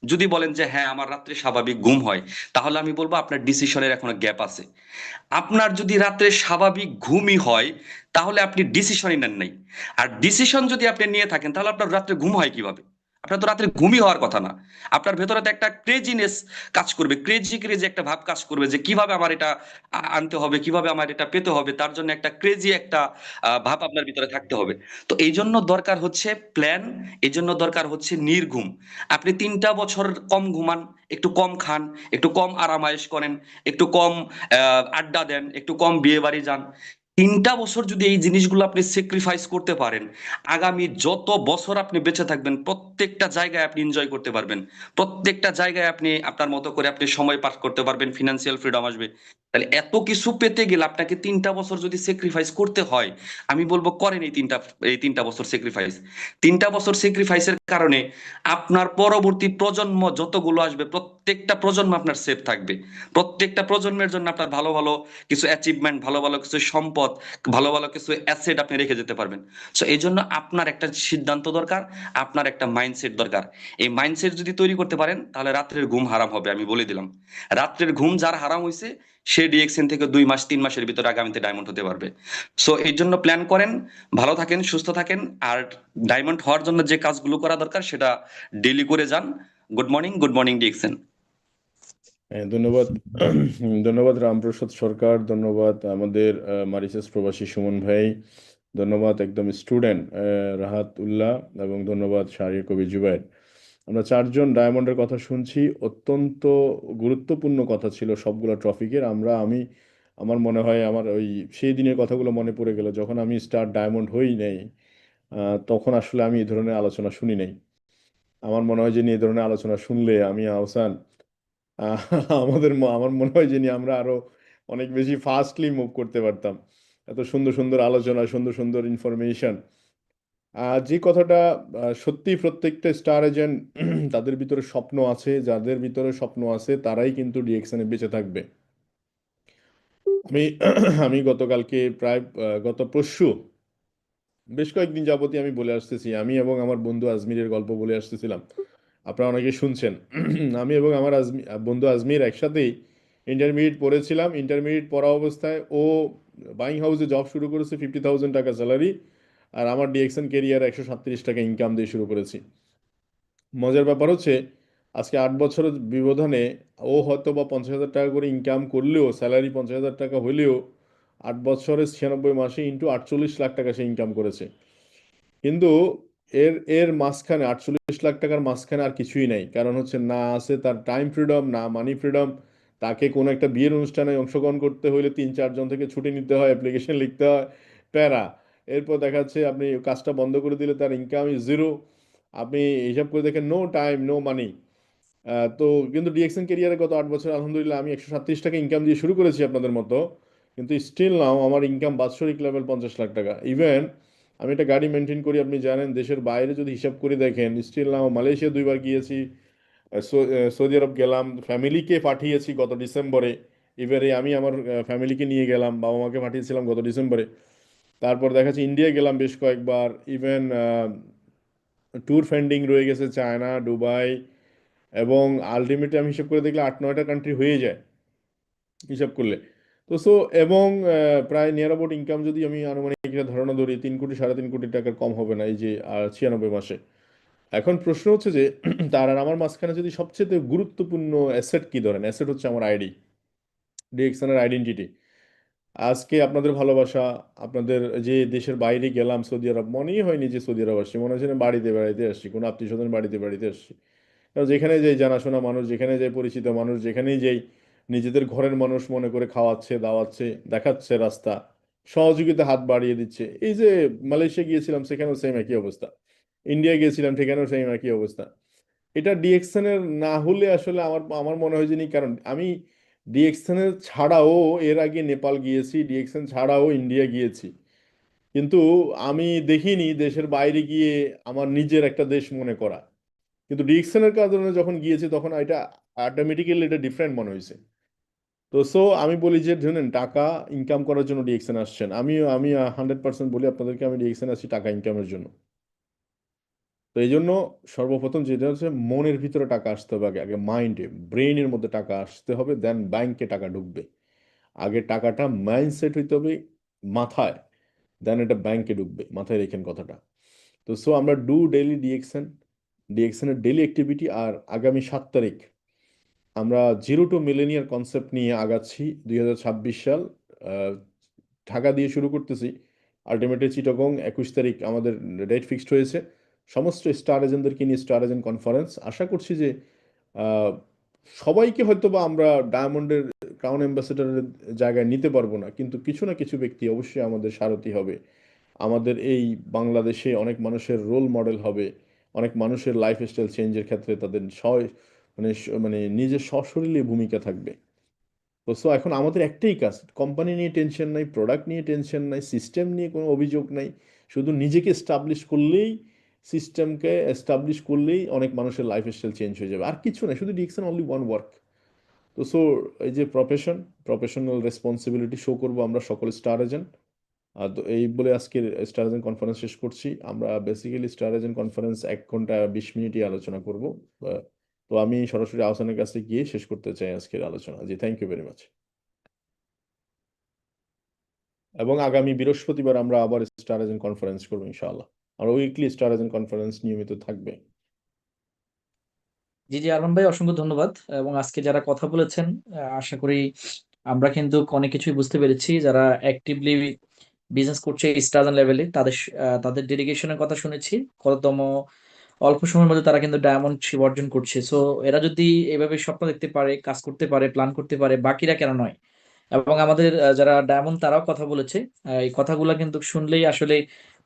যদি বলেন যে হ্যাঁ আমার রাত্রে স্বাভাবিক ঘুম হয়, তাহলে আমি বলবো আপনার ডিসিশনের এখনো গ্যাপ আছে। আপনার যদি রাত্রে স্বাভাবিক ঘুমই হয় তাহলে আপনি ডিসিশনই নেন নাই। আর ডিসিশন যদি আপনি নিয়ে থাকেন তাহলে আপনার রাত্রে ঘুম হয় কিভাবে? আপনার তো রাত্রে ঘুমই হওয়ার কথা না। আপনার ভেতরে তো একটা ক্রেজিনেস কাজ করবে, ক্রেজি একটা ভাব কাজ করবে, যে কিভাবে আমার এটা আনতে হবে, কিভাবে আমার এটা পেতে হবে, তার জন্য একটা ক্রেজি একটা ভাব আপনার ভিতরে থাকতে হবে। তো এই জন্য দরকার হচ্ছে প্ল্যান, এই জন্য দরকার হচ্ছে নির্ঘুম। আপনি 3টা বছর কম ঘুমান, একটু কম খান, একটু কম আরামায়েশ করেন, একটু কম আড্ডা দেন, একটু কম বিয়ে বাড়ি যান, 3টা বছর যদি এই জিনিসগুলো আপনি স্যাক্রিফাইস করতে পারেন, আগামী যত বছর আপনি বেঁচে থাকবেন প্রত্যেকটা জায়গায় আপনি এনজয় করতে পারবেন, প্রত্যেকটা জায়গায় আপনি আপনার মতো করে আপনি সময় পাস করতে পারবেন, ফিনান্সিয়াল ফ্রিডম আসবে। তাহলে এত কিছু পেতে গেলে আপনাকে 3টা বছর যদি স্যাক্রিফাইস করতে হয়, আমি বলবো করেন এই তিনটা বছর স্যাক্রিফাইস। 3টা বছর স্যাক্রিফাইসের কারণে আপনার পরবর্তী প্রজন্ম যতগুলো আসবে প্রত্যেকটা প্রজন্ম আপনার সেফ থাকবে, প্রত্যেকটা প্রজন্মের জন্য আপনার ভালো ভালো কিছু অ্যাচিভমেন্ট, ভালো ভালো কিছু সম্পদ, ভালো ভালো কিছু অ্যাসেট আপনি রেখে যেতে পারবেন। সো এই জন্য আপনার একটা সিদ্ধান্ত দরকার, আপনার একটা মাইন্ডসেট দরকার। এই মাইন্ডসেট যদি তৈরি করতে পারেন তাহলে রাত্রের ঘুম হারাম হবে, আমি বলে দিলাম। রাত্রের ঘুম যার হারাম হয়েছে সে ডিএক্সএন থেকে 2 মাস 3 মাসের ভিতরে আগামীতে ডায়মন্ড হতে পারবে। সো এই জন্য প্ল্যান করেন, ভালো থাকেন, সুস্থ থাকেন, আর ডায়মন্ড হওয়ার জন্য যে কাজগুলো করা দরকার সেটা ডেইলি করে যান। Good morning DXN. ধন্যবাদ। ধন্যবাদ রামপ্রসাদ সরকার, ধন্যবাদ আমাদের মারিসাস প্রবাসী সুমন ভাই, ধন্যবাদ একদম স্টুডেন্ট রাহাত উল্লাহ, এবং ধন্যবাদ শাহরিয়ার কবির জুবায়ের। আমরা 4জন ডায়মন্ডের কথা শুনছি, অত্যন্ত গুরুত্বপূর্ণ কথা ছিল সবগুলো টপিকের। আমার মনে হয় আমার ওই সেই দিনের কথাগুলো মনে পড়ে গেল যখন আমি স্টার ডায়মন্ড হই নাই, তখন আসলে আমি এই ধরনের আলোচনা শুনি নাই। আমার মনে হয় যে এই ধরনের আলোচনা শুনলে আমি আহসান আহ, আমার মনে হয় যে আমরা আরো অনেক বেশি ফাস্টলি মুভ করতে পারতাম। এত সুন্দর সুন্দর আলোচনা, সুন্দর সুন্দর ইনফরমেশন। যে কথাটা সত্যি, প্রত্যেকটা স্টার এজেন্ট তাদের ভিতরে স্বপ্ন আছে, যাদের ভিতরে স্বপ্ন আছে তারাই কিন্তু ডিএক্সএনে বেঁচে থাকবে। আমি আমি গতকালকে প্রায় গত পরশু বেশ কয়েকদিন যাবতই আমি বলে আসতেছি, আমি এবং আমার বন্ধু আজমিরের গল্প বলে আসতেছিলাম, আপনারা অনেকে শুনছেন। আমি এবং আমার বন্ধু আজমির একসাথেই ইন্টারমিডিয়েট পড়েছিলাম। ইন্টারমিডিয়েট পড়া অবস্থায় ও বাইং হাউসে জব শুরু করেছে, 50,000 টাকা স্যালারি, আর আমার ডিএক্সএন কেরিয়ার 137 টাকা ইনকাম দিয়ে শুরু করেছি। মজার ব্যাপার হচ্ছে আজকে 8 বছরের ব্যবধানে ও হয়তো বা 50,000 টাকা করে ইনকাম করলেও, স্যালারি 50,000 টাকা হলেও 8 বছরে 96 মাসে ইন্টু 48 লাখ টাকা সে ইনকাম করেছে। কিন্তু এর এর মাঝখানে 48 লাখ টাকার মাঝখানে আর কিছুই নাই। কারণ হচ্ছে না আছে তার টাইম ফ্রিডম, না মানি ফ্রিডম। তাকে কোনো একটা বিয়ের অনুষ্ঠানে অংশগ্রহণ করতে হলে 3-4 জন থেকে ছুটি নিতে হয়, অ্যাপ্লিকেশন লিখতে হয়, প্যারা। এরপর দেখা যাচ্ছে আপনি কাজটা বন্ধ করে দিলে তার ইনকাম ইজ জিরো। আপনি হিসাব করে দেখেন, নো টাইম নো মানি। তো কিন্তু ডিএক্সএন ক্যারিয়ারে গত 8 বছর আলহামদুলিল্লাহ আমি 137 টাকা ইনকাম দিয়ে শুরু করেছি আপনাদের মতো, কিন্তু স্টিল নাও আমার ইনকাম বাৎসরিক লেভেল 50 লাখ টাকা। ইভেন আমি একটা গাড়ি মেনটেন করি, আপনি জানেন, দেশের বাইরে যদি হিসাব করে দেখেন স্টিল নাও মালয়েশিয়া 2 বার গিয়েছি, সৌদি আরব গেলাম, ফ্যামিলিকে পাঠিয়েছি গত ডিসেম্বরে। এবারে আমি আমার ফ্যামিলিকে নিয়ে গেলাম, বাবা মাকে পাঠিয়েছিলাম গত ডিসেম্বরে। তারপর দেখা যাচ্ছে ইন্ডিয়া গেলাম বেশ কয়েকবার। ইভেন ট্যুর ফ্যান্ডিং রয়ে গেছে চায়না, দুবাই, এবং আলটিমেটলি আমি হিসাব করে দেখলে 8-9টা কান্ট্রি হয়ে যায় হিসাব করলে। তো এবং প্রায় নিয়ার অ্যাবাউট ইনকাম যদি আমি আনুমানিক একটা ধারণা ধরি 3 কোটি 3.5 কোটি টাকার কম হবে না এই যে 96 মাসে। এখন প্রশ্ন হচ্ছে যে তার আর আমার মাঝখানে যদি সবচেয়ে গুরুত্বপূর্ণ অ্যাসেট কি ধরেন, অ্যাসেট হচ্ছে আমার আইডি, ডিএক্সএনের আইডেন্টিটি। আজকে আপনাদের ভালোবাসা, আপনাদের যে দেশের বাইরে গেলাম সৌদি আরব, মনেই হয়নি যে সৌদি আরব আসছি, মনে হচ্ছে না বাড়িতে বেড়াইতে আসছি, কোনো আত্মীয় স্বজন বাড়িতে আসছি। কারণ যেখানে যাই জানাশোনা মানুষ, যেখানে যাই পরিচিত মানুষ, যেখানেই যাই নিজেদের ঘরের মানুষ মনে করে খাওয়াচ্ছে, দাওয়াচ্ছে, দেখাচ্ছে রাস্তা, সহযোগিতা হাত বাড়িয়ে দিচ্ছে। এই যে মালয়েশিয়া গিয়েছিলাম সেখানেও সেম একই অবস্থা, ইন্ডিয়া গিয়েছিলাম সেখানেও সেম একই অবস্থা। এটা ডিএক্সএন এর না হলে আসলে আমার আমার মনে হয় যে নেই। কারণ আমি ডিএক্সএন এর ছাড়াও এর আগে নেপাল গিয়েছি, ডিএক্সএন ছাড়াও ইন্ডিয়া গিয়েছি, কিন্তু আমি দেখিনি দেশের বাইরে গিয়ে আমার নিজের একটা দেশ মনে করা। কিন্তু ডিএক্সএনের কারণে যখন গিয়েছি তখন এটা অটোমেটিক্যালি এটা ডিফারেন্ট মনে হয়েছে। তো আমি বলি যে ধরেন টাকা ইনকাম করার জন্য ডিএক্সএন আসছেন, আমি 100% বলি আপনাদেরকে, আমি ডিএক্সএন আসছি টাকা ইনকামের জন্য। তো এই জন্য সর্বপ্রথম যেটা হচ্ছে মনের ভিতরে টাকা আসতে হবে, আগে আগে মাইন্ডে, ব্রেইনের মধ্যে টাকা আসতে হবে, দেন ব্যাংকে টাকা ঢুকবে। আগে টাকাটা মাইন্ডসেট হইতে হবে মাথায়, দেন এটা ব্যাংকে ঢুকবে। মাথায় রেখেন কথাটা। তো আমরা ডু ডেইলি ডিএক্সএনের ডেইলি অ্যাক্টিভিটি। আর আগামী 7 তারিখ আমরা জিরো টু মিলেনিয়ার কনসেপ্ট নিয়ে আগাচ্ছি। 2026 সাল ঢাকা দিয়ে শুরু করতেছি, আলটিমেটলি চিটাগং 21 তারিখ আমাদের ডেট ফিক্সড হয়েছে। সমস্ত স্টার এজেন্টদেরকে নিয়ে স্টার এজেন্ট কনফারেন্স। আশা করছি যে সবাইকে হয়তো বা আমরা ডায়মন্ডের ক্রাউন অ্যাম্বাসেডরের জায়গায় নিতে পারবো না, কিন্তু কিছু না কিছু ব্যক্তি অবশ্যই আমাদের সারথি হবে, আমাদের এই বাংলাদেশে অনেক মানুষের রোল মডেল হবে, অনেক মানুষের লাইফস্টাইল চেঞ্জের ক্ষেত্রে তাদের মানে নিজের সশরীরে ভূমিকা থাকবে। তো সো এখন আমাদের একটাই কাজ, কোম্পানি নিয়ে টেনশন নাই, প্রোডাক্ট নিয়ে টেনশন নাই, সিস্টেম নিয়ে কোনো অভিযোগ নাই, শুধু নিজেকে এস্টাবলিশ করলেই, সিস্টেমকে এস্টাবলিশ করলেই অনেক মানুষের লাইফস্টাইল চেঞ্জ হয়ে যাবে, আর কিছু না, শুধু ডিএক্সএন অনলি ওয়ান ওয়ার্ক। তো সো এই যে প্রফেশনাল রেসপন্সিবিলিটি শো করবো আমরা সকল স্টার এজেন্ট। তো এই বলে আজকের স্টার এজেন্ট কনফারেন্স শেষ করছি। আমরা বেসিক্যালি স্টার এজেন্ট কনফারেন্স 1 ঘন্টা 20 মিনিটই আলোচনা করব। তো আমি সরাসরি আহসানের কাছে গিয়ে শেষ করতে চাই আজকের আলোচনা। জি, থ্যাংক ইউ ভেরি মাচ। এবং আগামী বৃহস্পতিবার আমরা আবার স্টার এজেন্ট কনফারেন্স করবো ইনশাআল্লাহ। আর উইকলি স্টার এজেন্ট কনফারেন্স নিয়মিত থাকবে। জি জি, আরমান ভাই অসংখ্য ধন্যবাদ। এবং আজকে যারা কথা বলেছেন, আশা করি আমরা কিন্তু অনেক কিছুই বুঝতে পেরেছি। যারা অ্যাক্টিভলি বিজনেস করছে স্টার লেভেলে, তাদের ডেডিকেশনের কথা শুনেছি। কততম অল্প সময়ের মধ্যে তারা কিন্তু ডায়মন্ড অর্জন করছে। সো এরা যদি এভাবে স্বপ্ন দেখতে পারে, কাজ করতে পারে, প্ল্যান করতে পারে, বাকিরা কেন নয়? এবং আমাদের যারা ডায়মন্ড তারাও কথা বলেছে, এই কথাগুলো কিন্তু শুনলেই আসলে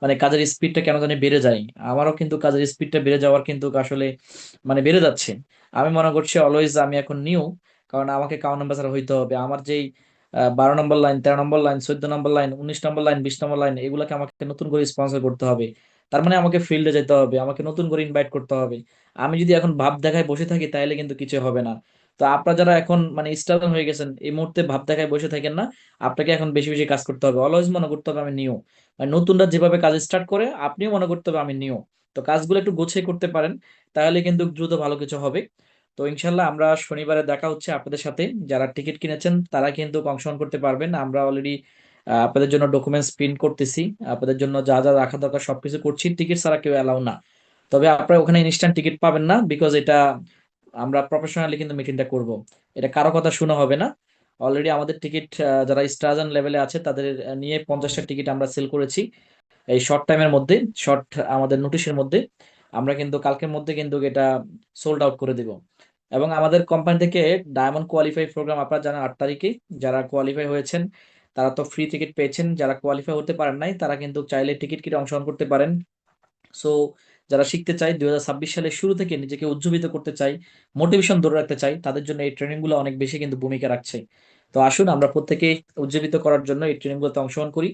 মানে কাজের স্পিডটা কেন জানি বেড়ে যায়। আমারও কিন্তু কাজের স্পিডটা বেড়ে যাওয়ার কিন্তু আসলে মানে বেড়ে যাচ্ছে। আমি মনে করছি অলওয়েজ আমি এখন নিউ, কারণ আমাকে কাউন্ট অ্যাম্বাসাডর হইতে হবে। আমার যেই 12 নম্বর লাইন, 13 নম্বর লাইন, 14 নম্বর লাইন, 19 নম্বর লাইন, 20 নম্বর লাইন, এগুলাকে আমাকে নতুন করে স্পন্সর করতে হবে। তার মানে আমাকে ফিল্ডে যেতে হবে, আমাকে নতুন করে ইনভাইট করতে হবে। আমি যদি এখন ভাব দেখায় বসে থাকি তাহলে কিন্তু কিছু হবে না। তো আপনারা যারা এখন মানে স্টার্ন হয়ে গেছেন, এই মুহূর্তে ভাব দেখায় বসে থাকেন না। আপনাকে এখন বেশি বেশি কাজ করতে হবে। অলওয়েজ মনে করতে হবে আমি নিউ। মানে নতুনরা যেভাবে কাজ স্টার্ট করে, আপনিও মনে করতে হবে আমি নিউ। তো কাজগুলো একটু গুছিয়ে করতে পারেন, তাহলে কিন্তু দ্রুত ভালো কিছু হবে। তো ইনশাল্লাহ আমরা শনিবারে দেখা হচ্ছে আপনাদের সাথে। যারা টিকিট কিনেছেন তারা কিন্তু অংশগ্রহণ করতে পারবেন। আমরা অলরেডি আপনাদের জন্য ডকুমেন্টস প্রিন্ট করতেছি, আপনাদের জন্য যা যা রাখা দরকার সবকিছু করছি। টিকিট ছাড়া কেউ অ্যালাউ না। তবে আপনারা ওখানে ইনস্ট্যান্ট টিকিট পাবেন না, বিকজ এটা আমরা প্রফেশনালি কিন্তু মিটিংটা করব। এটা কারো কথা শোনা হবে না। অলরেডি আমাদের টিকিট যারা স্টারজন লেভেলে আছে তাদের নিয়ে 50টা টিকিট আমরা সেল করেছি এই শর্ট টাইমের মধ্যে, শর্ট আমাদের নোটিশের মধ্যে। আমরা কিন্তু কালকের মধ্যে কিন্তু এটা সোল্ড আউট করে দিব। এবং আমাদের কোম্পানি থেকে ডায়মন্ড কোয়ালিফাই প্রোগ্রাম আপনারা জানেন 8 তারিখে। যারা কোয়ালিফাই হয়েছেন তারা তো ফ্রি টিকিট পেয়েছেন, যারা কোয়ালিফাই হতে পারেন নাই তারা কিন্তু চাইলে টিকিট কিনে অংশগ্রহণ করতে পারেন। সো যারা শিখতে চায় 2026 সালের শুরু থেকে নিজেকে উজ্জীবিত করতে চাই, মোটিভেশন ধরে রাখতে চাই, তাদের জন্য এই ট্রেনিং গুলো অনেক বেশি কিন্তু ভূমিকা রাখছে। তো আসুন আমরা প্রত্যেকে উজ্জীবিত করার জন্য এই ট্রেনিং গুলোতে অংশগ্রহণ করি।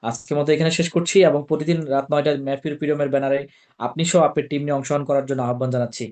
আজকের মতো এখানে শেষ করছি, এবং প্রতিদিন রাত 9টায় ম্যাপির পিরিয়মের ব্যানারে আপনি সহ আপনার টিম নিয়ে অংশগ্রহণ করার জন্য আহ্বান জানাচ্ছি।